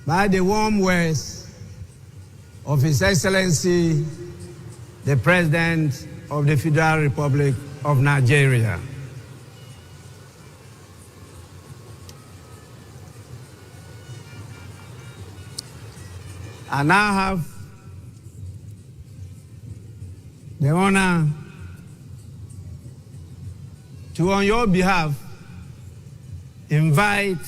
by the warm words of His Excellency, the President of the Federal Republic of Nigeria. I now have the honor to, on your behalf, invite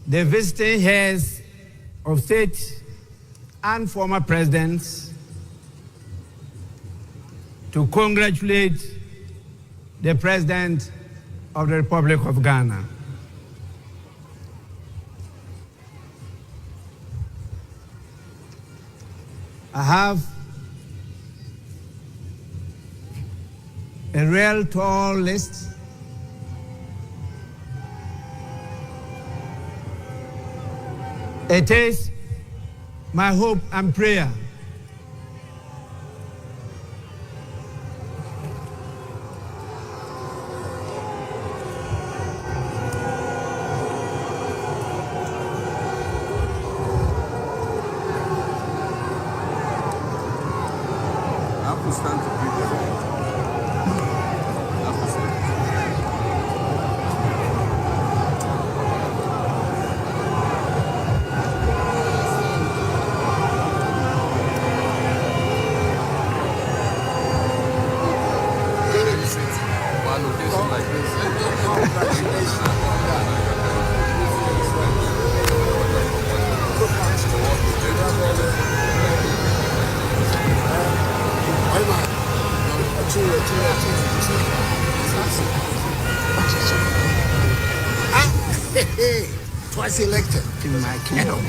the visiting heads of state and former presidents to congratulate the President of the Republic of Ghana. I have a real tall list. It is my hope and prayer twice elected in my kingdom.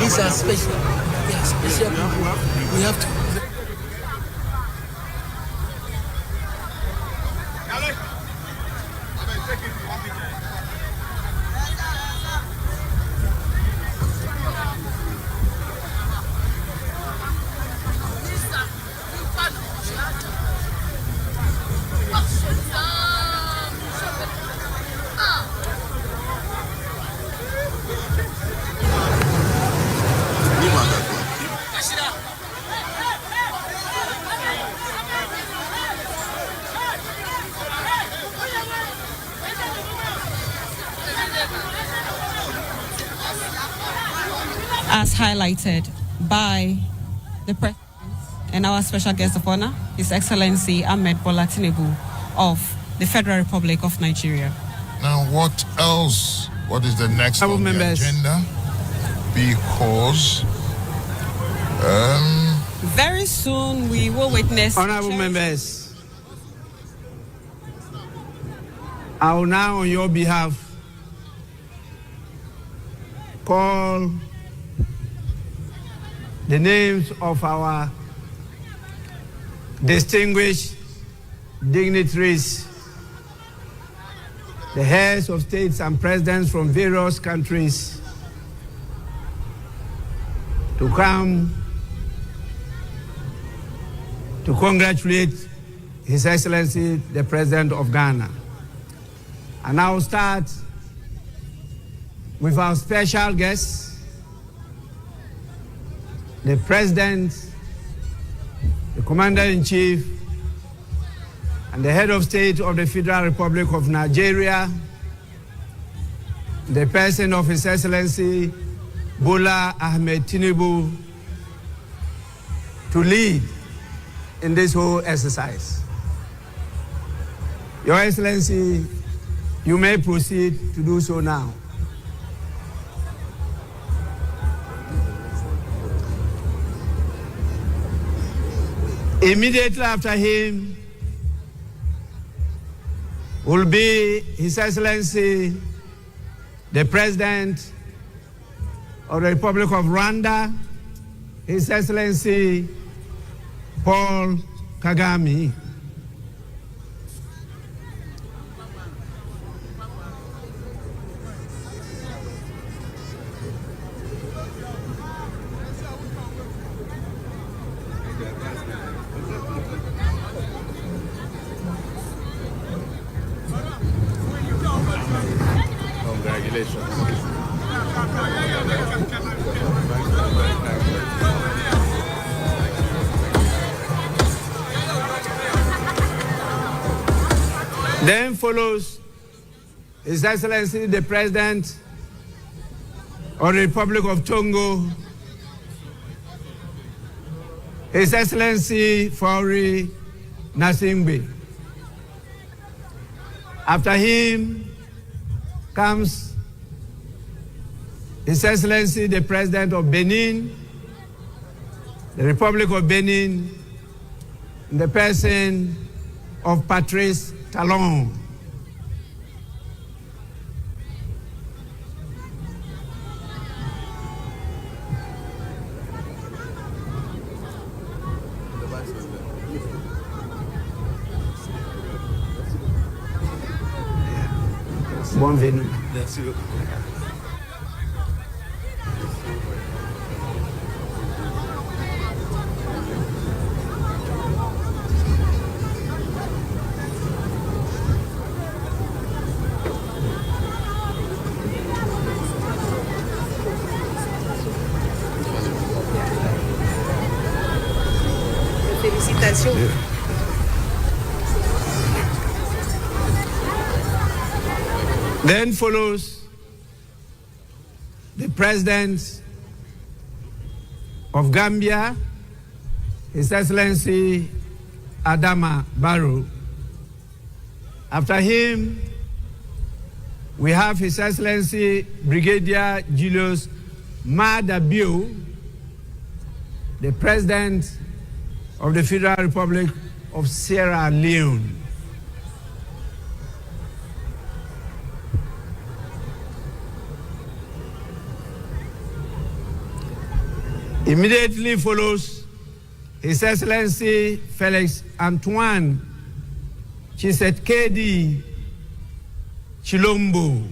These are special. They are special people. We have to. As highlighted by the President and our special guest of honor, His Excellency Ahmed Bola Tinubu of the Federal Republic of Nigeria. Now, what else? What is the next on the agenda? Because very soon we will witness. Honorable members, I will now, on your behalf, call the names of our distinguished dignitaries the heads of states and presidents from various countries to come to congratulate His Excellency, the President of Ghana. And I'll start with our special guest, the President, the Commander-in-Chief, and the Head of State of the Federal Republic of Nigeria, the person of His Excellency Bola Ahmed Tinubu, to lead in this whole exercise. Your Excellency, you may proceed to do so now. Immediately after him will be His Excellency, the President of the Republic of Rwanda, His Excellency Paul Kagame. Then follows His Excellency the President of the Republic of Togo, His Excellency Faure Gnassingbé. After him comes His Excellency the President of Benin, the Republic of Benin, in the person of Patrice Talon. Bienvenue. Merci beaucoup. Félicitations. Then follows the President of Gambia, His Excellency Adama Barrow. After him, we have His Excellency Brigadier Julius Maada Bio, the President of the Federal Republic of Sierra Leone. Immediately follows His Excellency Felix Antoine Tshisekedi Chilombo,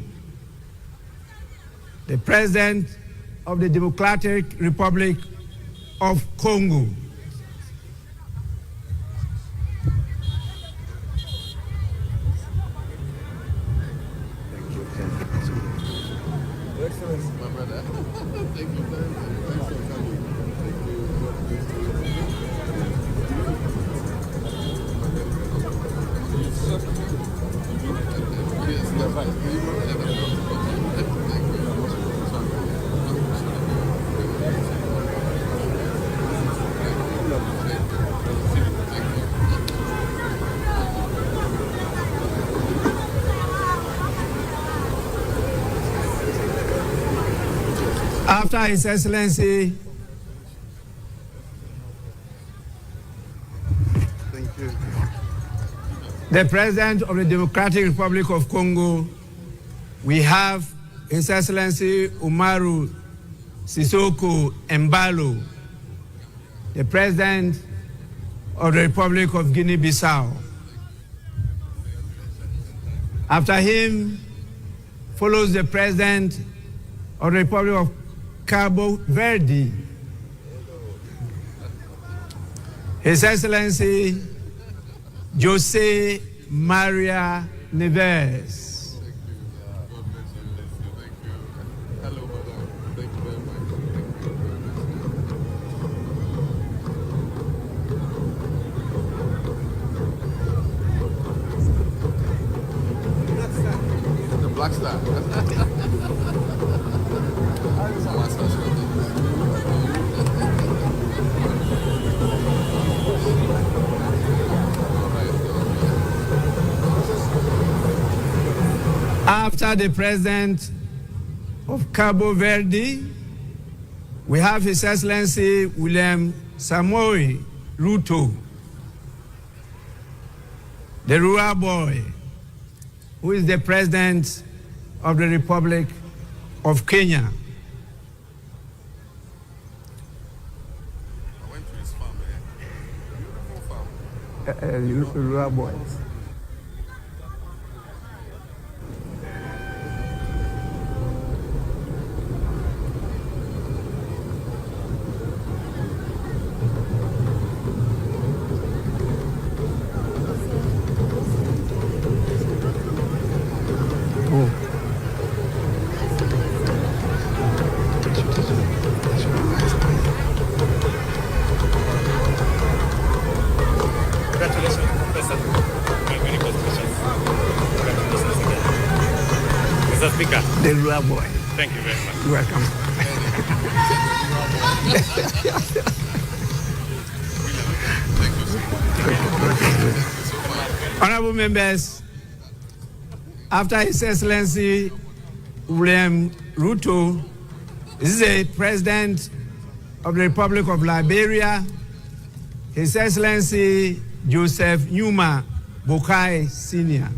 the President of the Democratic Republic of Congo. My brother. Thank you very much. Thanks for coming. Thank you. Yes, you're right. After His Excellency, Thank you. the President of the Democratic Republic of Congo, we have His Excellency Umaru Sissoco Embalo, the President of the Republic of Guinea-Bissau. After him follows the President of the Republic of Cabo Verde, His Excellency Jose Maria Neves. Black Star. After the President of Cabo Verde, we have His Excellency William Samoei Ruto, the rural boy, who is the President of the Republic of Kenya. I went to his farm there. Beautiful farm. Rural boy. The rural boy. Thank you very much. You're welcome. Honorable members, after His Excellency William Ruto, this is the President of the Republic of Liberia, His Excellency Joseph Numa Boakai Sr.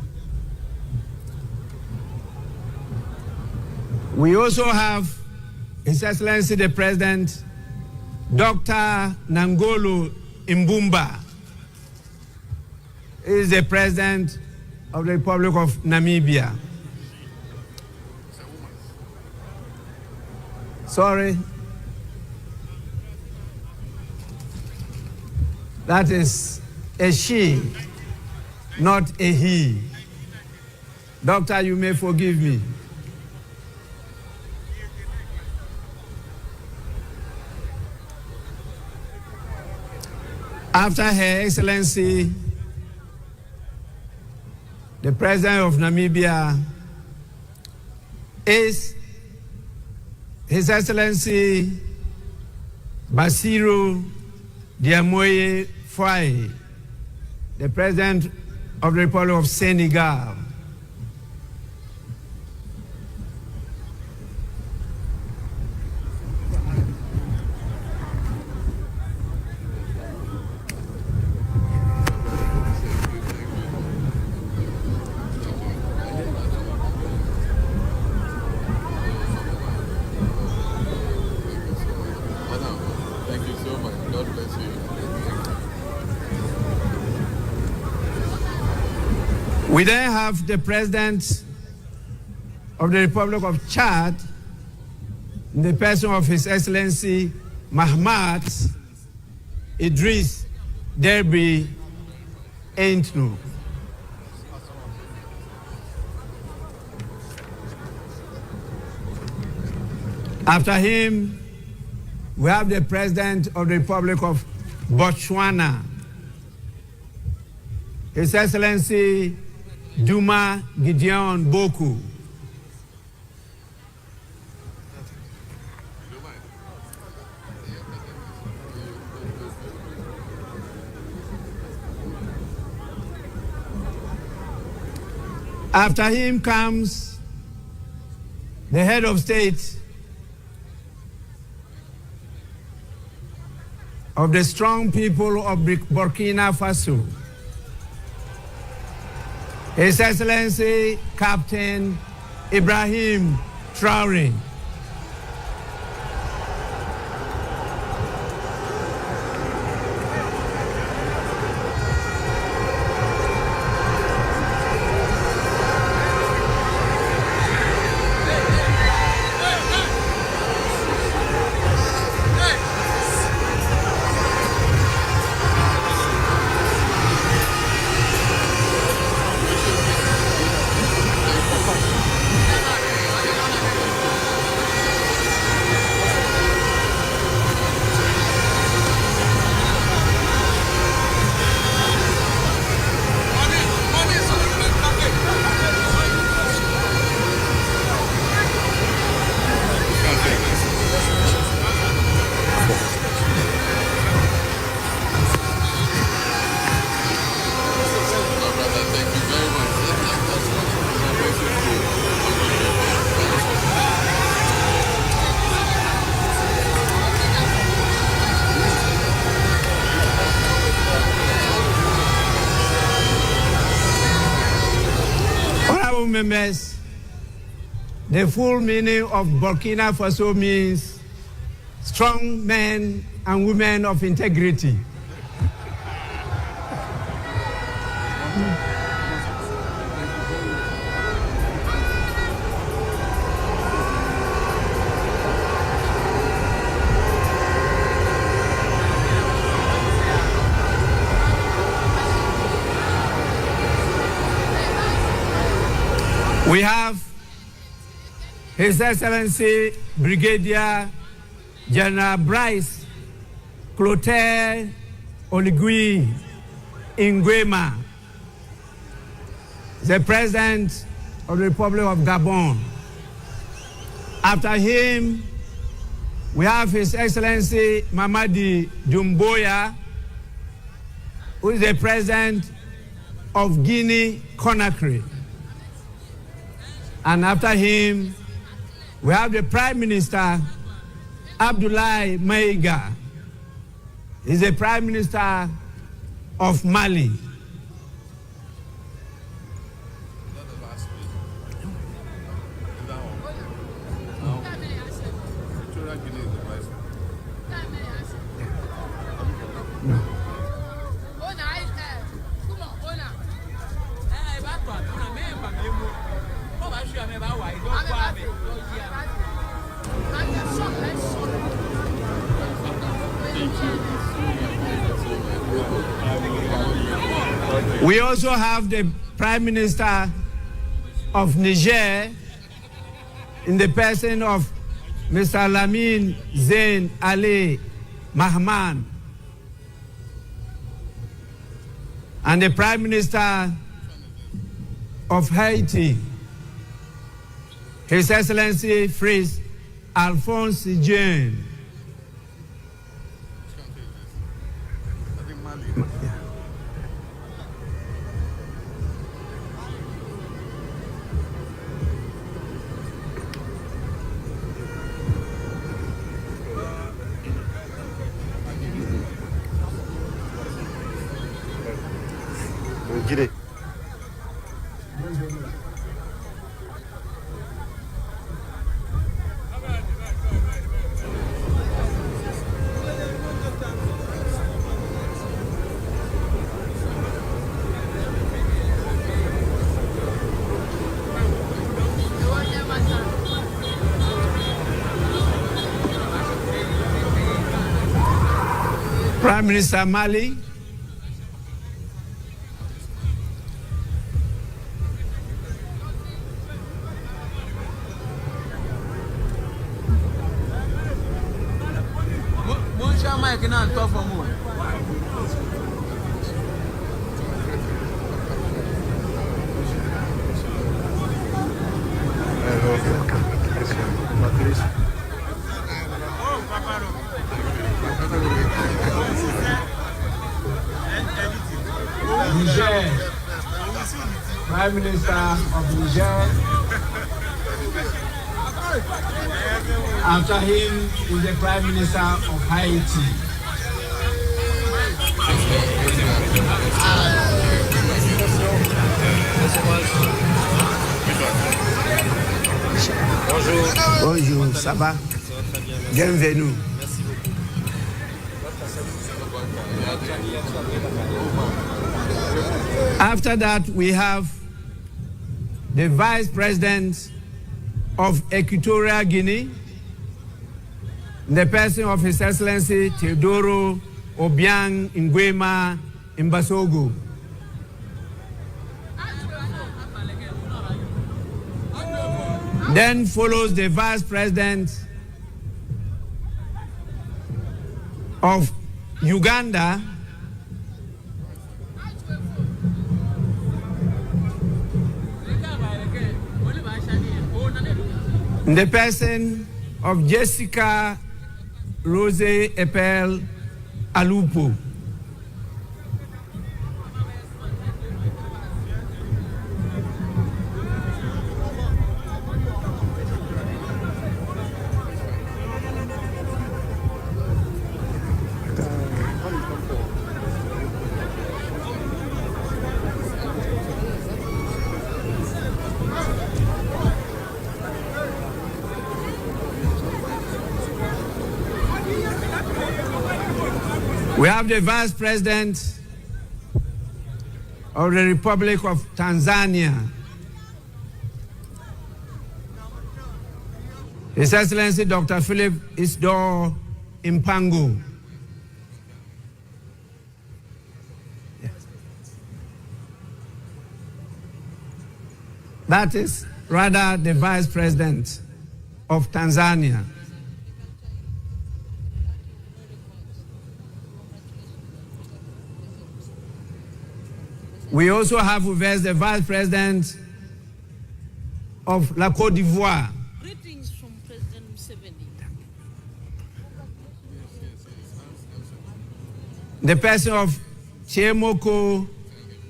We also have His Excellency the President, Dr. Nangolo Mbumba. He is the President of the Republic of Namibia. Sorry. That is a she, not a he. Doctor, you may forgive me. After Her Excellency, the President of Namibia, is His Excellency Bassirou Diomaye Faye, the President of the Republic of Senegal. We then have the President of the Republic of Chad, in the person of His Excellency Mahamat Idris Deby Itno. After him, we have the President of the Republic of Botswana, His Excellency Duma Gideon Boku. After him comes the head of state of the strong people of Burkina Faso, His Excellency Captain Ibrahim Traoré. honorable members, the full meaning of Burkina Faso means strong men and women of integrity. We have His Excellency Brigadier General Bryce Clotaire Oligui Nguema, the President of the Republic of Gabon. After him, we have His Excellency Mamadi Doumbouya, who is the President of Guinea-Conakry. And after him, we have the Prime Minister, Abdoulaye Maïga. He's the Prime Minister of Mali. We also have the Prime Minister of Niger in the person of Mr. Lamine Zain Ali Mahama, and the Prime Minister of Haiti, His Excellency Fritz Alphonse Jean. Prime Minister Mali, Niger, Prime Minister of Niger. After him is the Prime Minister of Haiti. Bonjour, ça va? Bienvenue. After that, we have the Vice President of Equatorial Guinea, the person of His Excellency Teodoro Obiang Nguema Mbasogo. Then follows the Vice President of Uganda, the person of Jessica Rose Epel Alupo. We have the Vice President of the Republic of Tanzania, His Excellency Dr. Philip Isdor Mpango. That is rather the Vice President of Tanzania. We also have with us the Vice President of La Côte d'Ivoire. Greetings from President Museveni. The person of Chemoko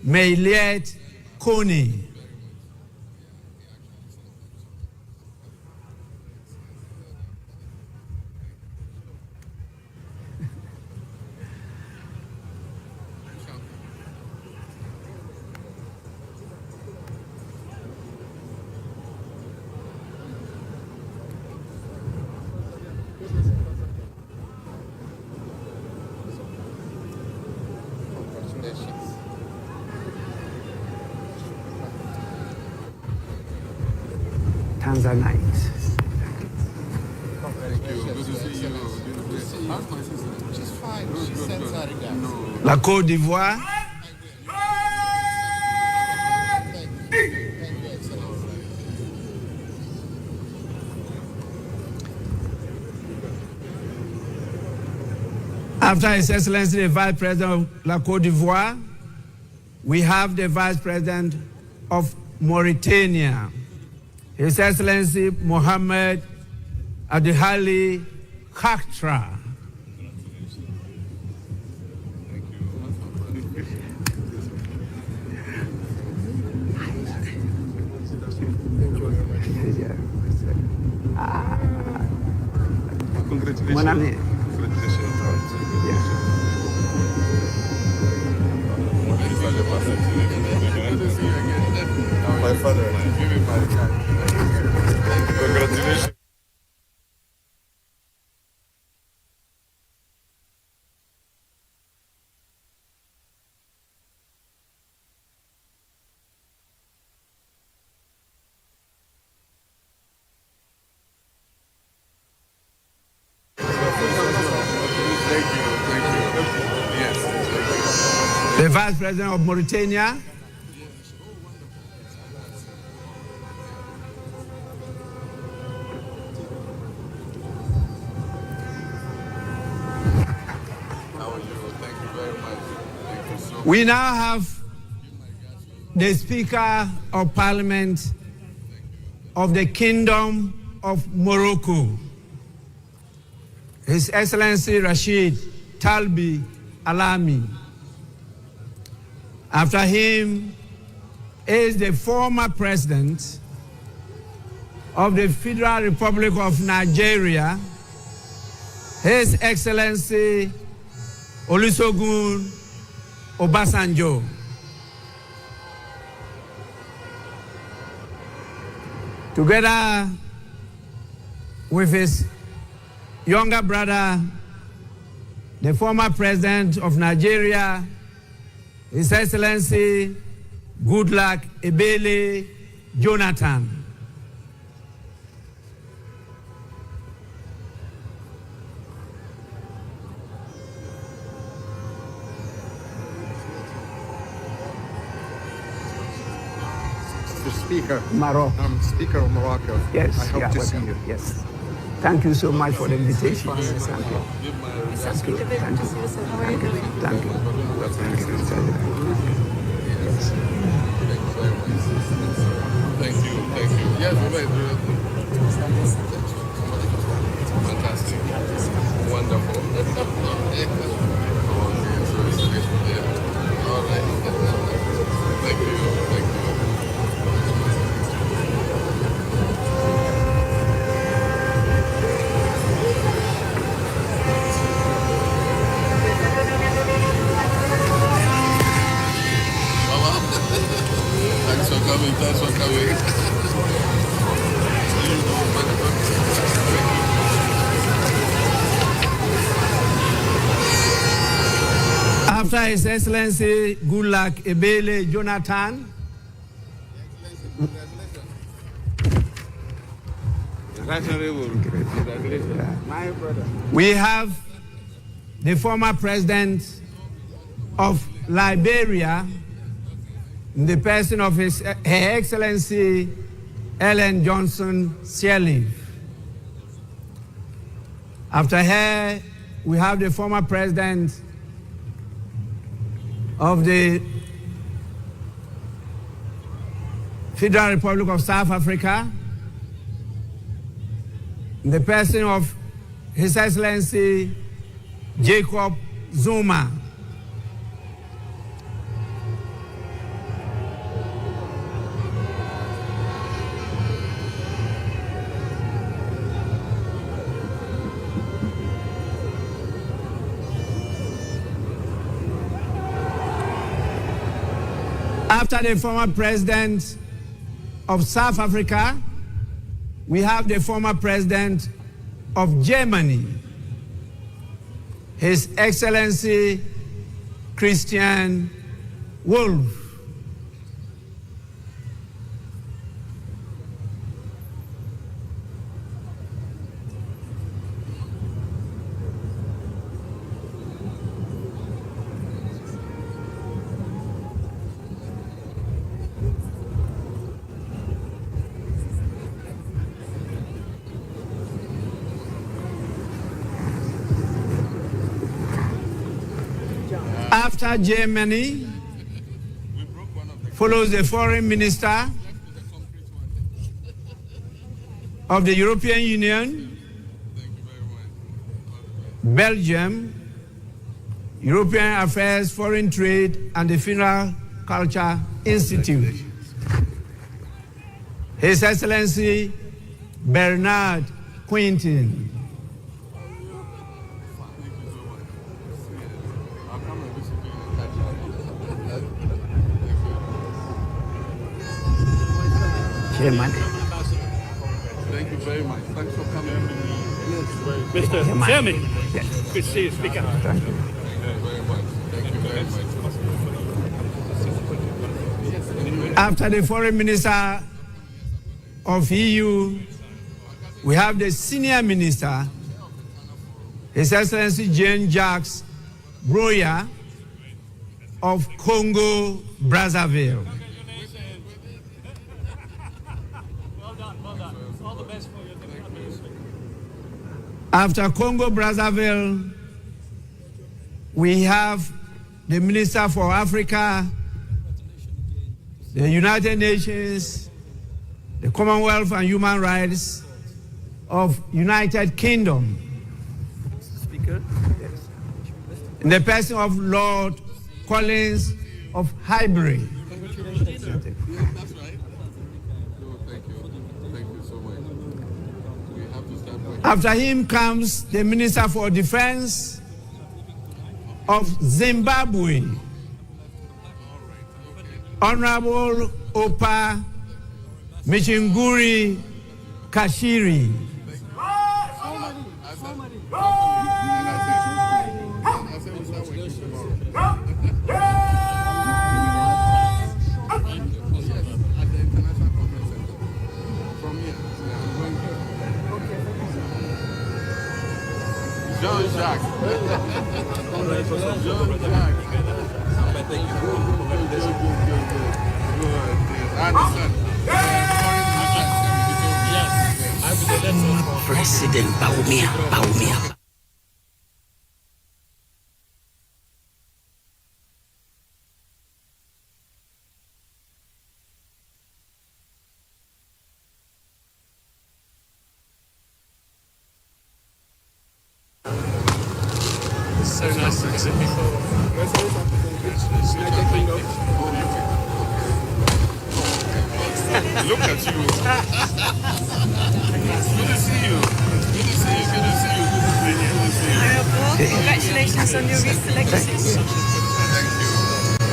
Meiliet Kone. Tanzanite. She's fine. She sends her regards. La Côte d'Ivoire. After His Excellency the Vice President of La Côte d'Ivoire, we have the Vice President of Mauritania, His Excellency Mohamed Adihali Khatra. Congratulations. My father and I. Congratulations. The Vice President of Mauritania, we now have the Speaker of Parliament of the Kingdom of Morocco, His Excellency Rashid Talbi Alami. After him is the former President of the Federal Republic of Nigeria, His Excellency Olusegun Obasanjo. Together with his younger brother, the former President of Nigeria, His Excellency Goodluck Ebele Jonathan. Mr. Speaker. Morocco. I'm Speaker of Morocco. Yes, I hope to see you. Yes. Thank you so much for the invitation. Thank you. Thank you. Thank you. Thank you. Thank you. Thank you. Thank you. Yes, fantastic. Wonderful. All right. Thank you. Thank you. Thanks for coming. After His Excellency Goodluck Ebele Jonathan, we have the former president of Liberia, in the person of Her Excellency Ellen Johnson Sirleaf. After her, we have the former president of the Federal Republic of South Africa, in the person of His Excellency Jacob Zuma. After the former president of South Africa, we have the former president of Germany, His Excellency Christian Wolff. After Germany, follows the foreign minister of the European Union, Belgium, European Affairs, Foreign Trade, and the Funeral Culture Institute. His Excellency Bernard Quintin. Chairman. Thank you very much. Thanks for coming. Mr. Chairman. Yes. Good to see you, Speaker. Thank you very much. After the foreign minister of EU, we have the senior minister, His Excellency Jean-Jacques Broya of Congo, Brazzaville. After Congo, Brazzaville, we have the Minister for Africa, the United Nations, the Commonwealth and Human Rights of United Kingdom. Speaker? Yes. In the person of Lord Collins of Highbury. That's right. Thank you. Thank you so much. We have to start working. After him comes the Minister for Defense of Zimbabwe, Honorable Opa Michinguri Kashiri. Jean-Jacques. President Baumia. So nice to visit before. Look at you. Good to see you. Good to see you. Good to see you. Good to see you. Congratulations on your recent legacy. Thank you.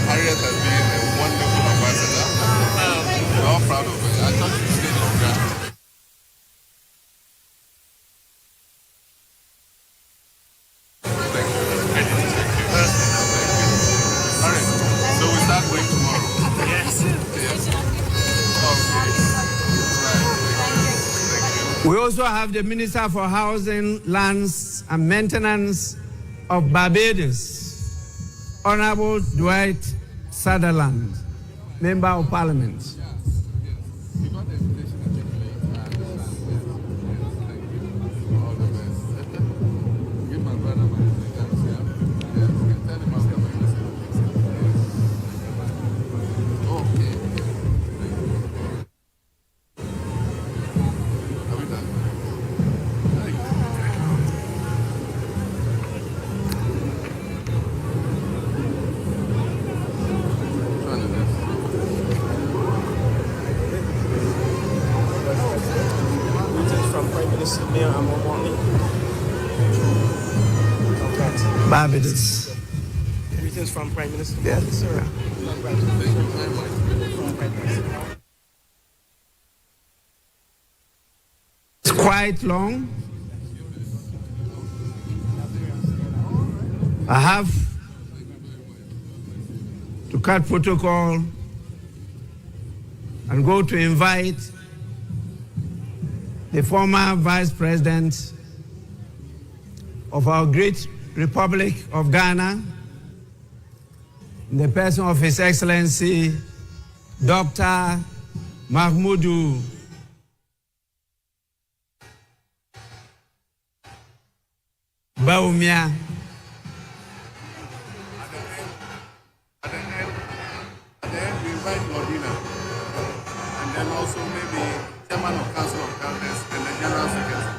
Harriet has been a wonderful ambassador. We're all proud of her. I thought she stayed on ground. We also have the Minister for Housing, Lands and Maintenance of Barbados, Honorable Dwight Sutherland, Member of Parliament. Barbados. Greetings from Prime Minister. Yes, sir. It's quite long. I have to cut protocol and go to invite the former Vice President of our great Republic of Ghana, in the person of His Excellency, Dr. Mahmoud Bawumia. At the end, we invite Modena, and then also maybe Chairman of Council of Elders and the General Secretary.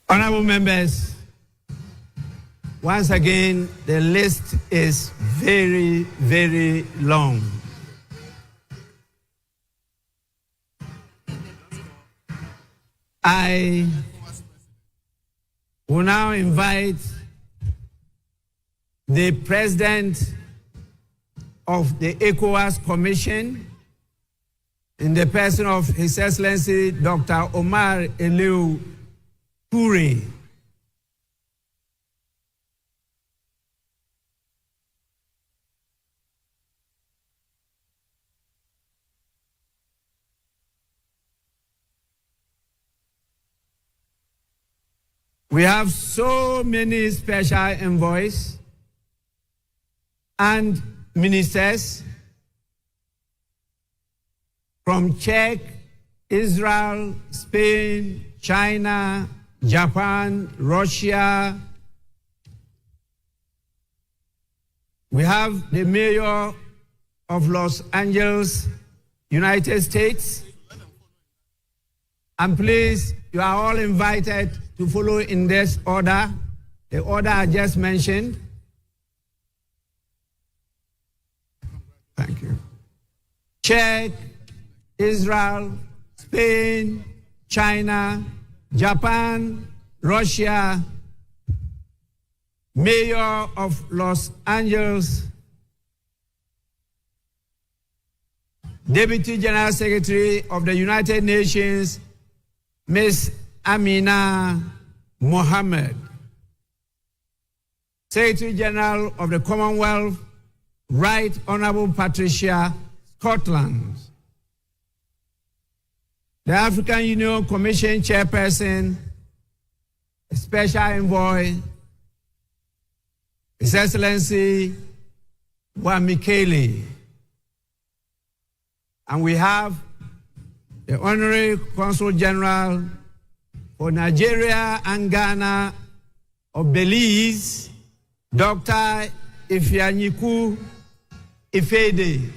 Honorable members, once again, the list is very, very long. I will now invite the President of the ECOWAS Commission, in the person of His Excellency Dr. Omar Eliu Puri. We have so many special envoys and ministers from Czech, Israel, Spain, China, Japan, Russia. We have the mayor of Los Angeles, United States. And please, you are all invited to follow in this order, the order I just mentioned. Thank you. Czech, Israel, Spain, China, Japan, Russia, Mayor of Los Angeles, Deputy General Secretary of the United Nations, Ms. Amina Mohammed, Secretary General of the Commonwealth, Right Honorable Patricia Scotland, the African Union Commission Chairperson, Special Envoy, His Excellency Wamikele. And we have the Honorary Consul General for Nigeria and Ghana of Belize, Dr. Ifeanyiku Ifede.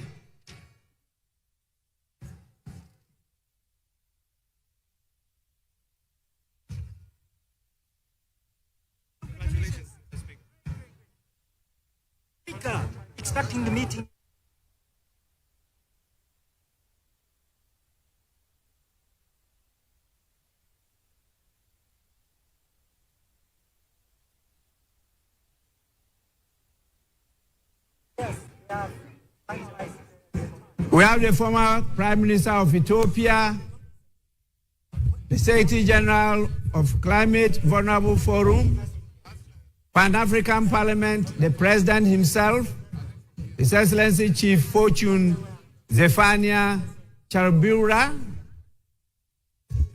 conducting the meeting. We have the former Prime Minister of Ethiopia, the Secretary General of Climate Vulnerable Forum, Pan-African Parliament, the President himself, His Excellency Chief Fortune Zephania Charbura.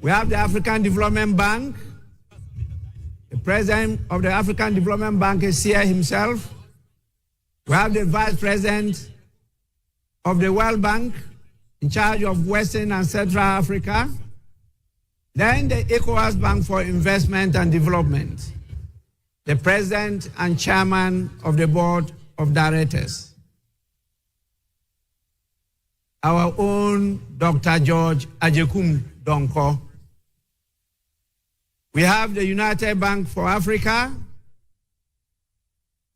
We have the African Development Bank. The President of the African Development Bank is here himself. We have the Vice President of the World Bank in charge of Western and Central Africa. Then the ECOWAS Bank for Investment and Development, the President and Chairman of the Board of Directors, our own Dr. George Ajekum Donko. We have the United Bank for Africa,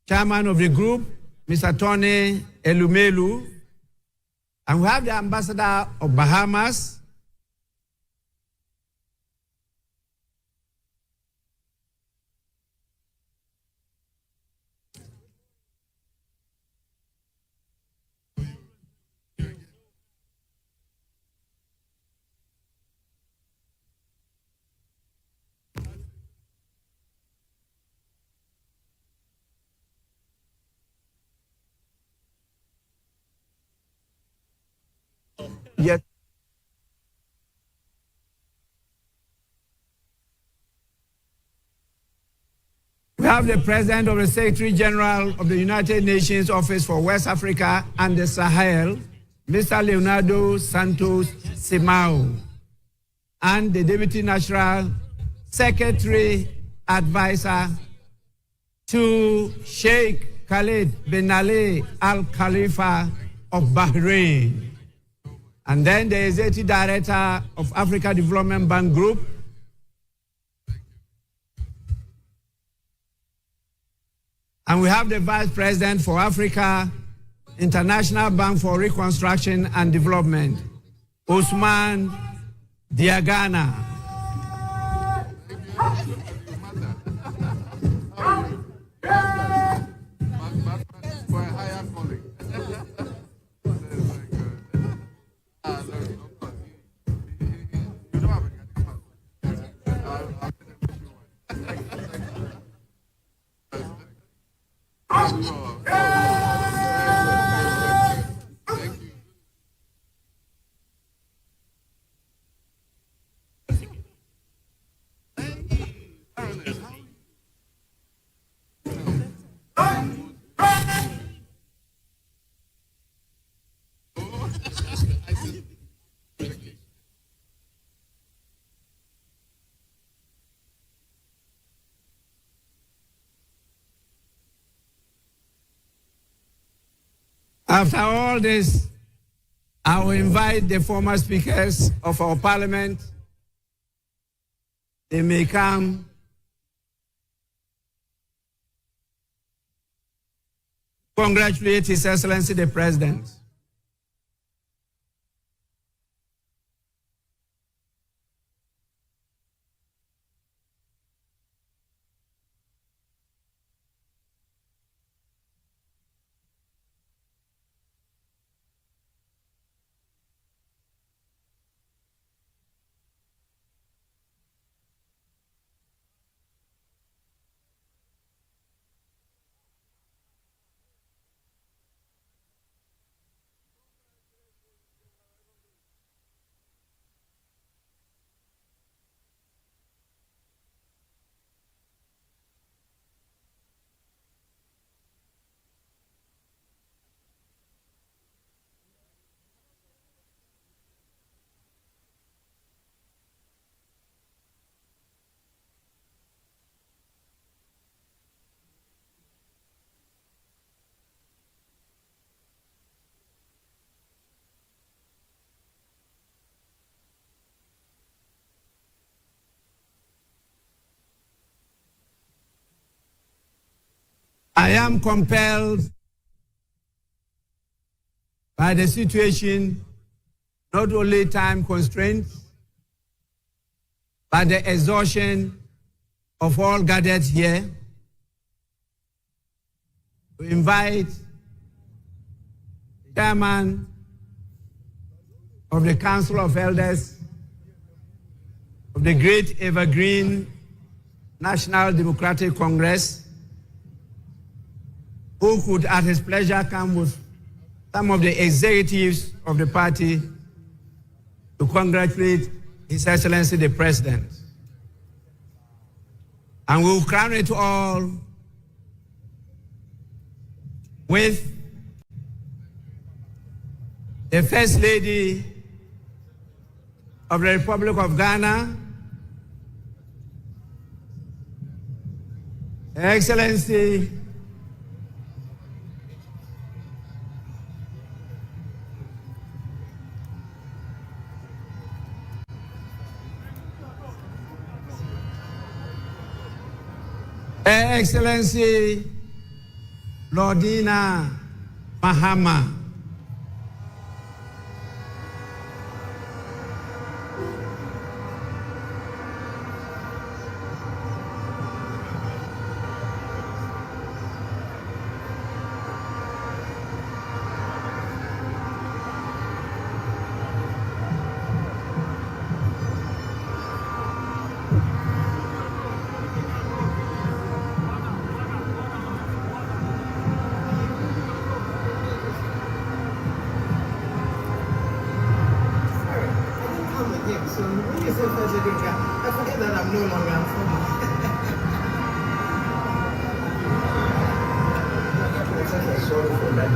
Chairman of the group, Mr. Tony Elumelu, and we have the Ambassador of Bahamas, yes. We have the President of the Secretary General of the United Nations Office for West Africa and the Sahel, Mr. Leonardo Santos Simao, and the Deputy National Secretary Advisor to Sheikh Khalid bin Ali Al Khalifa of Bahrain. And then the Executive Director of Africa Development Bank Group, and we have the Vice President for Africa International Bank for Reconstruction and Development, Usman Diagana. After all this, I will invite the former speakers of our parliament. They may come. Congratulate His Excellency the President. I am compelled by the situation, not only time constraints, but the exhaustion of all gathered here, to invite the chairman of the Council of Elders of the Great Evergreen National Democratic Congress, who could at his pleasure come with some of the executives of the party to congratulate His Excellency the President. And we will crown it all with the First Lady of the Republic of Ghana, Her Excellency Lordina Mahama. I forget that I'm no longer a former. Sorry for that.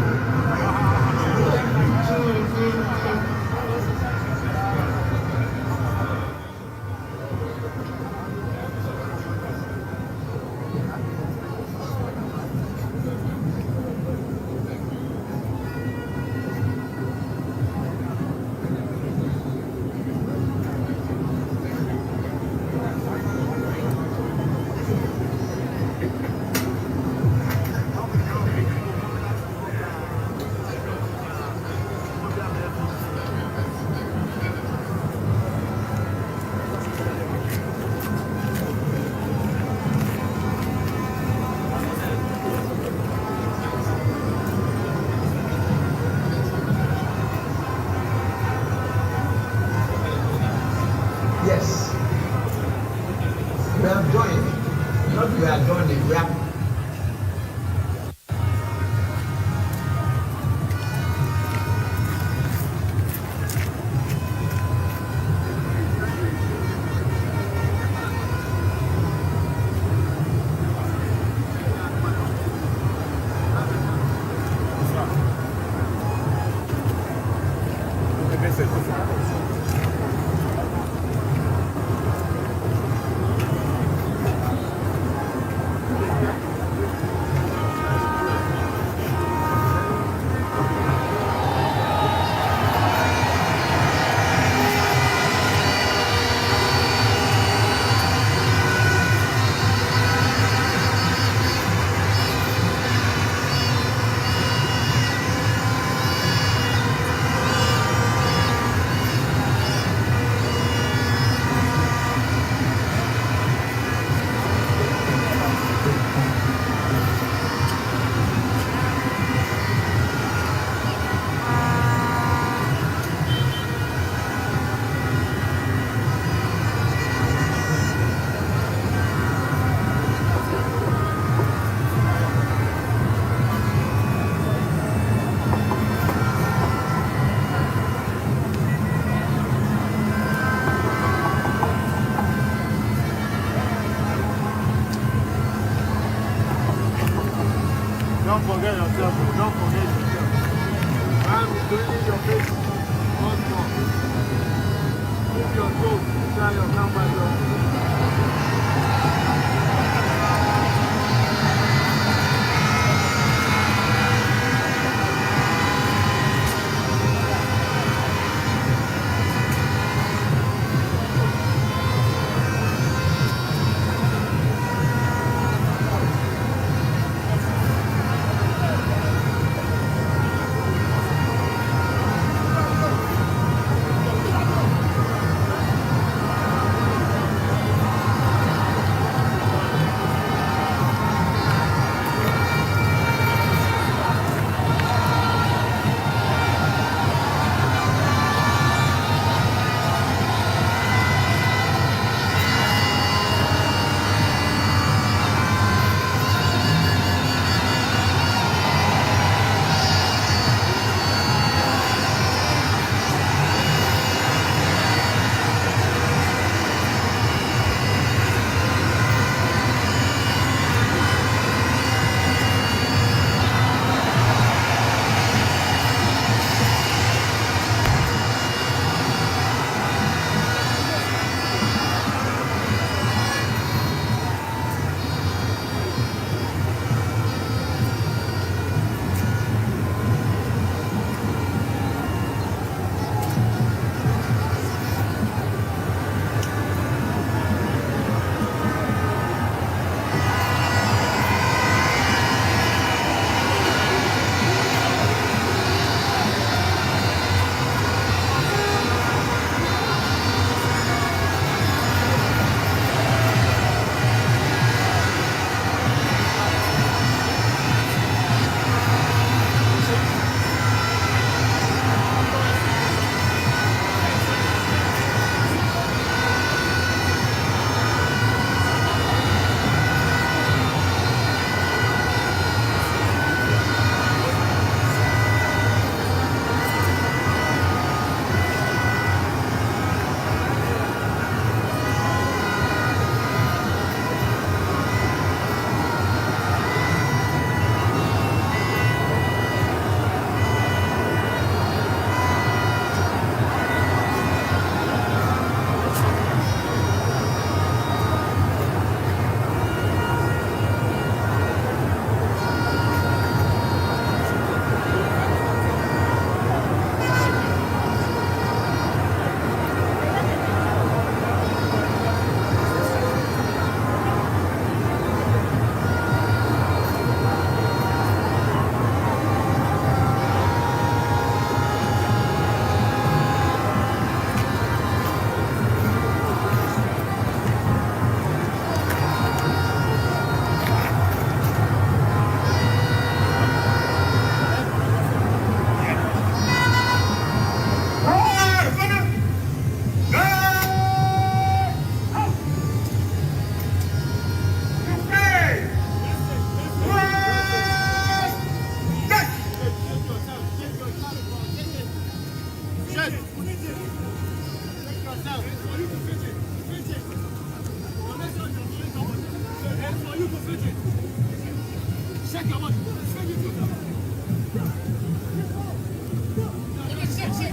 Shake your body.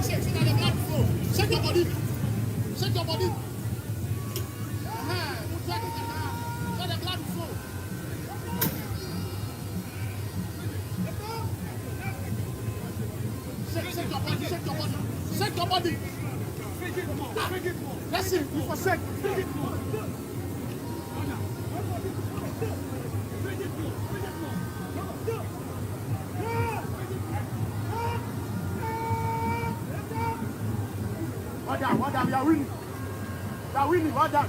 Shake the blood flow. Shake your body. Shake your body. Let the blood flow. Shake your body. Shake your body. Shake your body. That's it. You for shake. Well done, we are winning. We are winning, well done.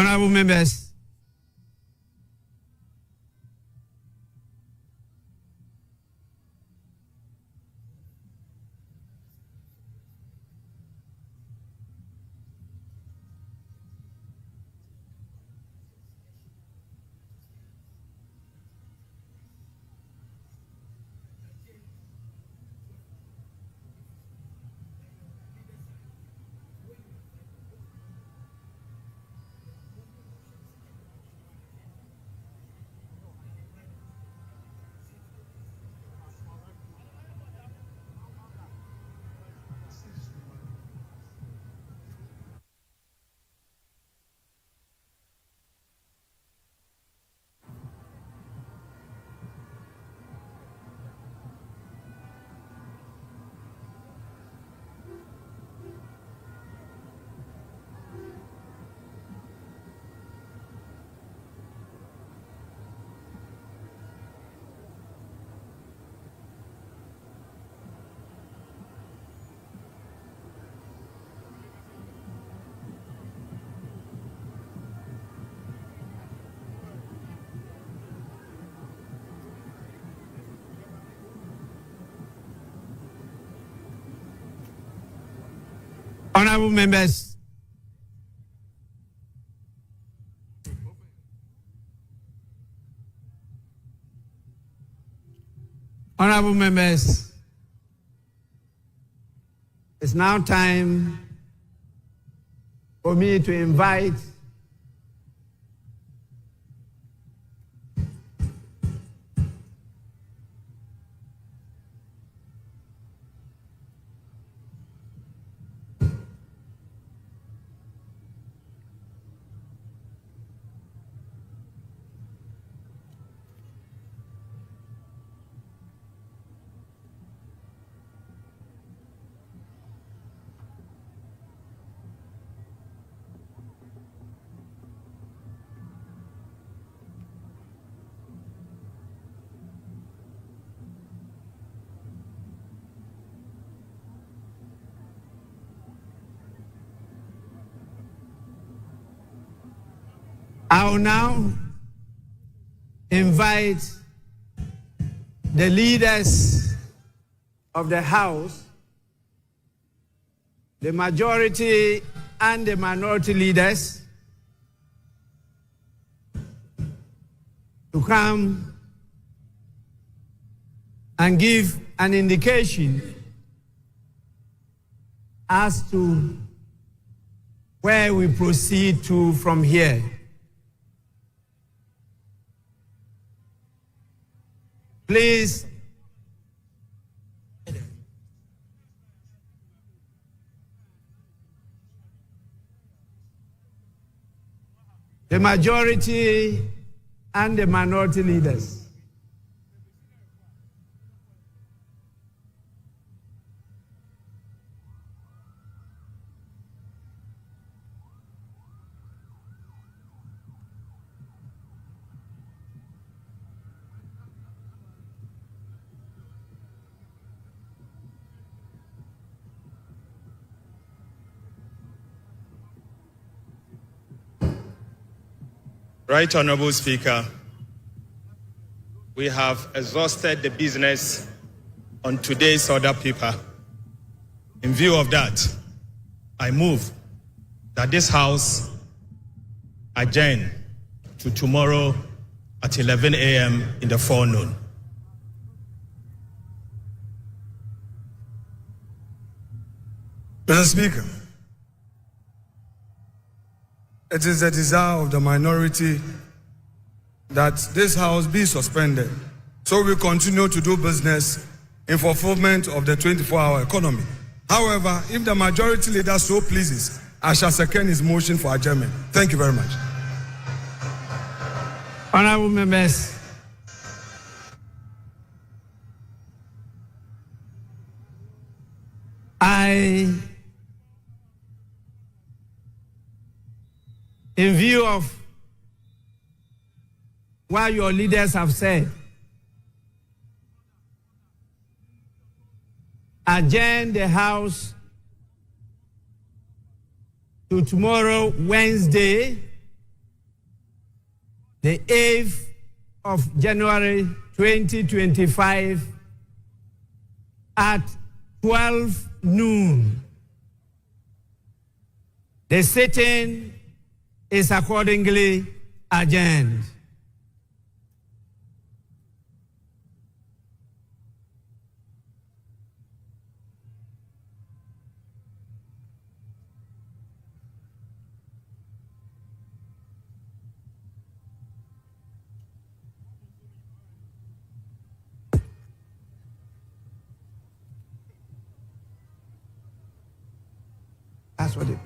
Honorable members, honorable members, honorable members, it's now time for me to invite I will now invite the leaders of the House, the majority and the minority leaders, to come and give an indication as to where we proceed to from here. Please, the majority and the minority leaders. Right Honorable Speaker, we have exhausted the business on today's order paper. In view of that, I move that this House adjourn to tomorrow at 11 a.m. in the forenoon. Mr. Speaker, it is the desire of the minority that this House be suspended so we continue to do business in fulfillment of the 24-hour economy. However, if the majority leader so pleases, I shall second his motion for adjournment. Thank you very much. Honorable members, in view of what your leaders have said, adjourn the House to tomorrow, Wednesday, the 8th of January 2025 at 12 noon. The sitting is accordingly adjourned. That's what it is.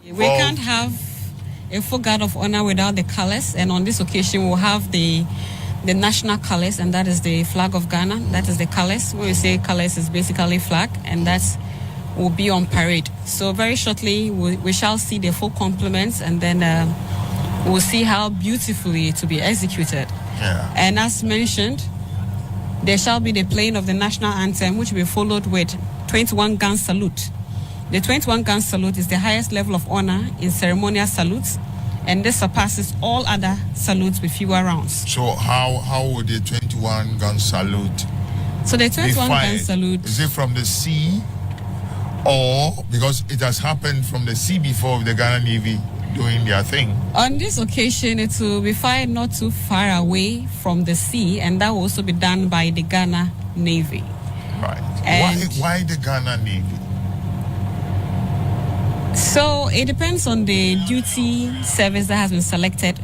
We can't have a full guard of honor without the colors, and on this occasion we'll have the national colors, and that is the flag of Ghana. That is the colors. When we say colors, it's basically flag, and that will be on parade. So very shortly we shall see the full complements, and then we'll see how beautifully it will be executed. Yeah. And as mentioned, there shall be the playing of the national anthem, which will be followed with 21 gun salute. The 21 gun salute is the highest level of honor in ceremonial salutes, and this surpasses all other salutes with fewer rounds. So how would the 21 gun salute? So the 21 gun salute, is it from the sea, or because it has happened from the sea before with the Ghana Navy doing their thing? On this occasion, it will be fired not too far away from the sea, and that will also be done by the Ghana Navy. Right. And why the Ghana Navy? So it depends on the duty service that has been selected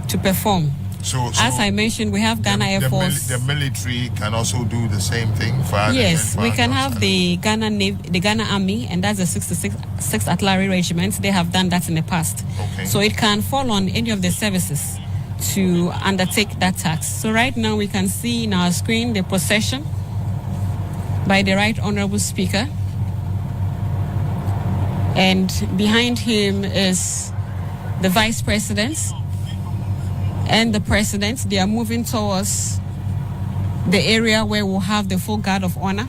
to perform. So as I mentioned, we have Ghana Air Force. The military can also do the same thing. Yes, we can have the Ghana Army, and that's the 66th Artillery Regiment. They have done that in the past. Okay. So it can fall on any of the services to undertake that task. So right now we can see in our screen the procession by the Right Honorable Speaker. And behind him is the Vice President and the President. They are moving towards the area where we'll have the full guard of honor.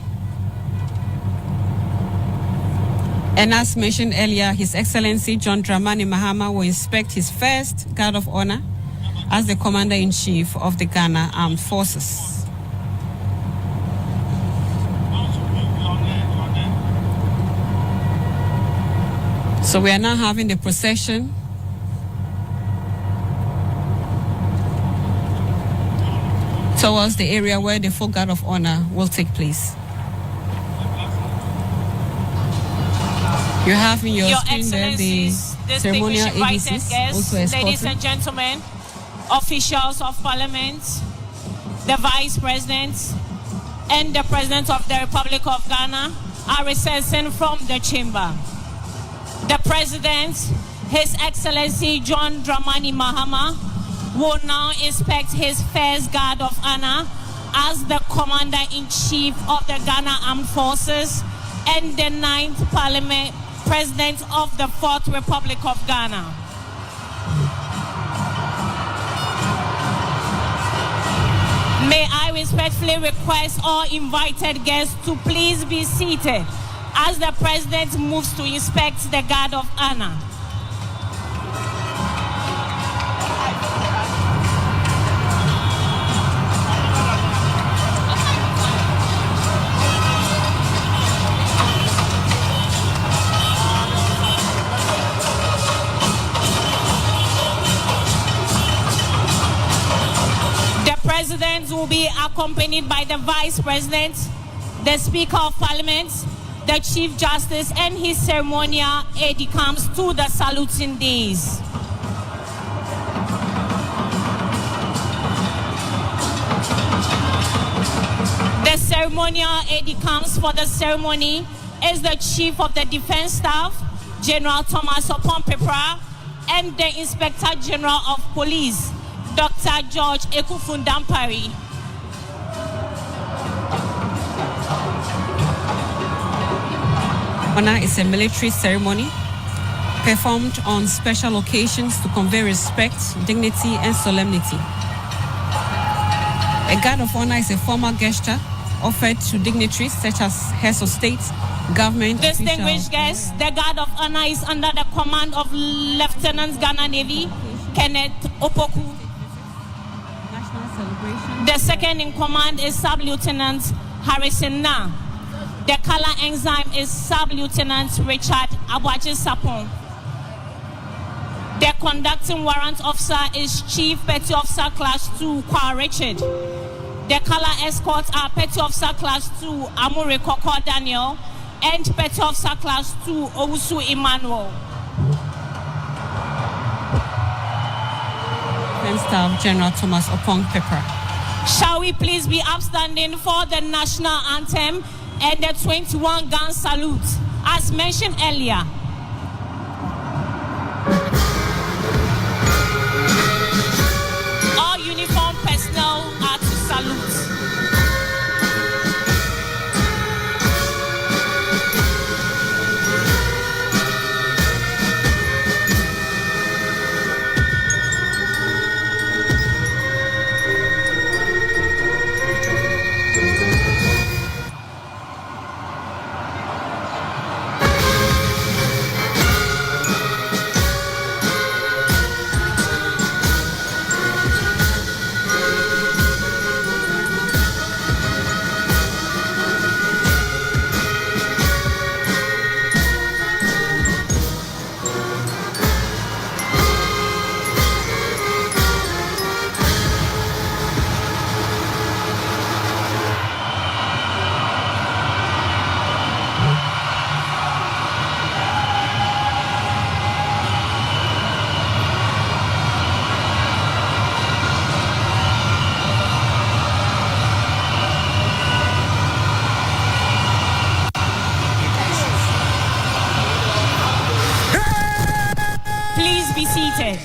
And as mentioned earlier, His Excellency John Dramani Mahama will inspect his first guard of honor as the Commander-in-Chief of the Ghana Armed Forces. So we are now having the procession towards the area where the full guard of honor will take place. You have in your screen there the ceremonial ADCs, guests, ladies and gentlemen, officials of Parliament, the Vice President, and the President of the Republic of Ghana are recessing from the chamber. The President, His Excellency John Dramani Mahama, will now inspect his first guard of honor as the Commander-in-Chief of the Ghana Armed Forces and the 9th Parliament President of the 4th Republic of Ghana. May I respectfully request all invited guests to please be seated as the President moves to inspect the guard of honor. The President will be accompanied by the Vice President, the Speaker of Parliament, the Chief Justice, and his ceremonial aide-de-camp to the saluting days. The ceremonial aide-de-camp for the ceremony is the Chief of the Defense Staff, General Thomas Opon-Pepra, and the Inspector General of Police, Dr. George Ekufundampari. Honor is a military ceremony performed on special occasions to convey respect, dignity, and solemnity. A guard of honor is a formal gesture offered to dignitaries such as heads of state, government, distinguished guests, the guard of honor is under the command of Lieutenant Ghana Navy Kenneth Opoku. The second in command is Sub-Lieutenant Harrison Na. The color ensign is Sub-Lieutenant Richard Abwaji Sapon. The conducting warrant officer is Chief Petty Officer Class 2 Kwa Richard. The color escorts are Petty Officer Class 2 Amure Koko Daniel and Petty Officer Class 2 Owusu Emmanuel. Defense Staff General Thomas Opon-Pepra. Shall we please be upstanding for the national anthem and the 21-gun salute, as mentioned earlier. All uniformed personnel are to salute. be seated.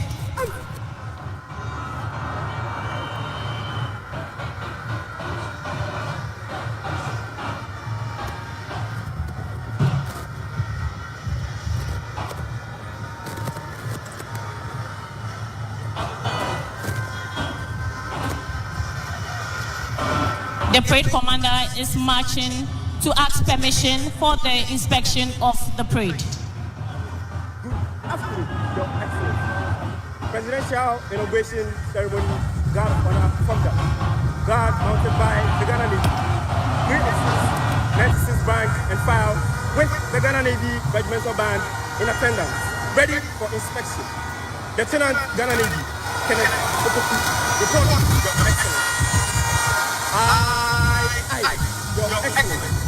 The parade commander is marching to ask permission for the inspection of the parade. After Your Excellency, Presidential Inauguration Ceremony, Guard of Honor Conduct, Guard mounted by the Ghana Navy, 3 officers, 96 rank and file with the Ghana Navy Regimental Band in attendance, ready for inspection. Lieutenant Ghana Navy, Kenneth Opoku, report Your Excellency. Your Excellency.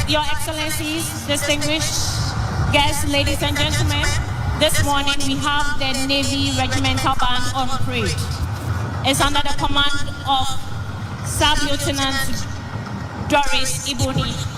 Your Excellencies, distinguished guests, ladies and gentlemen, this morning we have the Navy Regimental Band on parade. It's under the command of Sub-Lieutenant Doris Iboni.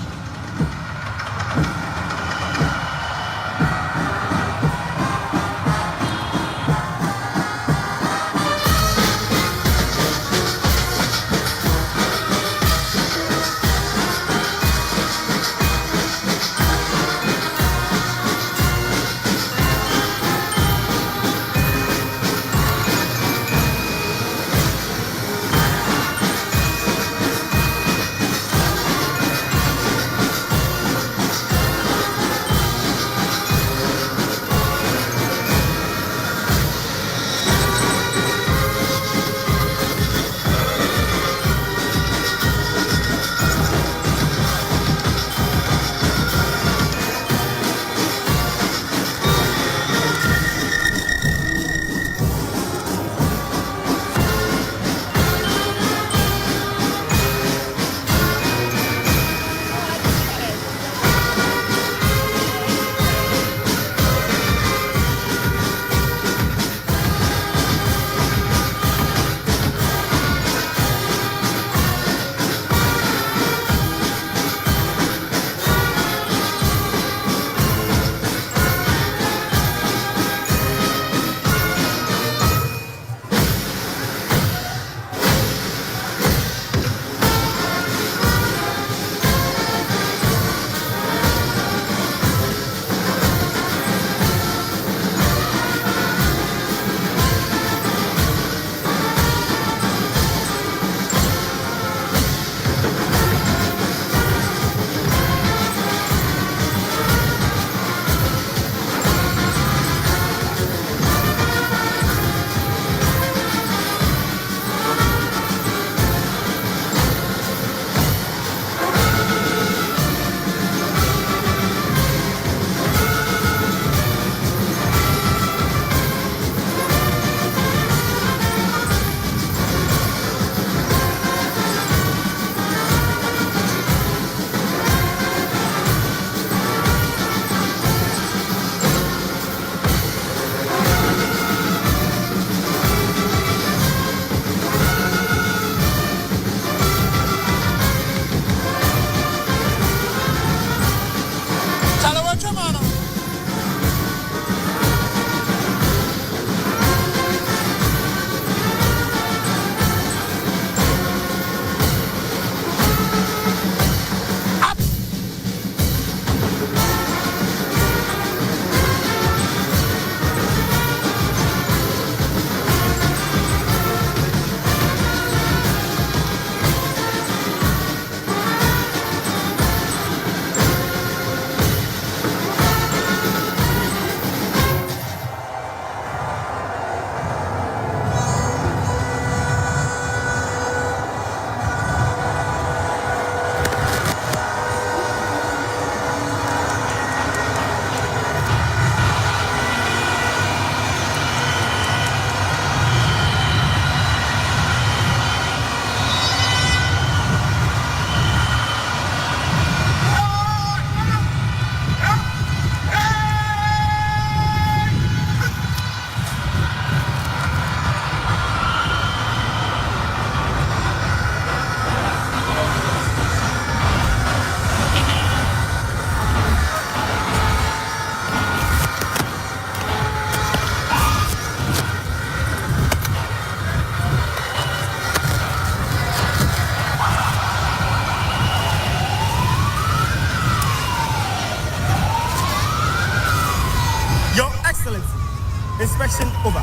inspection over.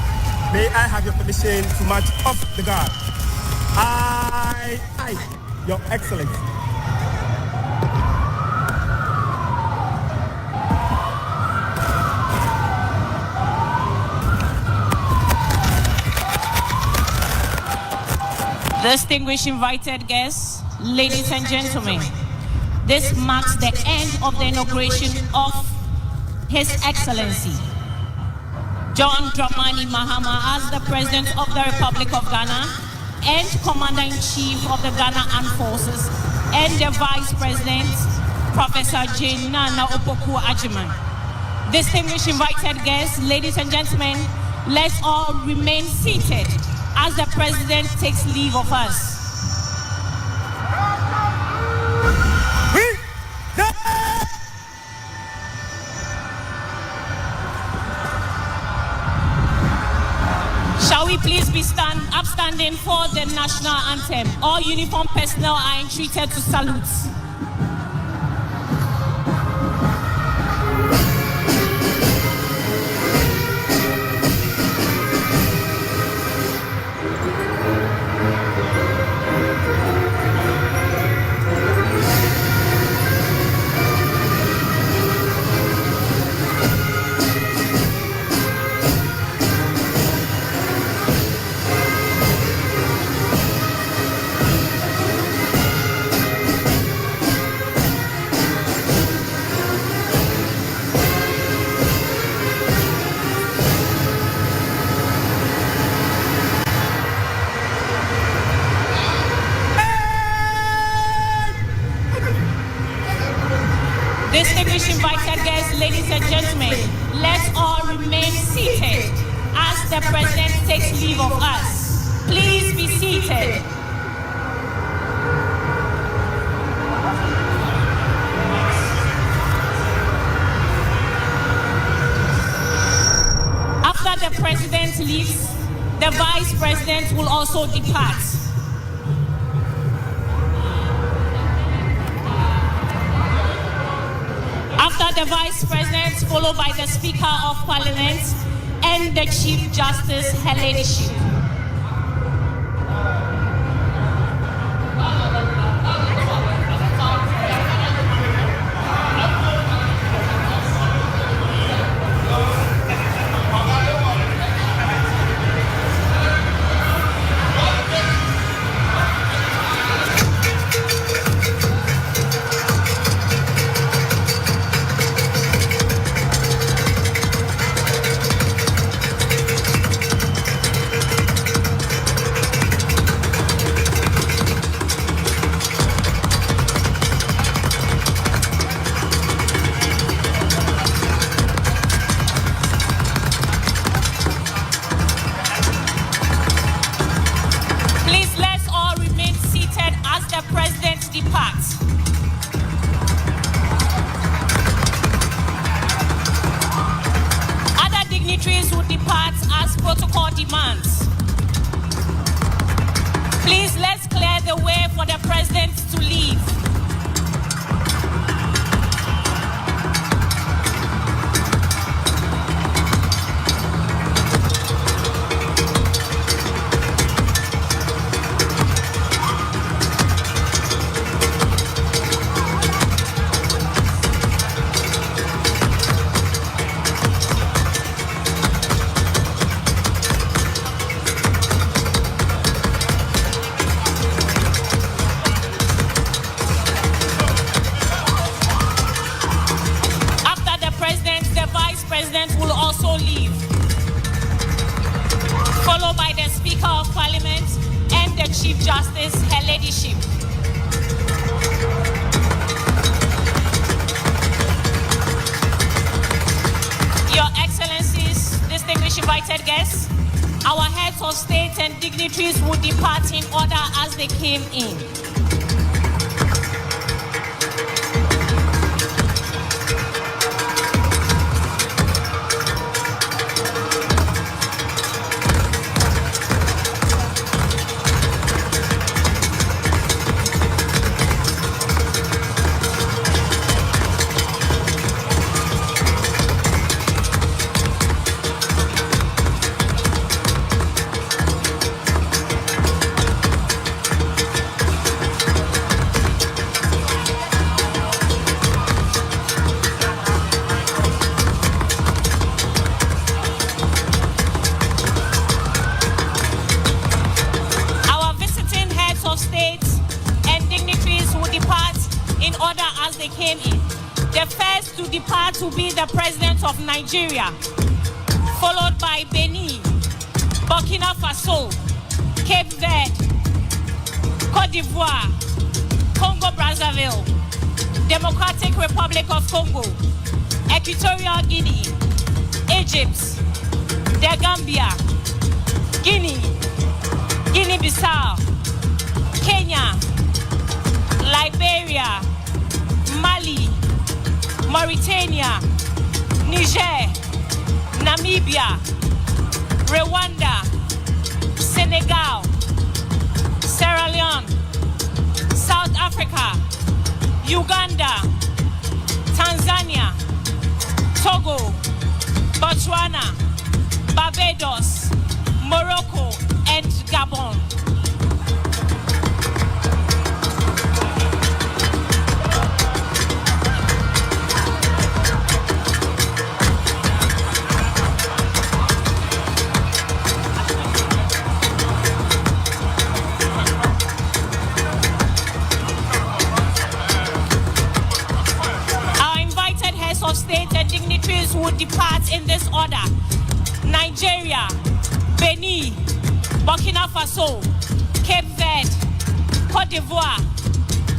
May I have your permission to march off the guard? Aye, Your Excellency. Distinguished invited guests, ladies and gentlemen, this marks the end of the inauguration of His Excellency John Dramani Mahama as the President of the Republic of Ghana and Commander-in-Chief of the Ghana Armed Forces and the Vice President, Professor Jane Nana Opoku Ajiman. Distinguished invited guests, ladies and gentlemen, let's all remain seated as the President takes leave of us. Shall we please be upstanding for the national anthem? All uniformed personnel are entreated to salute. Distinguished invited guests, ladies and gentlemen, let's all remain seated as the President takes leave of us. Please be seated. After the President leaves, the Vice President will also depart. After the Vice President, followed by the Speaker of Parliament and the Chief Justice, her ladyship. Protocol demands. Please, let's clear the way for the President to leave. Followed by the Speaker of Parliament and the Chief Justice, her ladyship. Your Excellencies, distinguished invited guests, our heads of state and dignitaries will depart in order as they came in. they came in. The first to depart will be the president of Nigeria, followed by Benin, Burkina Faso, Cape Verde, Cote d'Ivoire, Congo-Brazzaville, Democratic Republic of Congo, Equatorial Guinea, Egypt, The Gambia, Guinea, Guinea-Bissau, Kenya, Liberia, Mali, Mauritania, Niger, Namibia, Rwanda, Senegal, Sierra Leone, South Africa, Uganda, Tanzania, Togo, Botswana, Barbados, Morocco, and Gabon. Of state and dignitaries would depart in this order: Nigeria, Benin, Burkina Faso, Cape Verde, Cote d'Ivoire,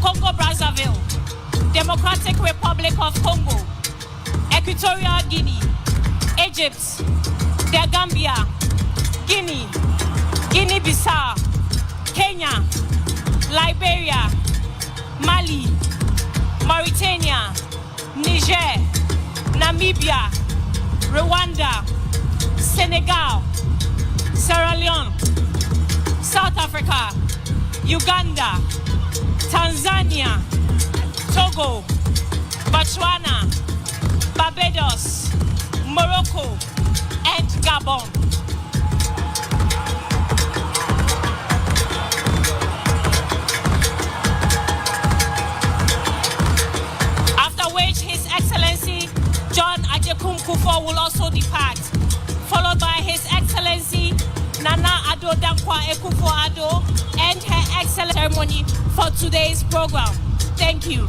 Congo-Brazzaville, Democratic Republic of Congo, Equatorial Guinea, Egypt, The Gambia, Guinea, Guinea-Bissau, Kenya, Liberia, Mali, Mauritania, Niger, Namibia, Rwanda, Senegal, Sierra Leone, South Africa, Uganda, Tanzania, Togo, Botswana, Barbados, Morocco, and Gabon. His Excellency John Agyekum Kufuor will also depart, followed by His Excellency Nana Addo Dankwa Akufo-Addo and Her Excellency ceremony for today's program. Thank you.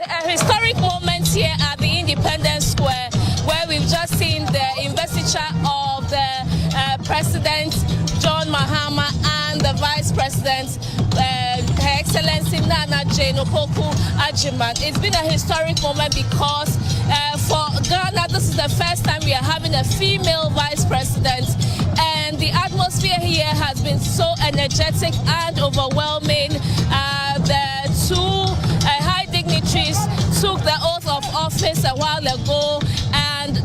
A historic moment here at the Independence Square, where we've just seen the investiture of the President John Mahama and the Vice President, Her Excellency Nana Jane Opoku Agyeman. It's been a historic moment because for Ghana, this is the first time we are having a female Vice President, and the atmosphere here has been so energetic and overwhelming. The two high dignitaries took the oath of office a while ago, and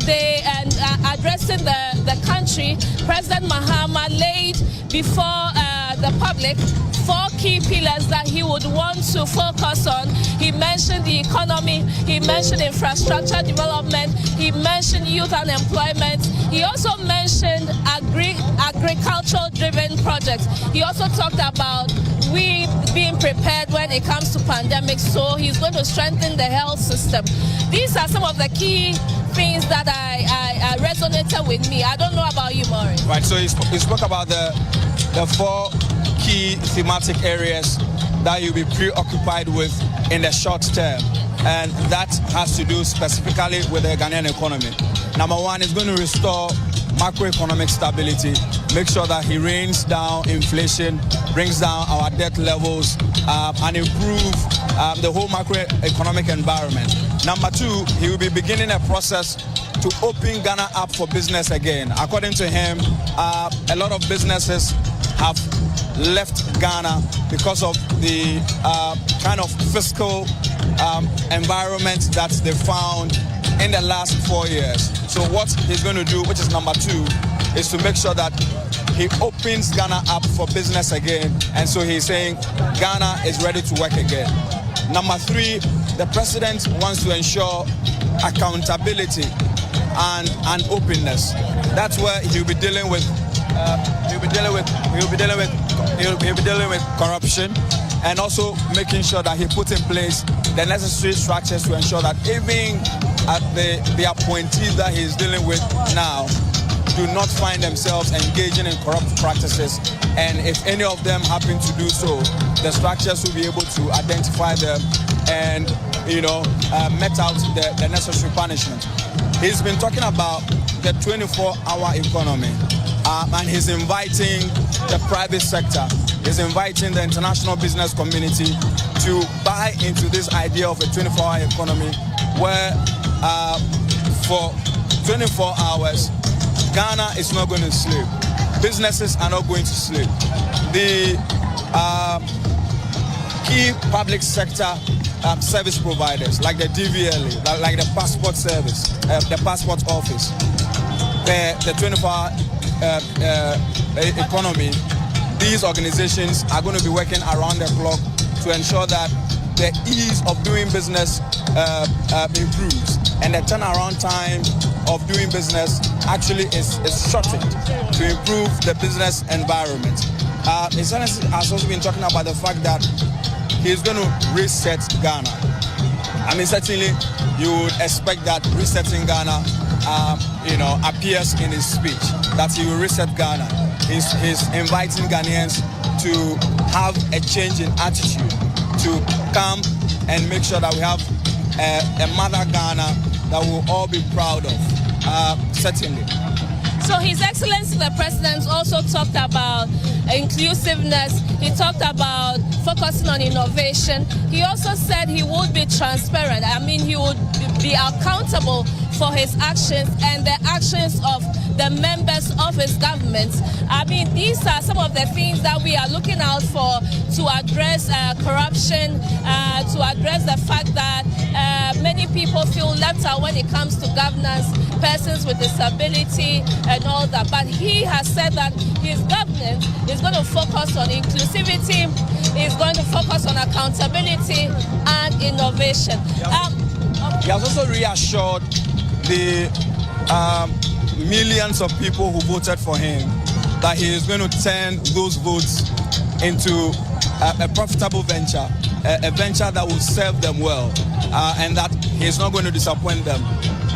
addressing the country, President Mahama laid before the public 4 key pillars that he would want to focus on. He mentioned the economy, he mentioned infrastructure development, he mentioned youth unemployment, he also mentioned agricultural driven projects. He also talked about we being prepared when it comes to pandemics, so he's going to strengthen the health system. These are some of the key things that I resonated with me. I don't know about you, Maureen. Right, so he spoke about the 4 key thematic areas that you'll be preoccupied with in the short term, and that has to do specifically with the Ghanaian economy. Number 1 is going to restore macroeconomic stability, make sure that he reins down inflation, brings down our debt levels, and improve the whole macroeconomic environment. Number 2, he will be beginning a process to open Ghana up for business again. According to him, a lot of businesses have left Ghana because of the kind of fiscal environment that they found in the last 4 years. So what he's going to do, which is number 2, is to make sure that he opens Ghana up for business again. And so he's saying Ghana is ready to work again. Number 3, the president wants to ensure accountability and openness. That's where he'll be dealing with corruption, and also making sure that he puts in place the necessary structures to ensure that even the appointees that he's dealing with now do not find themselves engaging in corrupt practices. And if any of them happen to do so, the structures will be able to identify them and, met out the necessary punishment. He's been talking about the 24-hour economy, and he's inviting the private sector, he's inviting the international business community to buy into this idea of a 24-hour economy where for 24 hours, Ghana is not going to sleep. Businesses are not going to sleep. The key public sector service providers, like the DVLA, like the passport service, the passport office, the 24-hour economy, these organizations are going to be working around the clock to ensure that the ease of doing business improves, and the turnaround time of doing business actually is shortened to improve the business environment. His Excellency has also been talking about the fact that he's going to reset Ghana. I mean, certainly you would expect that resetting Ghana, appears in his speech, that he will reset Ghana. He's inviting Ghanaians to have a change in attitude, to come and make sure that we have a mother Ghana that we'll all be proud of, certainly. So His Excellency the President also talked about inclusiveness. He talked about focusing on innovation. He also said he would be transparent. I mean, he would be accountable for his actions and the actions of the members of his government. I mean, these are some of the things that we are looking out for to address corruption, to address the fact that many people feel left out when it comes to governance, persons with disability and all that. But he has said that his government is going to focus on inclusivity, is going to focus on accountability and innovation. He has also reassured the millions of people who voted for him that he is going to turn those votes into a profitable venture, a venture that will serve them well, and that he's not going to disappoint them,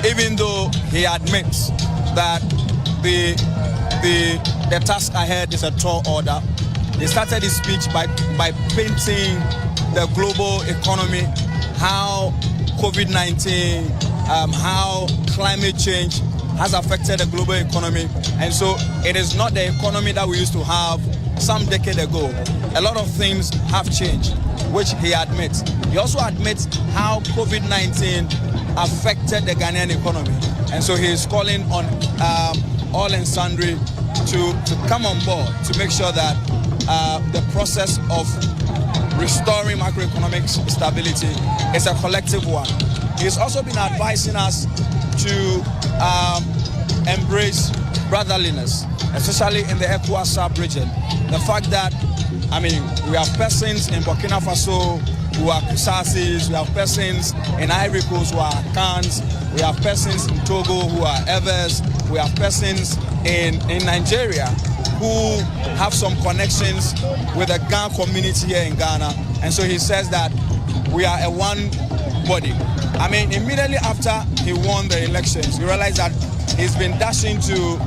even though he admits that the task ahead is a tall order. He started his speech by painting the global economy, how COVID-19, how climate change has affected the global economy. And so it is not the economy that we used to have some decade ago. A lot of things have changed, which he admits. He also admits how COVID-19 affected the Ghanaian economy. And so he is calling on all and sundry to come on board to make sure that the process of restoring macroeconomic stability is a collective one. He's also been advising us to embrace brotherliness, especially in the ECOWAS sub-region. The fact that, I mean, we have persons in Burkina Faso who are Kusasis, we have persons in Ivory Coast who are Kans, we have persons in Togo who are Evers, we have persons in Nigeria who have some connections with the Gan community here in Ghana. And so he says that we are a one body. I mean, immediately after he won the elections, you realize that he's been dashing to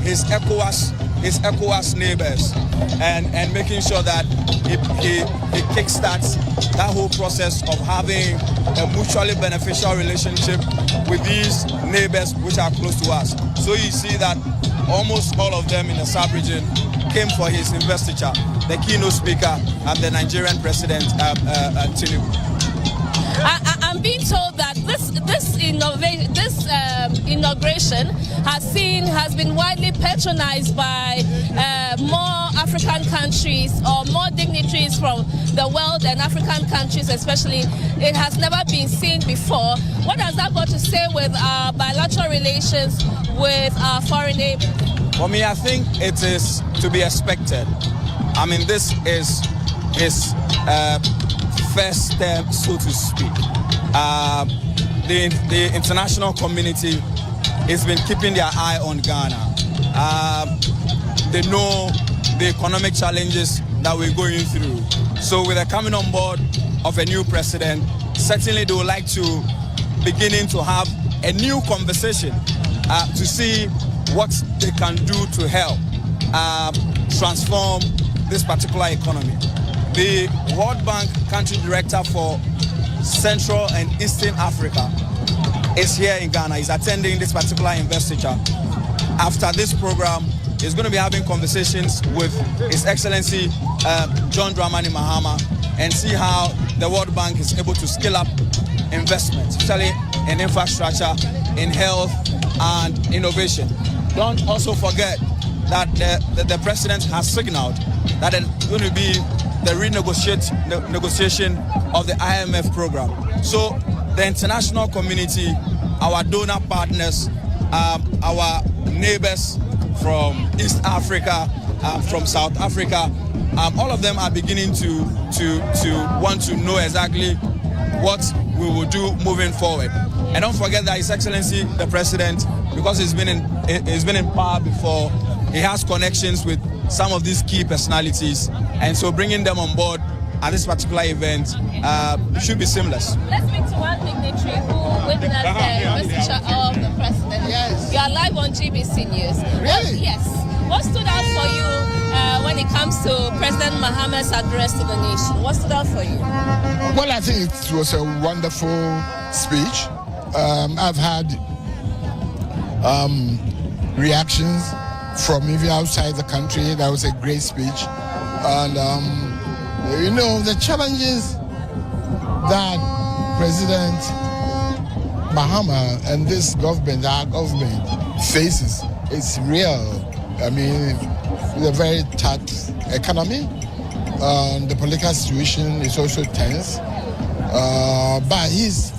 his ECOWAS neighbors and making sure that he kickstarts that whole process of having a mutually beneficial relationship with these neighbors which are close to us. So you see that almost all of them in the sub-region came for his investiture, the keynote speaker and the Nigerian president, Tinubu. I'm being told that this inauguration has been widely patronized by more African countries or more dignitaries from the world and African countries especially. It has never been seen before. What has that got to say with our bilateral relations with our foreign neighbors? For me, I think it is to be expected. I mean, this is his first step, so to speak. The international community has been keeping their eye on Ghana. They know the economic challenges that we're going through. So with the coming on board of a new president, certainly they would like to beginning to have a new conversation to see what they can do to help transform this particular economy. The World Bank Country Director for Central and Eastern Africa is here in Ghana. He's attending this particular investiture. After this program, he's going to be having conversations with His Excellency John Dramani Mahama and see how the World Bank is able to scale up investments, especially in infrastructure, in health, and innovation. Don't also forget that the president has signaled that it's going to be the negotiation of the IMF program. So the international community, our donor partners, our neighbors from East Africa, from South Africa, all of them are beginning to want to know exactly what we will do moving forward. And don't forget that His Excellency the President, because he's been in power before, he has connections with some of these key personalities, and so bringing them on board at this particular event should be seamless. Let's speak to one dignitary who witnessed the investiture of the president. Yes. You are live on GBC News. Really? Yes. What stood out for you when it comes to President Mahama's address to the nation? What stood out for you? Well, I think it was a wonderful speech. I've had reactions from even outside the country. That was a great speech. And, you know, the challenges that President Mahama and this government, our government, faces, it's real. I mean, it's a very tight economy. The political situation is also tense. But he's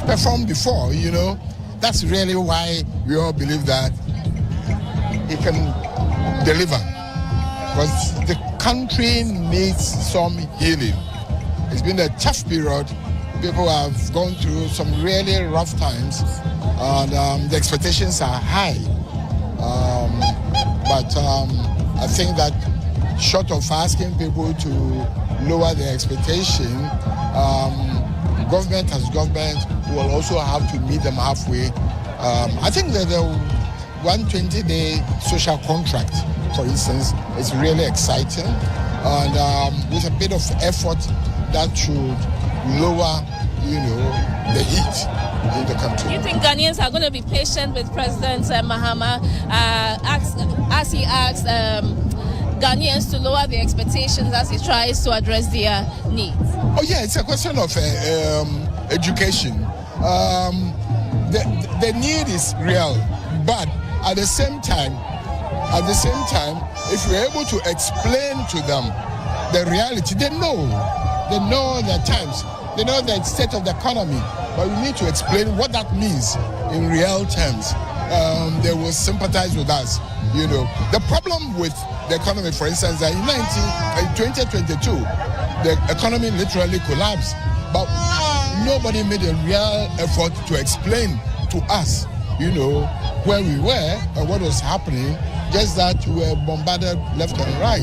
performed before, you know. That's really why we all believe that he can deliver. Because the country needs some healing. It's been a tough period. People have gone through some really rough times, and the expectations are high. But I think that short of asking people to lower their expectation, government as government will also have to meet them halfway. I think that the 120-day social contract, for instance, is really exciting, and with a bit of effort, that should lower, you know, the heat in the country. Do you think Ghanaians are going to be patient with President Mahama as he asks Ghanaians to lower their expectations as he tries to address their needs? Oh yeah, it's a question of education. The need is real, but at the same time, if we're able to explain to them the reality, they know the times, they know the state of the economy, but we need to explain what that means in real terms. They will sympathize with us, you know. The problem with the economy, for instance, that in 2022, the economy literally collapsed, but nobody made a real effort to explain to us, you know, where we were and what was happening, just that we were bombarded left and right.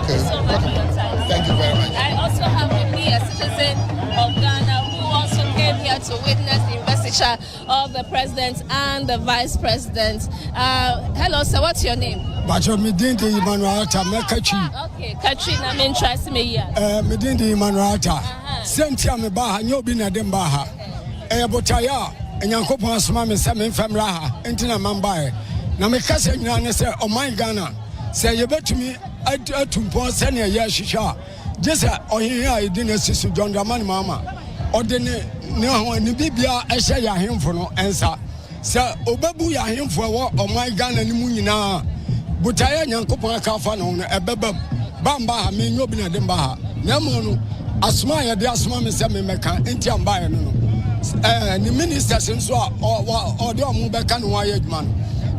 Thank you so much for your time. Thank you very much. I also have with me a citizen of Ghana who also came here to witness the investiture of the president and the vice president. Hello, sir, what's your name? Midindi Manuata Mekachi. Okay, Katrina, I'm interested in me. Midindi Manuata. Sentia me baha, nyobi na dembaha. Botaya, and Yankopo Smami Samin Famraha, Entina Mambae. Na me kase nyane se o my Ghana. Say you bet me atumpo senior yashisha. Just ohiya idine sisu John Dramani Mahama. Odene ne bibia ehye ya hemfo no ensa. Say obabu ya hemfo wo o my Ghana ni mu nyina. butaya nyankopon aka fa no no ebebam bamba ha me nyobi na dem ba ha nyamo no asoma ya de asoma me se me meka enti amba ya no ni ministers nso a o de omo beka no wa ya adwuma no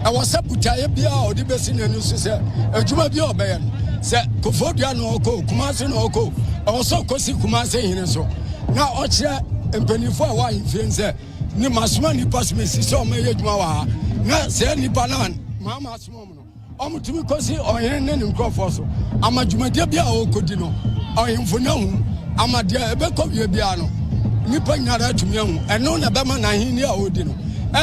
e wo se butaya bia o de besi na nu so se adwuma bia o be ya no se kofodua no oko kumase no oko o so kosi kumase hine so na o kire empanifo a wa hifie nse ni masoma ni pasmesi so me ya adwuma wa na se ni banan mama asoma no omutumi kosi oyen ne nkrofo so amadwumadia bia o kodi no oyemfo na hu amadia ebekọ wie bia no nipa nyara atumi hu eno na bema na hini a odi no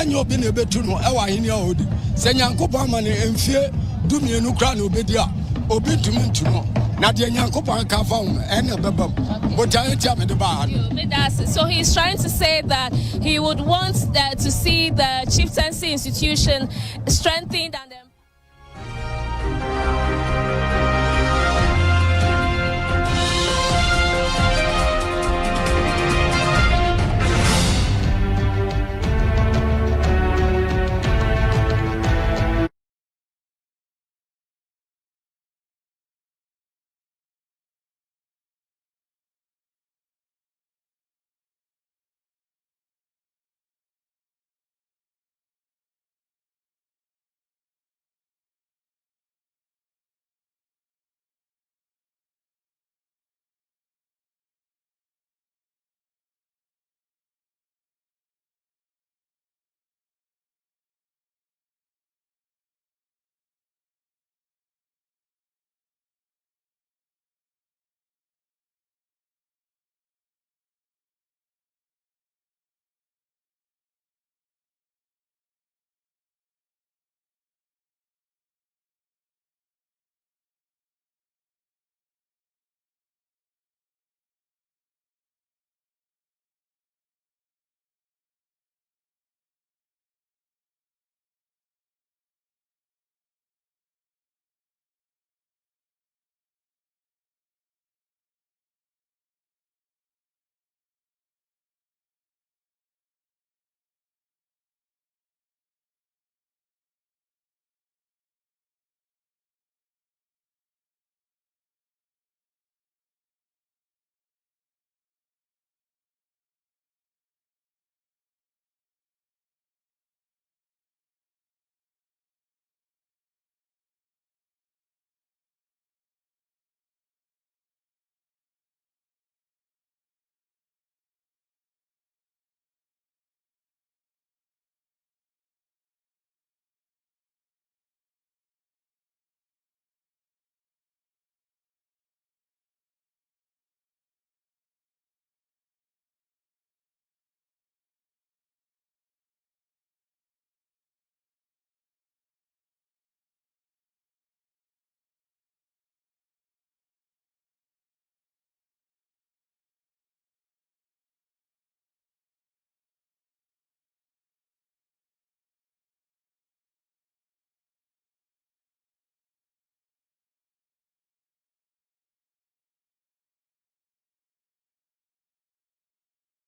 enye obi na ebetu no e wa hini a odi se nyankopo ama ne emfie dumienu kra na obedi a obi tumi ntu no na de nyankopo aka fa hu ene bebam botayetia me de ba no. So he's trying to say that he would want to see the chieftaincy institution strengthened and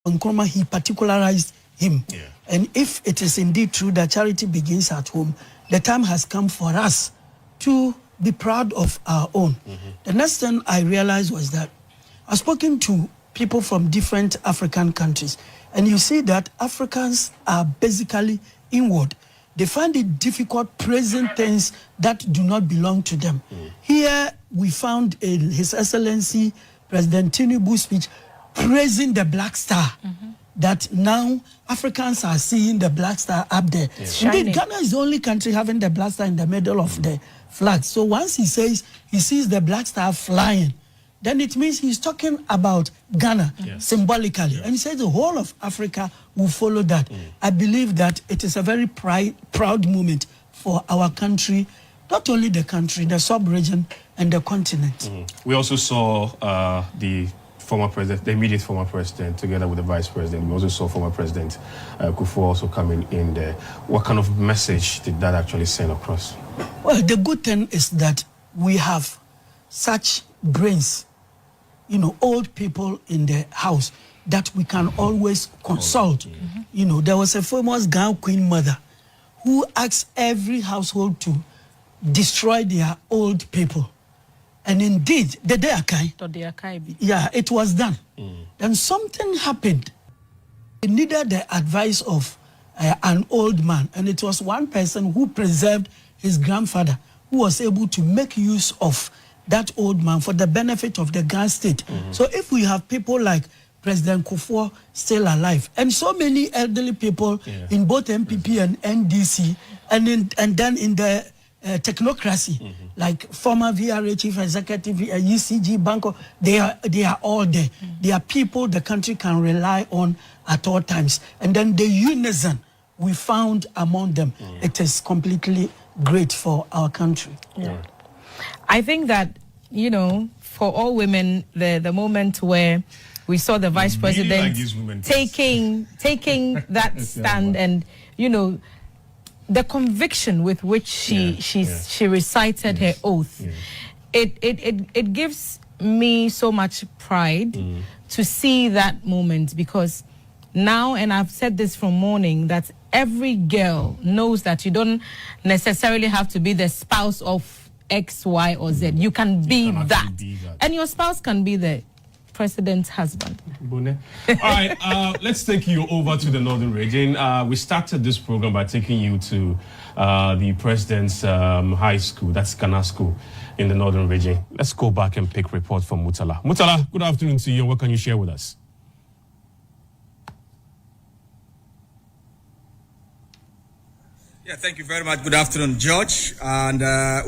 Nkrumah, he particularized him. Yeah. And if it is indeed true that charity begins at home, the time has come for us to be proud of our own. The next thing I realized was that I've spoken to people from different African countries, and you see that Africans are basically inward. They find it difficult praising things that do not belong to them. Here we found His Excellency President Tinubu's speech praising the Black Star. That now Africans are seeing the Black Star up there. Indeed, Ghana is the only country having the Black Star in the middle of the flag. So once he says he sees the Black Star flying, then it means he's talking about Ghana symbolically. And he says the whole of Africa will follow that. I believe that it is a very proud moment for our country, not only the country, the sub-region and the continent. We also saw the former president, the immediate former president, together with the vice president. We also saw former president Kufuor also coming in there. What kind of message did that actually send across? Well, the good thing is that we have such brains, you know, old people in the house that we can always consult. You know, there was a famous Ghana queen mother who asked every household to destroy their old people. And indeed, the day yeah, it was done. Then something happened. It needed the advice of an old man. And it was one person who preserved his grandfather, who was able to make use of that old man for the benefit of the Ghana state. So if we have people like President Kufuor still alive, and so many elderly people in both MPP and NDC, and then in the technocracy, like former VRA chief executive, UCG, Banco, they are all there. They are people the country can rely on at all times. And then the unison we found among them, it is completely great for our country. I think that, you know, for all women, the moment where we saw the vice president taking that stand, and, you know, the conviction with which she recited her oath, it gives me so much pride to see that moment, because now, and I've said this from morning, that every girl knows that you don't necessarily have to be the spouse of X, Y, or Z. You can be that. And your spouse can be the president's husband. All right, let's take you over to the northern region. We started this program by taking you to the president's high school, that's Ghana School in the northern region. Let's go back and pick report from Mutala. Mutala, good afternoon to you. What can you share with us? Yeah, thank you very much. Good afternoon, George. And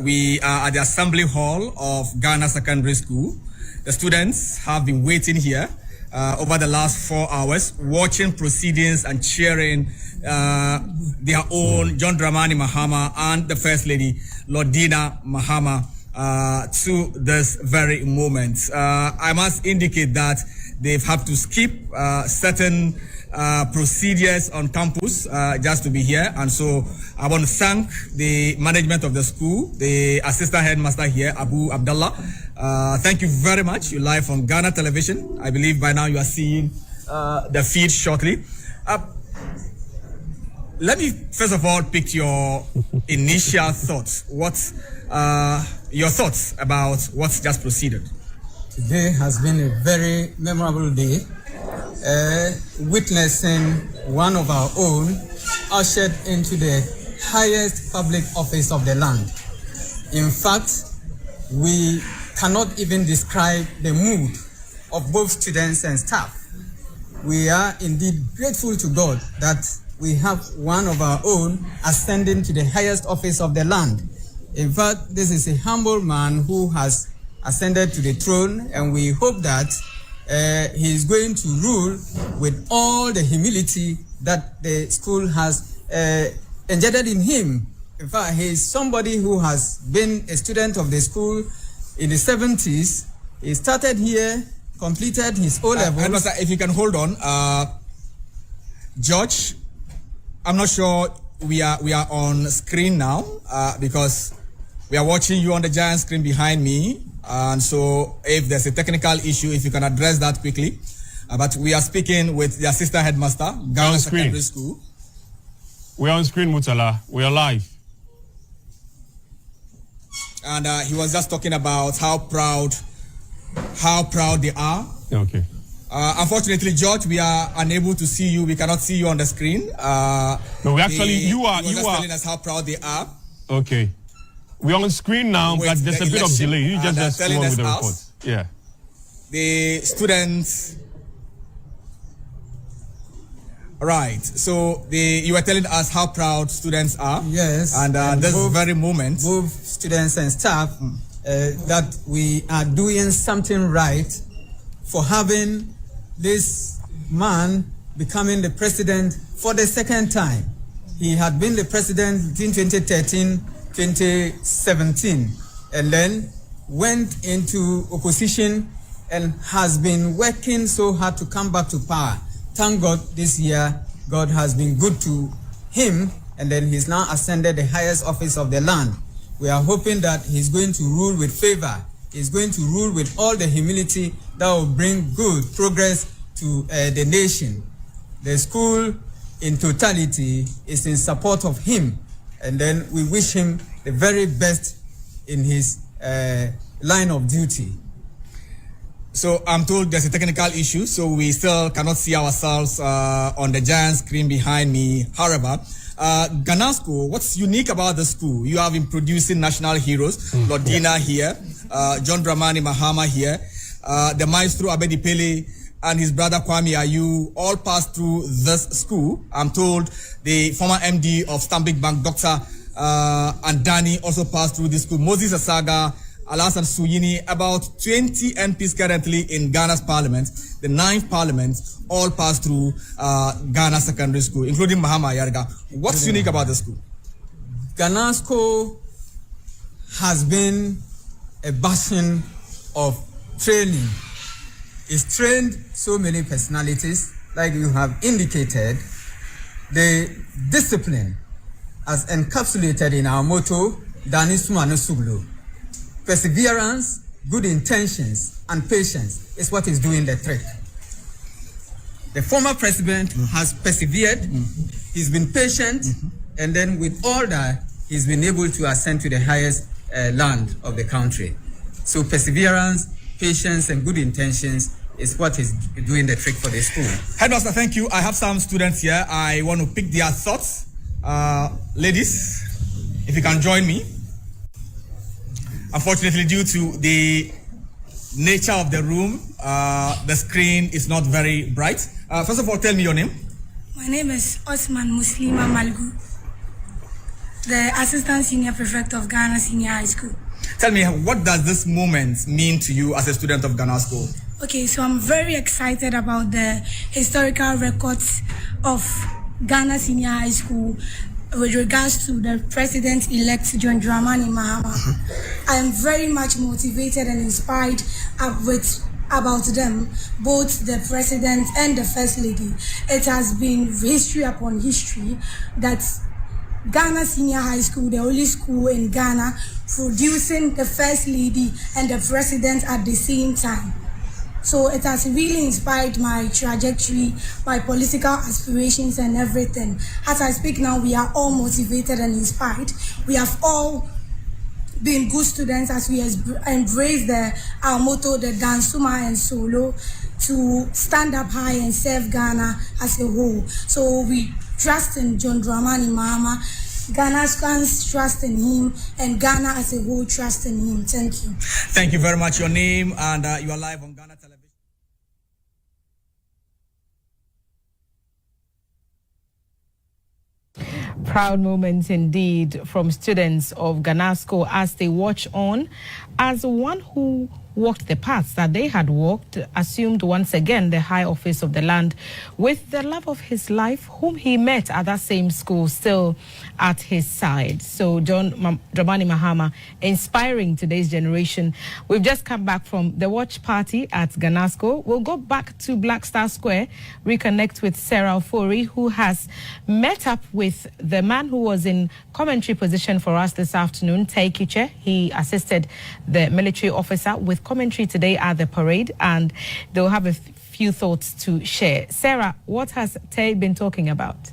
we are at the Assembly Hall of Ghana Secondary School. The students have been waiting here over the last 4 hours, watching proceedings and cheering their own John Dramani Mahama and the First Lady, Lordina Mahama, to this very moment. I must indicate that they've had to skip certain procedures on campus just to be here, and so I want to thank the management of the school, the assistant headmaster here, Abu Abdullah. Thank you very much. You're live from Ghana Television. I believe by now you are seeing the feed shortly. Let me first of all pick your initial thoughts. What your thoughts about what's just proceeded? Today has been a very memorable day. Witnessing one of our own ushered into the highest public office of the land. In fact, we cannot even describe the mood of both students and staff. We are indeed grateful to God that we have one of our own ascending to the highest office of the land. In fact, this is a humble man who has ascended to the throne, and we hope that he is going to rule with all the humility that the school has engendered in him. In fact, he is somebody who has been a student of the school in the 70s. He started here, completed his O-levels. If you can hold on, George, I'm not sure we are on screen now because we are watching you on the giant screen behind me. And so if there's a technical issue, if you can address that quickly. But we are speaking with the assistant headmaster, Ghana Secondary School. We're on screen, Mutala. We are live. And he was just talking about how proud they are. Okay. Unfortunately, George, we are unable to see you. We cannot see you on the screen. No, we actually, you are telling us how proud they are. Okay. We're on screen now, but there's a bit of delay. You just go on with the report. Yeah. The students. Right. So you were telling us how proud students are. Yes. And this very moment, both students and staff, that we are doing something right for having this man becoming the president for the second time. He had been the president between 2017, and then went into opposition and has been working so hard to come back to power. Thank God this year, God has been good to him, and then he's now ascended the highest office of the land. We are hoping that he's going to rule with favor. He's going to rule with all the humility that will bring good progress to the nation. The school in totality is in support of him. And then we wish him the very best in his line of duty. So I'm told there's a technical issue, so we still cannot see ourselves on the giant screen behind me. However, Ghana School, what's unique about the school? You have been producing national heroes, Lordina here, John Dramani Mahama here, the maestro Abedi Pele and his brother Kwame Ayu all passed through this school. I'm told the former MD of Stanbic Bank, Dr. Andani, also passed through this school. Moses Asaga, Alasan Suyini, about 20 MPs currently in Ghana's parliament, the 9th parliament, all passed through Ghana Secondary School, including Mahama Yarga. What's unique about the school? Ghana School has been a bastion of training. It's trained so many personalities, like you have indicated. The discipline, as encapsulated in our motto, Dani Sumano Suglu. Perseverance, good intentions, and patience is what is doing the trick. The former president has persevered, he's been patient, and then with all that, he's been able to ascend to the highest land of the country. So perseverance, patience, and good intentions is what is doing the trick for the school. Headmaster, thank you. I have some students here. I want to pick their thoughts. Ladies, if you can join me. Unfortunately, due to the nature of the room, the screen is not very bright. First of all, tell me your name. My name is Osman Muslima Malgu, the Assistant Senior Prefect of Ghana Senior High School. Tell me, what does this moment mean to you as a student of Ghana School? Okay, so I'm very excited about the historical records of Ghana Senior High School with regards to the President-elect John Dramani Mahama. I am very much motivated and inspired about them, both the President and the First Lady. It has been history upon history that Ghana Senior High School, the only school in Ghana, producing the First Lady and the President at the same time. So it has really inspired my trajectory, my political aspirations and everything. As I speak now, we are all motivated and inspired. We have all been good students as we embrace our motto, the Dansuma and Solo, to stand up high and serve Ghana as a whole. So we trust in John Dramani Mahama. Ghana's fans trust in him, and Ghana as a whole trust in him. Thank you. Thank you very much. Your name, and you are live on Ghana Television. Proud moments indeed from students of Ghana School as they watch on, as one who walked the paths that they had walked, assumed once again the high office of the land with the love of his life, whom he met at that same school, still at his side. So John Dramani Mahama, inspiring today's generation. We've just come back from the watch party at Ghana School. We'll go back to Black Star Square, reconnect with Sarah Ofori, who has met up with the man who was in commentary position for us this afternoon, Tai Kiche. He assisted the military officer with commentary today at the parade, and they'll have a few thoughts to share. Sarah, what has Tai been talking about?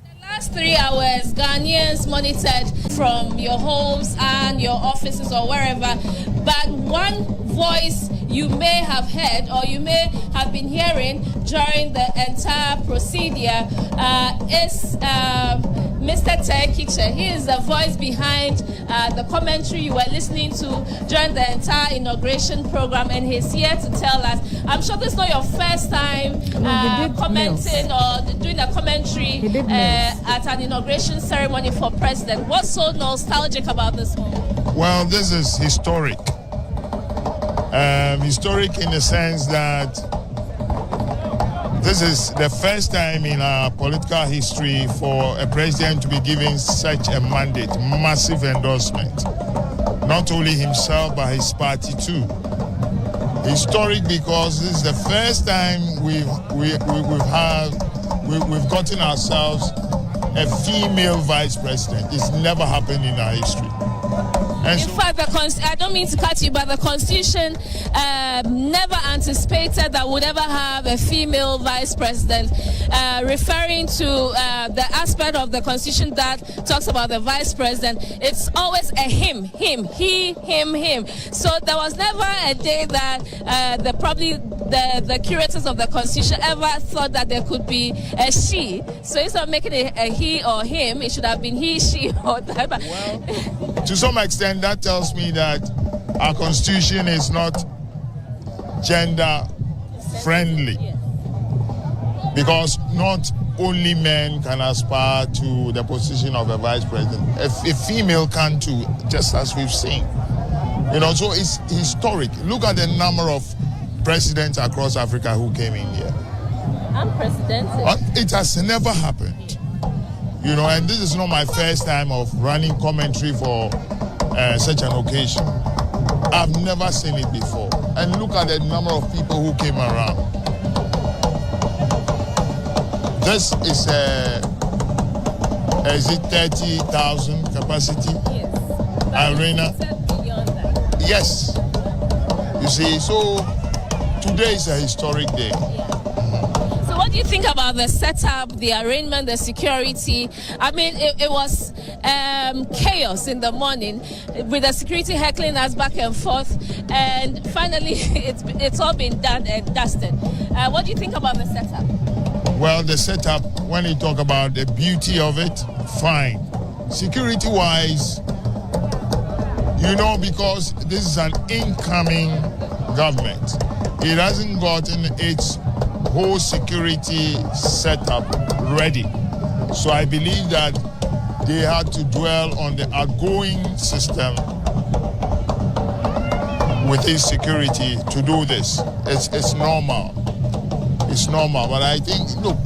The last 3 hours, Ghanaians monitored from your homes and your offices or wherever, but one voice you may have heard or you may have been hearing during the entire procedure is Mr. Tai Kiche. He is the voice behind the commentary you were listening to during the entire inauguration program, and he's here to tell us. I'm sure this is not your first time commenting or doing a commentary at an inauguration ceremony for president. What's so nostalgic about this moment? Well, this is historic. Historic in the sense that this is the first time in our political history for a president to be given such a mandate, massive endorsement. Not only himself, but his party too. Historic because this is the first time we've gotten ourselves a female vice president. It's never happened in our history. In fact, I don't mean to cut you, but the Constitution never anticipated that we'd ever have a female vice president, referring to the aspect of the Constitution that talks about the vice president. It's always a him, he, him. So there was never a day that the curators of the Constitution ever thought that there could be a she. So instead of making it a he or him, it should have been he, she, or that. Well, to some extent, that tells me that our Constitution is not gender friendly, because not only men can aspire to the position of a vice president. A female can too, just as we've seen. So it's historic. Look at the number of presidents across Africa who came in here. Unprecedented. It has never happened. And this is not my first time of running commentary for such an occasion. I've never seen it before. And look at the number of people who came around. This is it 30,000 capacity? Yes. Arena? Yes. You see, so today is a historic day. So what do you think about the setup, the arrangement, the security? I mean, it was chaos in the morning with the security heckling us back and forth, and finally it's all been done and dusted. What do you think about the setup? Well, the setup, when you talk about the beauty of it, fine. Security-wise, because this is an incoming government, it hasn't gotten its whole security setup ready. So I believe that they had to dwell on the outgoing system with its security to do this. It's normal. It's normal. But I think, look,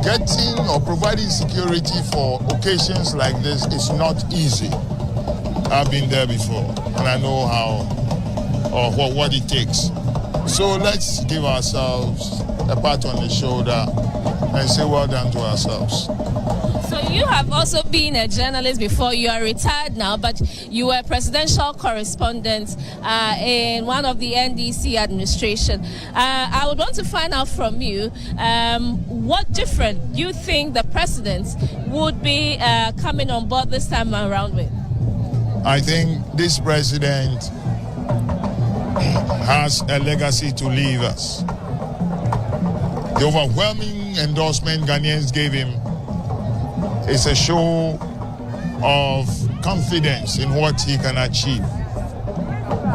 getting or providing security for occasions like this is not easy. I've been there before, and I know how or what it takes. So let's give ourselves a pat on the shoulder and say well done to ourselves. So you have also been a journalist before. You are retired now, but you were presidential correspondent in one of the NDC administration. I would want to find out from you what different you think the president would be coming on board this time around with. I think this president has a legacy to leave us. The overwhelming endorsement Ghanaians gave him is a show of confidence in what he can achieve.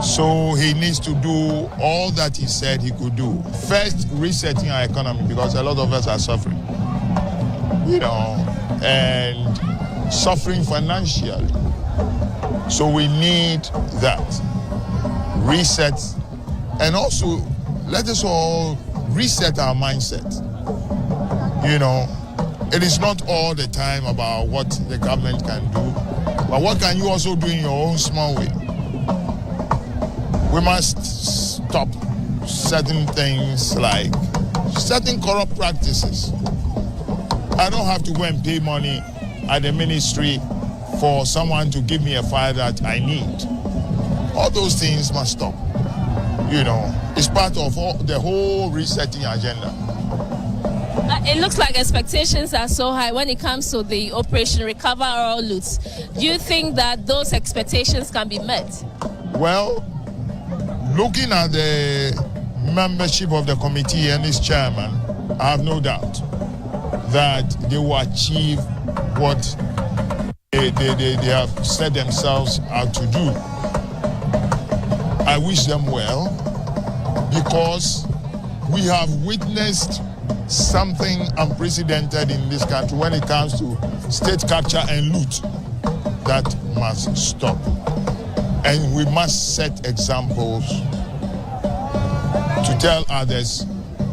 So he needs to do all that he said he could do. First, resetting our economy, because a lot of us are suffering, and suffering financially. So we need that reset, and also let us all reset our mindset. It is not all the time about what the government can do, but what can you also do in your own small way? We must stop certain things, like certain corrupt practices. I don't have to go and pay money at the ministry for someone to give me a file that I need. All those things must stop. It's part of the whole resetting agenda. It looks like expectations are so high when it comes to the Operation Recover or Loot. Do you think that those expectations can be met? Well, looking at the membership of the committee and its chairman, I have no doubt that they will achieve what they have set themselves out to do. I wish them well, because we have witnessed something unprecedented in this country when it comes to state capture and loot. That must stop. And we must set examples to tell others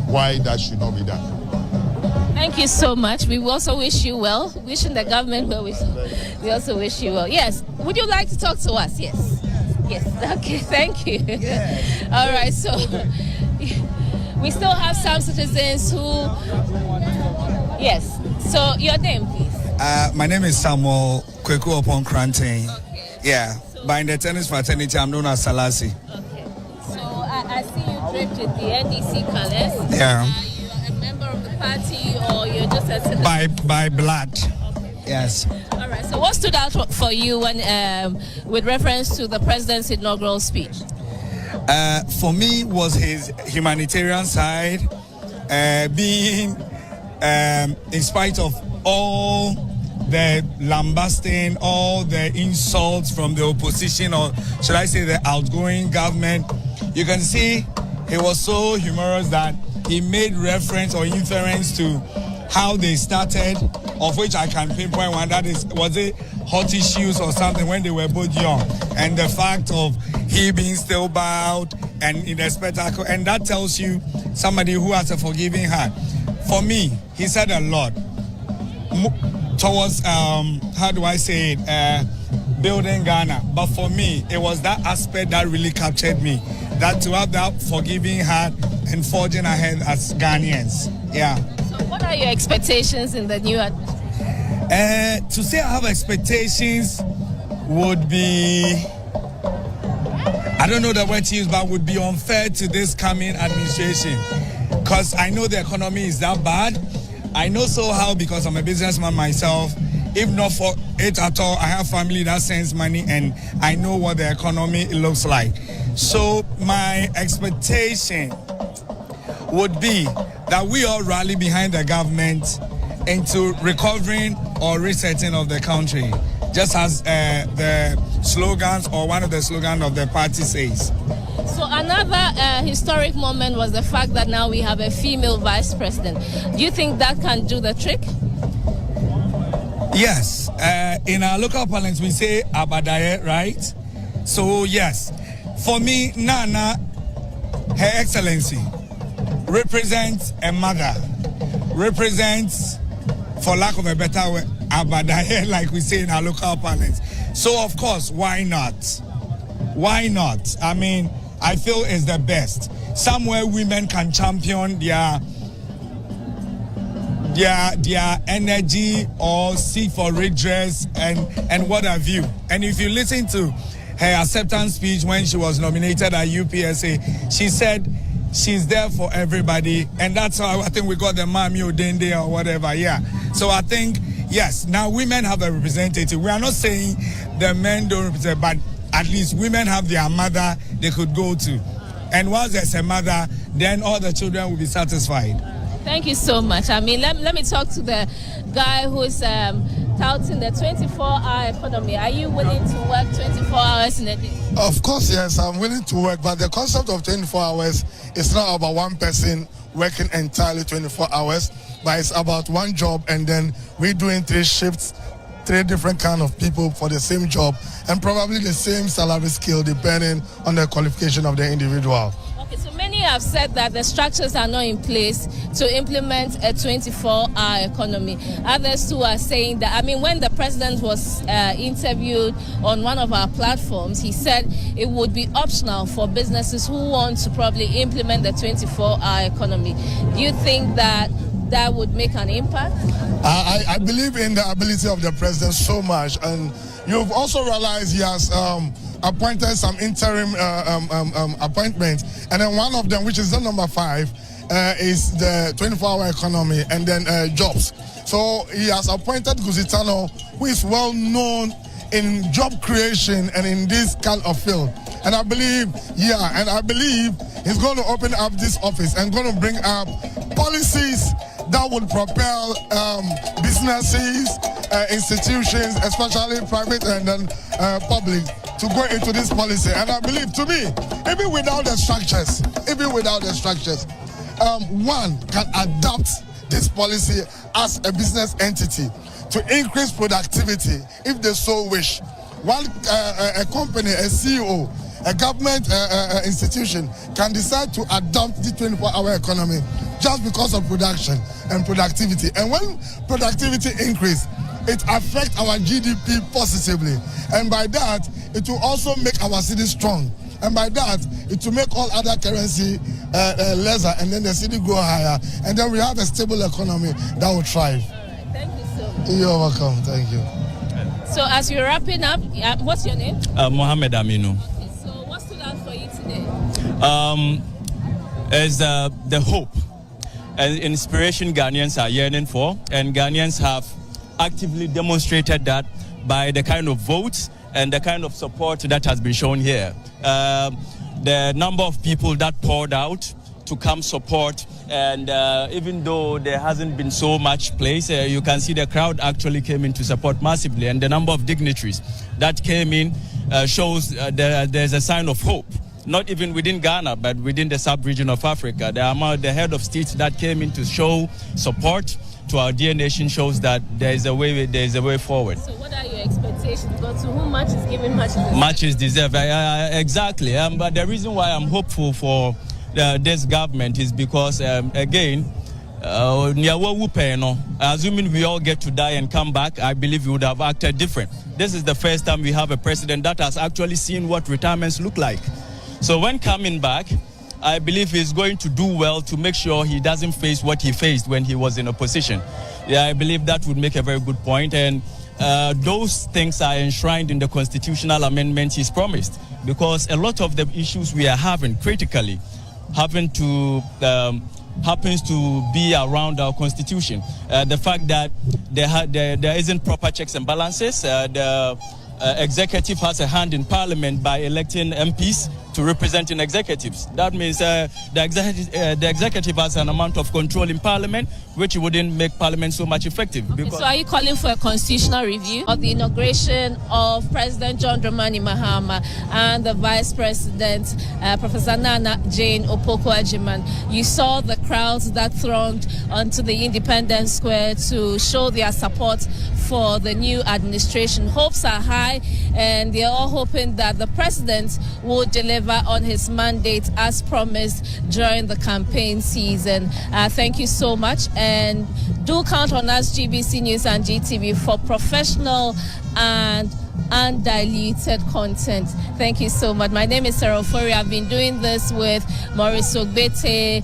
why that should not be done. Thank you so much. We also wish you well. Wishing the government well. We also wish you well. Yes. Would you like to talk to us? Yes. Yes. Okay. Thank you. Yes. All right. So we still have some citizens who. Yes. So your name, please. My name is Samuel Kweku Upon Kranteng. Yeah, but in the tennis fraternity, I'm known as Salasi. Okay. So I see you draped with the NDC colors. Yeah. Are you a member of the party or you're just a citizen? By blood. Okay. Yes. All right. So what stood out for you when, with reference to the president's inaugural speech? For me, was his humanitarian side, being, in spite of all the lambasting, all the insults from the opposition, or should I say the outgoing government, you can see he was so humorous that he made reference or inference to how they started, of which I can pinpoint one. That is, was it hot issues or something when they were both young, and the fact of he being still bowed and in a spectacle, and that tells you somebody who has a forgiving heart. For me, he said a lot towards how do I say it, building Ghana. But for me, it was that aspect that really captured me, that to have that forgiving heart and forging ahead as Ghanaians. Yeah. So what are your expectations in the new administration? To say I have expectations would be, I don't know the word to use, but would be unfair to this coming administration, because I know the economy is that bad. I know so how, because I'm a businessman myself. If not for it at all, I have family that sends money and I know what the economy looks like. So my expectation would be that we all rally behind the government into recovering or resetting of the country, just as the slogans or one of the slogans of the party says. So another historic moment was the fact that now we have a female vice president. Do you think that can do the trick? Yes. In our local parlance, we say Abadaye, right? So yes. For me, Nana, Her Excellency, represents a mother, represents, for lack of a better word, Abadaye, like we say in our local parlance. So of course, why not? Why not? I mean, I feel it's the best. Somewhere women can champion their energy or seek for redress and what have you. And if you listen to her acceptance speech when she was nominated at UPSA, she said she's there for everybody, and that's how I think we got the Mami Odende or whatever. Yeah. So I think yes, now women have a representative. We are not saying the men don't represent, but at least women have their mother they could go to. And once there's a mother, then all the children will be satisfied. Thank you so much. I mean, let me talk to the guy who's touting the 24-hour economy. Are you willing to work 24 hours in a day? Of course, yes, I'm willing to work, but the concept of 24 hours is not about one person working entirely 24 hours, but it's about one job, and then we're doing 3 shifts, 3 different kind of people for the same job, and probably the same salary scale depending on the qualification of the individual. Okay, so many have said that the structures are not in place to implement a 24-hour economy. Others too are saying that, I mean, when the president was interviewed on one of our platforms, he said it would be optional for businesses who want to probably implement the 24-hour economy. Do you think that that would make an impact? I believe in the ability of the president so much, and you've also realized he has appointed some interim appointments, and then one of them, which is the number 5, is the 24-hour economy and then jobs. So he has appointed Guzitano, who is well known in job creation and in this kind of field. And I believe, he's going to open up this office and going to bring up policies that would propel businesses, institutions, especially private and then public, to go into this policy. And I believe, to me, even without the structures, one can adopt this policy as a business entity to increase productivity if they so wish. One a company, a CEO, a government institution can decide to adopt the 24-hour economy just because of production and productivity. And when productivity increase, it affects our GDP positively. And by that, it will also make our city strong. And by that, it will make all other currency lesser, and then the city grow higher. And then we have a stable economy that will thrive. All right, thank you so much. You're welcome. Thank you. So as you're wrapping up, what's your name? Mohammed Aminu. So what stood out for you today? Is the hope and inspiration Ghanaians are yearning for, and Ghanaians have actively demonstrated that by the kind of votes and the kind of support that has been shown here. The number of people that poured out to come support, and even though there hasn't been so much place, you can see the crowd actually came in to support massively, and the number of dignitaries that came in shows there's a sign of hope. Not even within Ghana, but within the sub-region of Africa. The head of state that came in to show support to our dear nation shows that there is a way forward. So what are your expectations? Because to whom much is given, much is deserved. Much is deserved, exactly. But the reason why I'm hopeful for this government is because, again, assuming we all get to die and come back, I believe we would have acted different. This is the first time we have a president that has actually seen what retirements look like. So when coming back, I believe he's going to do well to make sure he doesn't face what he faced when he was in opposition. Yeah, I believe that would make a very good point, and those things are enshrined in the constitutional amendment he's promised, because a lot of the issues we are having critically happens to be around our constitution. The fact that there isn't proper checks and balances, the executive has a hand in parliament by electing MPs to represent in executives. That means the executive has an amount of control in parliament, which wouldn't make parliament so much effective. Okay, so are you calling for a constitutional review of the inauguration of President John Dramani Mahama and the Vice President, Professor Nana Jane Opoku-Agyeman? You saw the crowds that thronged onto the Independence Square to show their support for the new administration. Hopes are high, and they're all hoping that the president will deliver on his mandate as promised during the campaign season. Thank you so much, and do count on us, GBC News and GTV, for professional and undiluted content. Thank you so much. My name is Sarah Ofori. I've been doing this with Maurice Ogbete,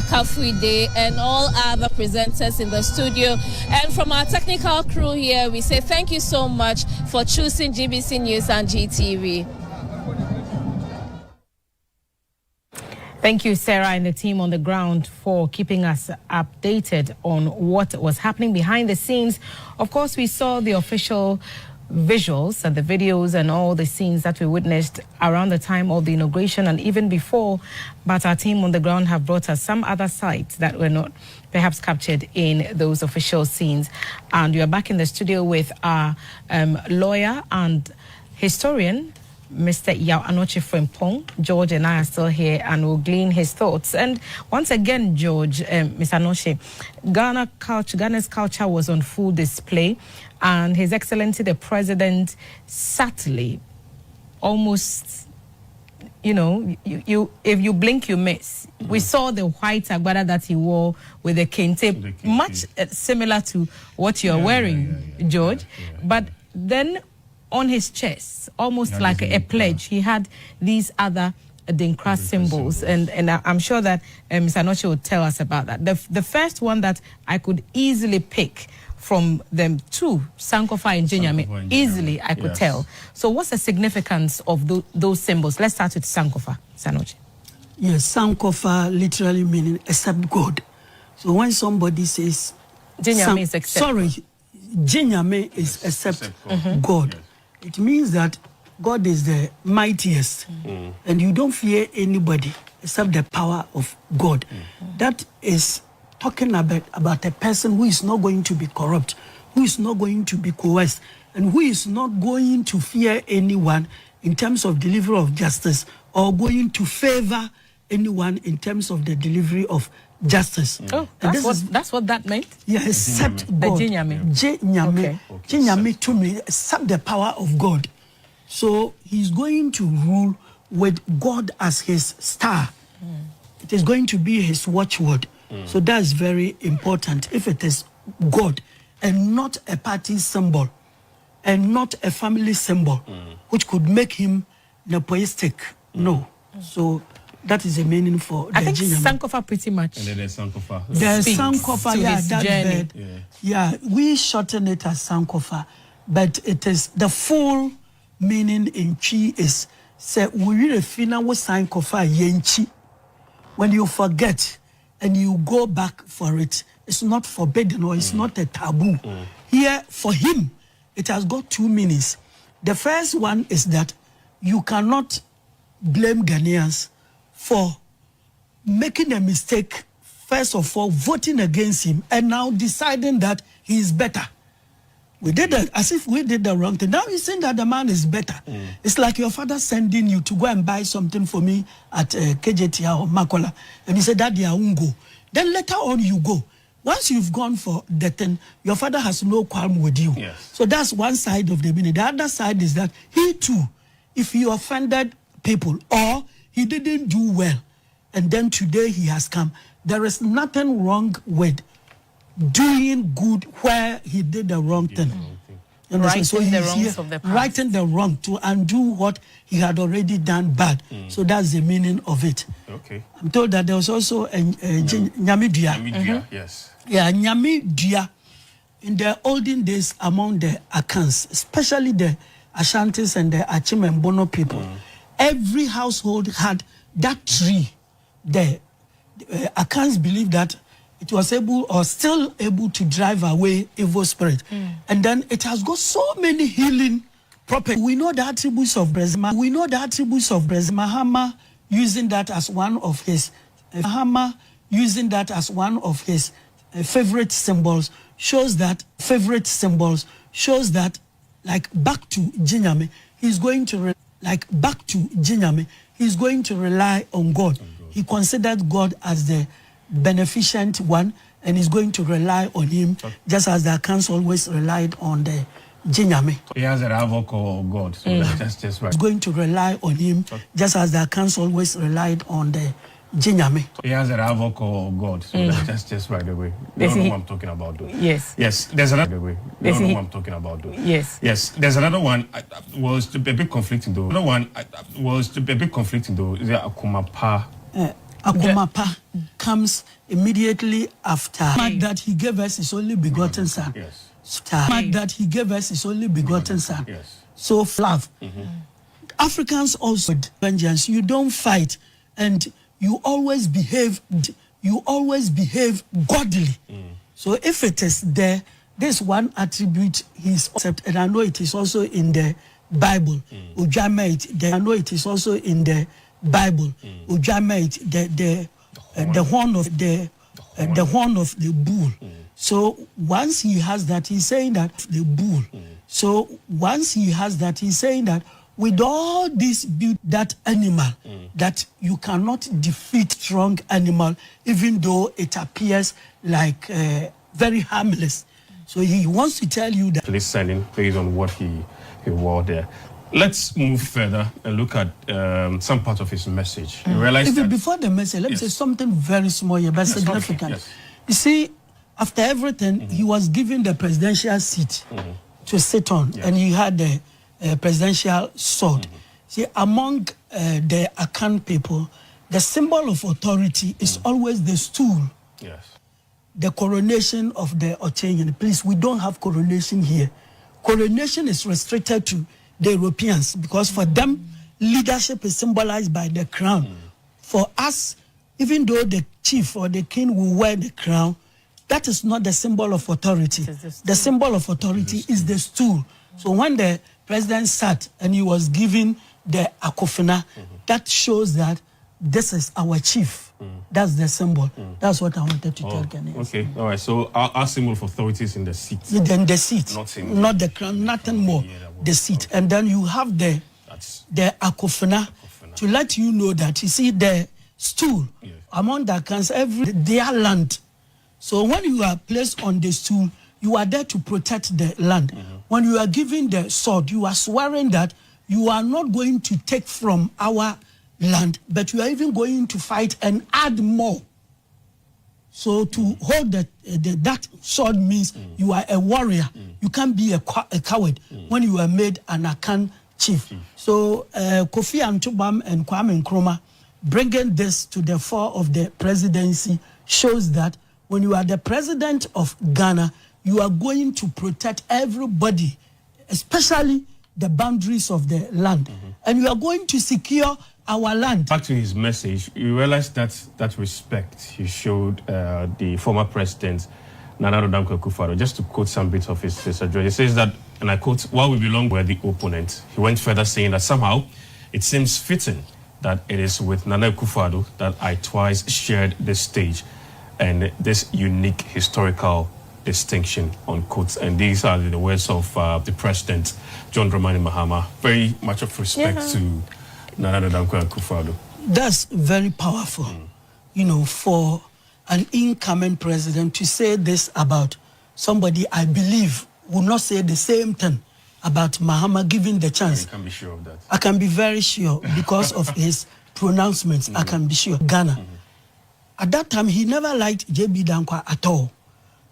Kafuide, and all other presenters in the studio. And from our technical crew here, we say thank you so much for choosing GBC News and GTV. Thank you, Sarah, and the team on the ground for keeping us updated on what was happening behind the scenes. Of course, we saw the official visuals and the videos and all the scenes that we witnessed around the time of the inauguration and even before, but our team on the ground have brought us some other sites that were not perhaps captured in those official scenes. And we are back in the studio with our lawyer and historian, Mr. Yao Anoche Frempong. George and I are still here and will glean his thoughts. And once again, George, Mr. Anoche, Ghana's culture was on full display, and His Excellency the President subtly, almost, if you blink, you miss. We saw the white agbada that he wore with the kente, much similar to what you're wearing, George. But then on his chest, almost like a pledge, he had these other Dinkra symbols, and I'm sure that Mr. Anoche will tell us about that. The first one that I could easily pick from them two, Sankofa and Jinyame, easily I could tell. So what's the significance of those symbols? Let's start with Sankofa, Sanoche. Yes, Sankofa literally meaning except God. So when somebody says Jinyame is except Jinyame is except God, it means that God is the mightiest, and you don't fear anybody except the power of God. That is talking about a person who is not going to be corrupt, who is not going to be coerced, and who is not going to fear anyone in terms of delivery of justice, or going to favor anyone in terms of the delivery of justice. Oh, that's what that meant? Yeah, except God. The Jinyame. Jinyame to me, except the power of God. So he's going to rule with God as his star. It is going to be his watchword. So that's very important. If it is God and not a party symbol and not a family symbol, which could make him nepoistic. No. So that is the meaning for the I think Jinyame. Sankofa pretty much. And then there's Sankofa. There's Sankofa, to his that's journey. bad. Yeah, we shorten it as Sankofa. but it is the full meaning in Chi is say we refina we sign kofa yenchi. When you forget and you go back for it, it's not forbidden or it's not a taboo. Here for him, it has got two meanings. The first one is that you cannot blame Ghanaians for making a mistake, first of all, voting against him, and now deciding that he is better. We did that as if we did the wrong thing. Now you're saying that the man is better. It's like your father sending you to go and buy something for me at KJT or Makola, and you say, Daddy, I won't go. Then later on you go. Once you've gone for the thing, your father has no qualm with you. Yes. So that's one side of the meaning. The other side is that he too, if he offended people or he didn't do well, and then today he has come, there is nothing wrong with doing good where he did the wrong thing. Righting so the he's wrongs here of the past. righting the wrong to undo what he had already done bad. So that's the meaning of it. Okay. I'm told that there was also a Nyamidua. Yes. Yeah, Nyamidua. In the olden days among the Akans, especially the Ashantis and the Achim and Bono people, every household had that tree there. Akans believed that it was able or still able to drive away evil spirit. And then it has got so many healing properties. We know the attributes of Brezma. We know the attributes of Brezma. Mahama using that as one of his favorite symbols shows that like back to Jinyame, he's going to rely on God. He considered God as the beneficent one, and he's going to rely on him, just as the Akans always relied on the Jinyame. He has an advocate of God, so that's just right. He's going to rely on him, just as the Akans always relied on the Jinyame. He has an advocate of God, so that's just right away. You don't know what I'm talking about, though. Yes. Yes, there's another way. You don't know what I'm talking about, though. Yes. Yes, there's another one. Was a bit conflicting, though. Another one was a bit conflicting, though. Is there Akumapa? Akumapa comes immediately after that he gave us his only begotten son. Yes. That he gave us his only begotten son. Yes. So love. Africans also vengeance. You don't fight, and you always behave godly. So if it is there, this one attribute he's accepted, and I know it is also in the Bible. I know it is also in the Bible. The horn of the bull. So once he has that, he's saying that the bull. So once he has that, he's saying that with all this beauty, that animal, that you cannot defeat strong animal, even though it appears like very harmless. So he wants to tell you that. Listening based on what he wore there. Let's move further and look at some part of his message. You realize that before the message, let me say something very small here, but significant. Yes. You see, after everything, he was given the presidential seat to sit on, and he had the presidential sword. See, among the Akan people, the symbol of authority is always the stool. Yes. The coronation of the Ochenyan. Please, we don't have coronation here. Coronation is restricted to the Europeans, because for them, leadership is symbolized by the crown. For us, even though the chief or the king will wear the crown, that is not the symbol of authority. The symbol of authority is the stool. So when the president sat and he was given the akofena, that shows that this is our chief. That's the symbol. That's what I wanted to tell Ghanaians. Okay, all right. So our symbol of authority is in the seat. Then the seat, not the crown, nothing more. The seat, and then you have the akofena to let you know that you see the stool among the Akans, their land. So when you are placed on the stool, you are there to protect the land. When you are given the sword, you are swearing that you are not going to take from our land, but you are even going to fight and add more. So to hold that sword means you are a warrior. You can't be a coward when you are made an Akan chief. So Kofi Antubam and Kwame Nkrumah bringing this to the fore of the presidency shows that when you are the president of Ghana, you are going to protect everybody especially the boundaries of the land. And we are going to secure our land. Back to his message, you realize that respect he showed the former president, Nana Addo Dankwa Akufo-Addo. Just to quote some bits of his address, he says that, and I quote, "While we belong were the opponent," he went further saying that somehow it seems fitting that it is with Nana Akufo-Addo that I twice shared this stage and this unique historical distinction, unquote. And these are the words of the president, John Dramani Mahama. Very much of respect to Nana Addo Dankwa Akufo-Addo. That's very powerful, you know, for an incoming president to say this about somebody I believe will not say the same thing about Mahama given the chance. You can be sure of that. I can be very sure because of his pronouncements. I can be sure. Ghana. At that time, he never liked J.B. Dankwa at all.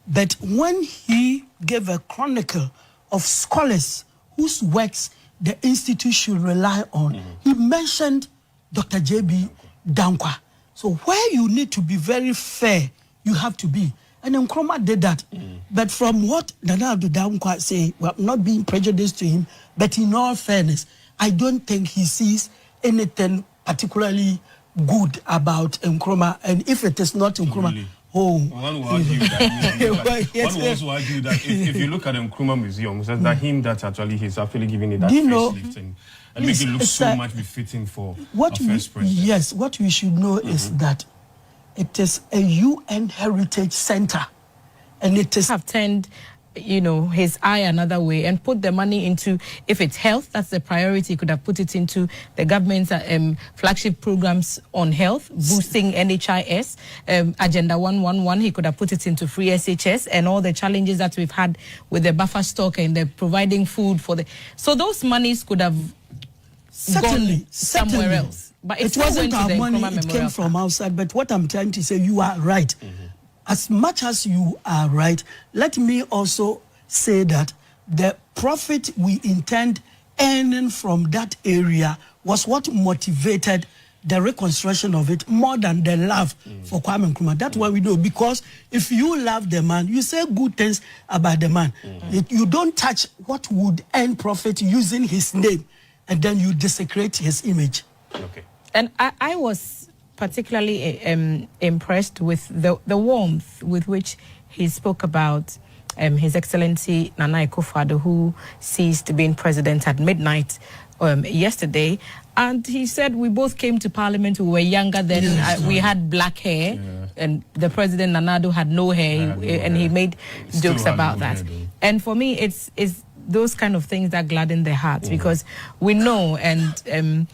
But when he gave a chronicle of scholars whose works the institute should rely on, he mentioned Dr. J.B. Dankwa. So where you need to be very fair, you have to be. And Nkrumah did that. But from what Nana Addo Dankwa say, well, not being prejudiced to him, but in all fairness, I don't think he sees anything particularly good about Nkrumah. And if it is not Nkrumah, really? One will argue that if you look at the Nkrumah Museum, it's that him that actually he's actually giving it that facelift and make it look so much befitting for a first president. Yes, what we should know is that it is a UN heritage center, and it is have turned, you know, his eye another way and put the money into, if it's health, that's the priority. He could have put it into the government's flagship programs on health, boosting NHIS, Agenda 111. He could have put it into free SHS and all the challenges that we've had with the buffer stock and the providing food for the. So those monies could have gone somewhere else. But it wasn't our money, it came from outside. But what I'm trying to say, you are right. As much as you are right, let me also say that the profit we intend earning from that area was what motivated the reconstruction of it more than the love for Kwame Nkrumah. That's why we do. Because if you love the man, you say good things about the man. You don't touch what would earn profit using his name, and then you desecrate his image. Okay. And I was particularly impressed with the warmth with which he spoke about His Excellency Nana Akufo-Addo, who ceased being president at midnight yesterday. And he said we both came to Parliament, we were younger then, we had black hair, and the president Nana Addo had no hair, and he made jokes about that. And for me, it's those kind of things that gladden the heart, because we know, and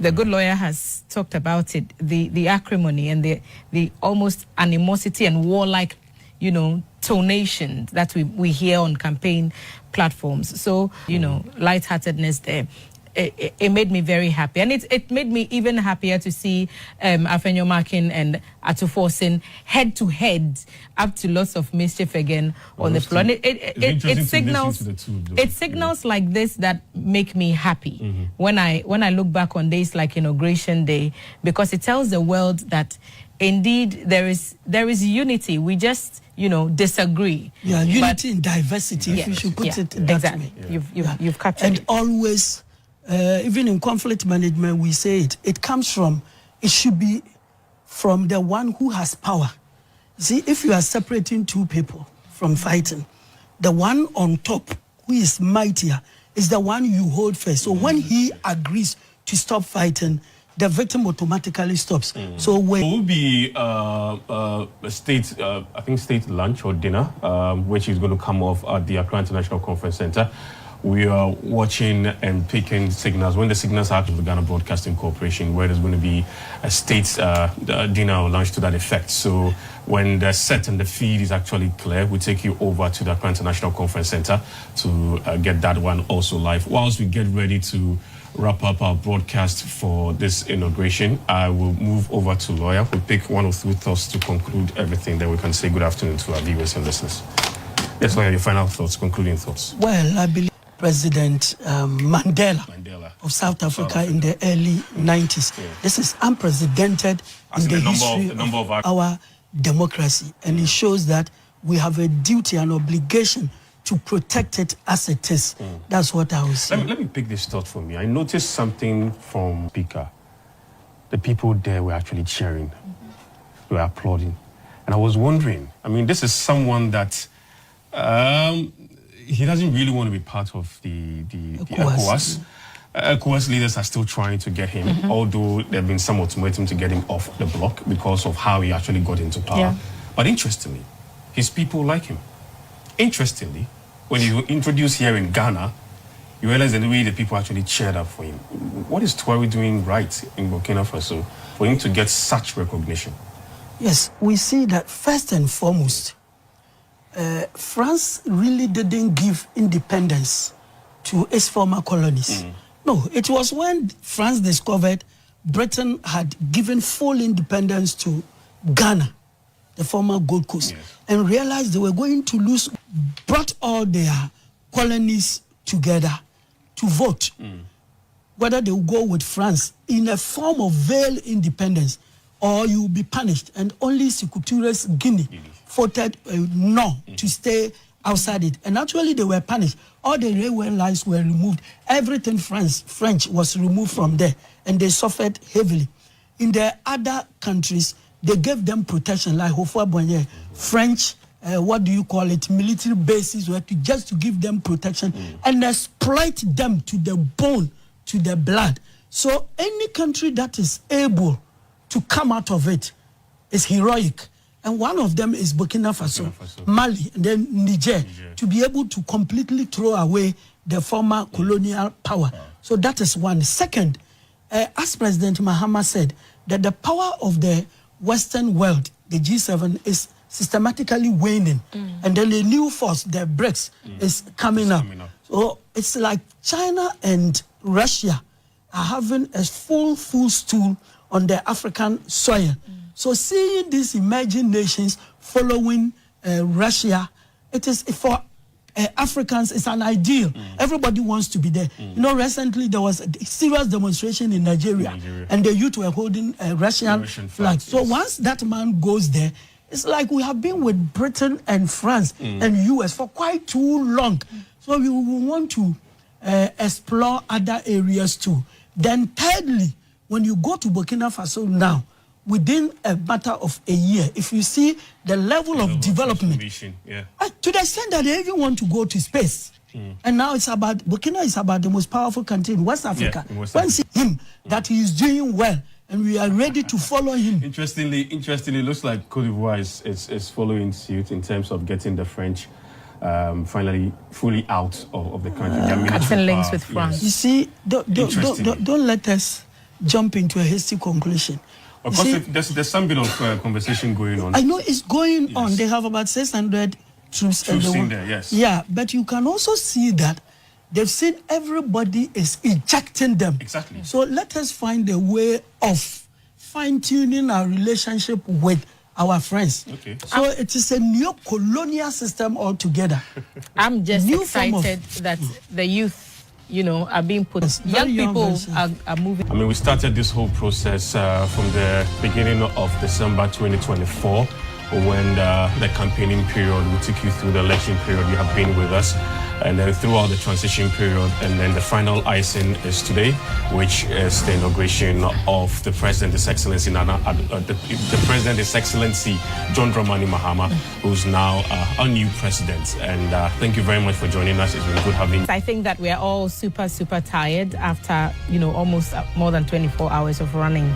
the good lawyer has talked about it, the acrimony and the almost animosity and warlike, you know, tonation that we hear on campaign platforms. So, you know, lightheartedness there. It made me very happy. And it made me even happier to see Afenyo Makin and Atuforsin head to head, up to lots of mischief again on the floor. And it signals like this that make me happy when I look back on days like Inauguration Day, because it tells the world that indeed there is unity. We just, you know, disagree. Yeah, unity in diversity, if you should put it that way. You've captured and it. Always, even in conflict management, we say it comes from, it should be from the one who has power. See, if you are separating two people from fighting, the one on top, who is mightier, is the one you hold first. So when he agrees to stop fighting, the victim automatically stops. So when it will be a state, I think state lunch or dinner, which is going to come off at the Accra International Conference Center. We are watching and picking signals. When the signals are from the Ghana Broadcasting Corporation, where there's going to be a state dinner or lunch to that effect. So when the set and the feed is actually clear, we take you over to the Accra International Conference Center to get that one also live. Whilst we get ready to wrap up our broadcast for this inauguration, I will move over to Lawyer. We'll pick one or two thoughts to conclude everything. Then we can say good afternoon to our viewers and listeners. Yes, Lawyer, your final thoughts, concluding thoughts. Well, I believe President Mandela of South Africa in the early 90s. This is unprecedented in the history of our democracy. And it shows that we have a duty and obligation to protect it as it is. That's what I was saying. Let me pick this thought from you. I noticed something from Speaker. The people there were actually cheering. They were applauding. And I was wondering, I mean, this is someone that he doesn't really want to be part of the ECOWAS. ECOWAS leaders are still trying to get him, although there have been some ultimatum to get him off the block because of how he actually got into power. Yeah. But interestingly, his people like him. Interestingly, when you introduce here in Ghana, you realize that the way the people actually cheered up for him. What is Tuari doing right in Burkina Faso for him to get such recognition? Yes, we see that first and foremost, France really didn't give independence to its former colonies. No, it was when France discovered Britain had given full independence to Ghana, the former Gold Coast, and realized they were going to lose, brought all their colonies together to vote whether they will go with France in a form of veiled independence or you will be punished. And only Securitaris Guinea voted no to stay outside it. And actually they were punished. All the railway lines were removed. Everything French was removed from there. And they suffered heavily. In the other countries, they gave them protection, like Hofwa Bonye, French, military bases, just to give them protection and exploit them to the bone, to the blood. So any country that is able to come out of it is heroic. And one of them is Burkina Faso, Mali, and then Niger, to be able to completely throw away the former colonial power. So that is one. Second, as President Mahama said, that the power of the Western world, the G7, is systematically waning. And then the new force, the BRICS, is coming up. So it's like China and Russia are having a full stool on the African soil. So seeing these emerging nations following Russia, it is for Africans, it's an ideal. Everybody wants to be there. You know, recently there was a serious demonstration in Nigeria. And the youth were holding a Russian flag. So once that man goes there, it's like we have been with Britain and France and US for quite too long. So we want to explore other areas too. Then thirdly, when you go to Burkina Faso now, within a matter of a year, if you see the level of development, to the extent that they even want to go to space. And now it's about, Burkina is about the most powerful country in West Africa. When see him, that he is doing well, and we are ready to follow him. Interestingly, it looks like Côte d'Ivoire is following suit in terms of getting the French finally fully out of the country. Cutting links with France. You see, don't let us jump into a hasty conclusion. Of course, there's some bit of conversation going on. I know it's going on. They have about 600 troops in there, yes. Yeah, but you can also see that they've seen everybody is ejecting them. Exactly. So let us find a way of fine-tuning our relationship with our friends. Okay. So it is a new colonial system altogether. I'm just excited that the youth, are being put. Young people are moving. I mean, we started this whole process from the beginning of December 2024, when the campaigning period, we took you through the election period. You have been with us, and then throughout the transition period, and then the final icing is today, which is the inauguration of the President, His Excellency the President, His Excellency John Dramani Mahama, who's now our new president. And thank you very much for joining us. It's been good having you. I think that we are all super tired after almost more than 24 hours of running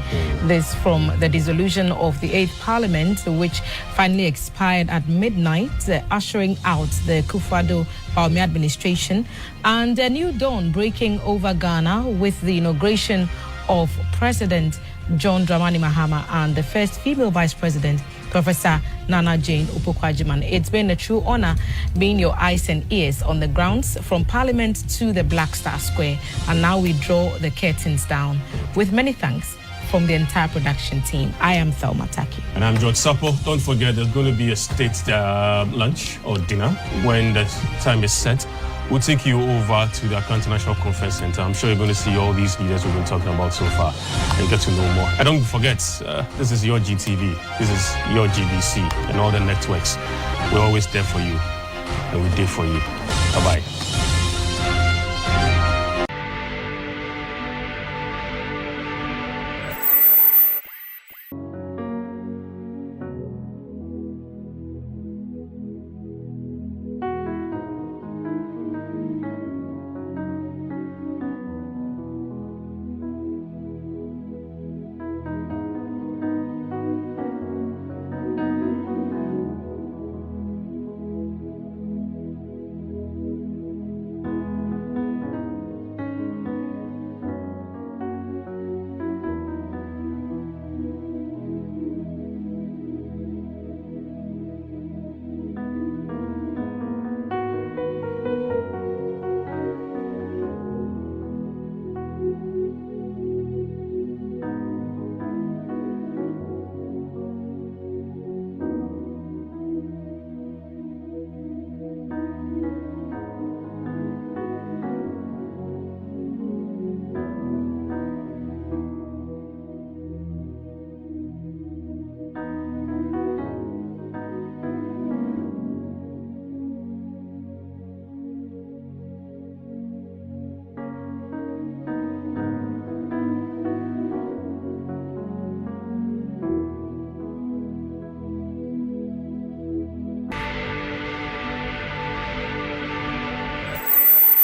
this from the dissolution of the 8th Parliament, which finally expired at midnight, ushering out the Kufuor administration, and a new dawn breaking over Ghana with the inauguration of President John Dramani Mahama and the first female Vice President, Professor Nana Jane Opoku-Agyeman. It's been a true honor being your eyes and ears on the grounds from Parliament to the Black Star Square. And now we draw the curtains down with many thanks from the entire production team. I am Thelma Taki. And I'm George Sapo. Don't forget, there's going to be a state lunch or dinner when the time is set. We'll take you over to the Accra International Conference Center. I'm sure you're going to see all these leaders we've been talking about so far and get to know more. And don't forget, this is your GTV, this is your GBC, and all the networks. We're always there for you. and we did for you. Bye-bye.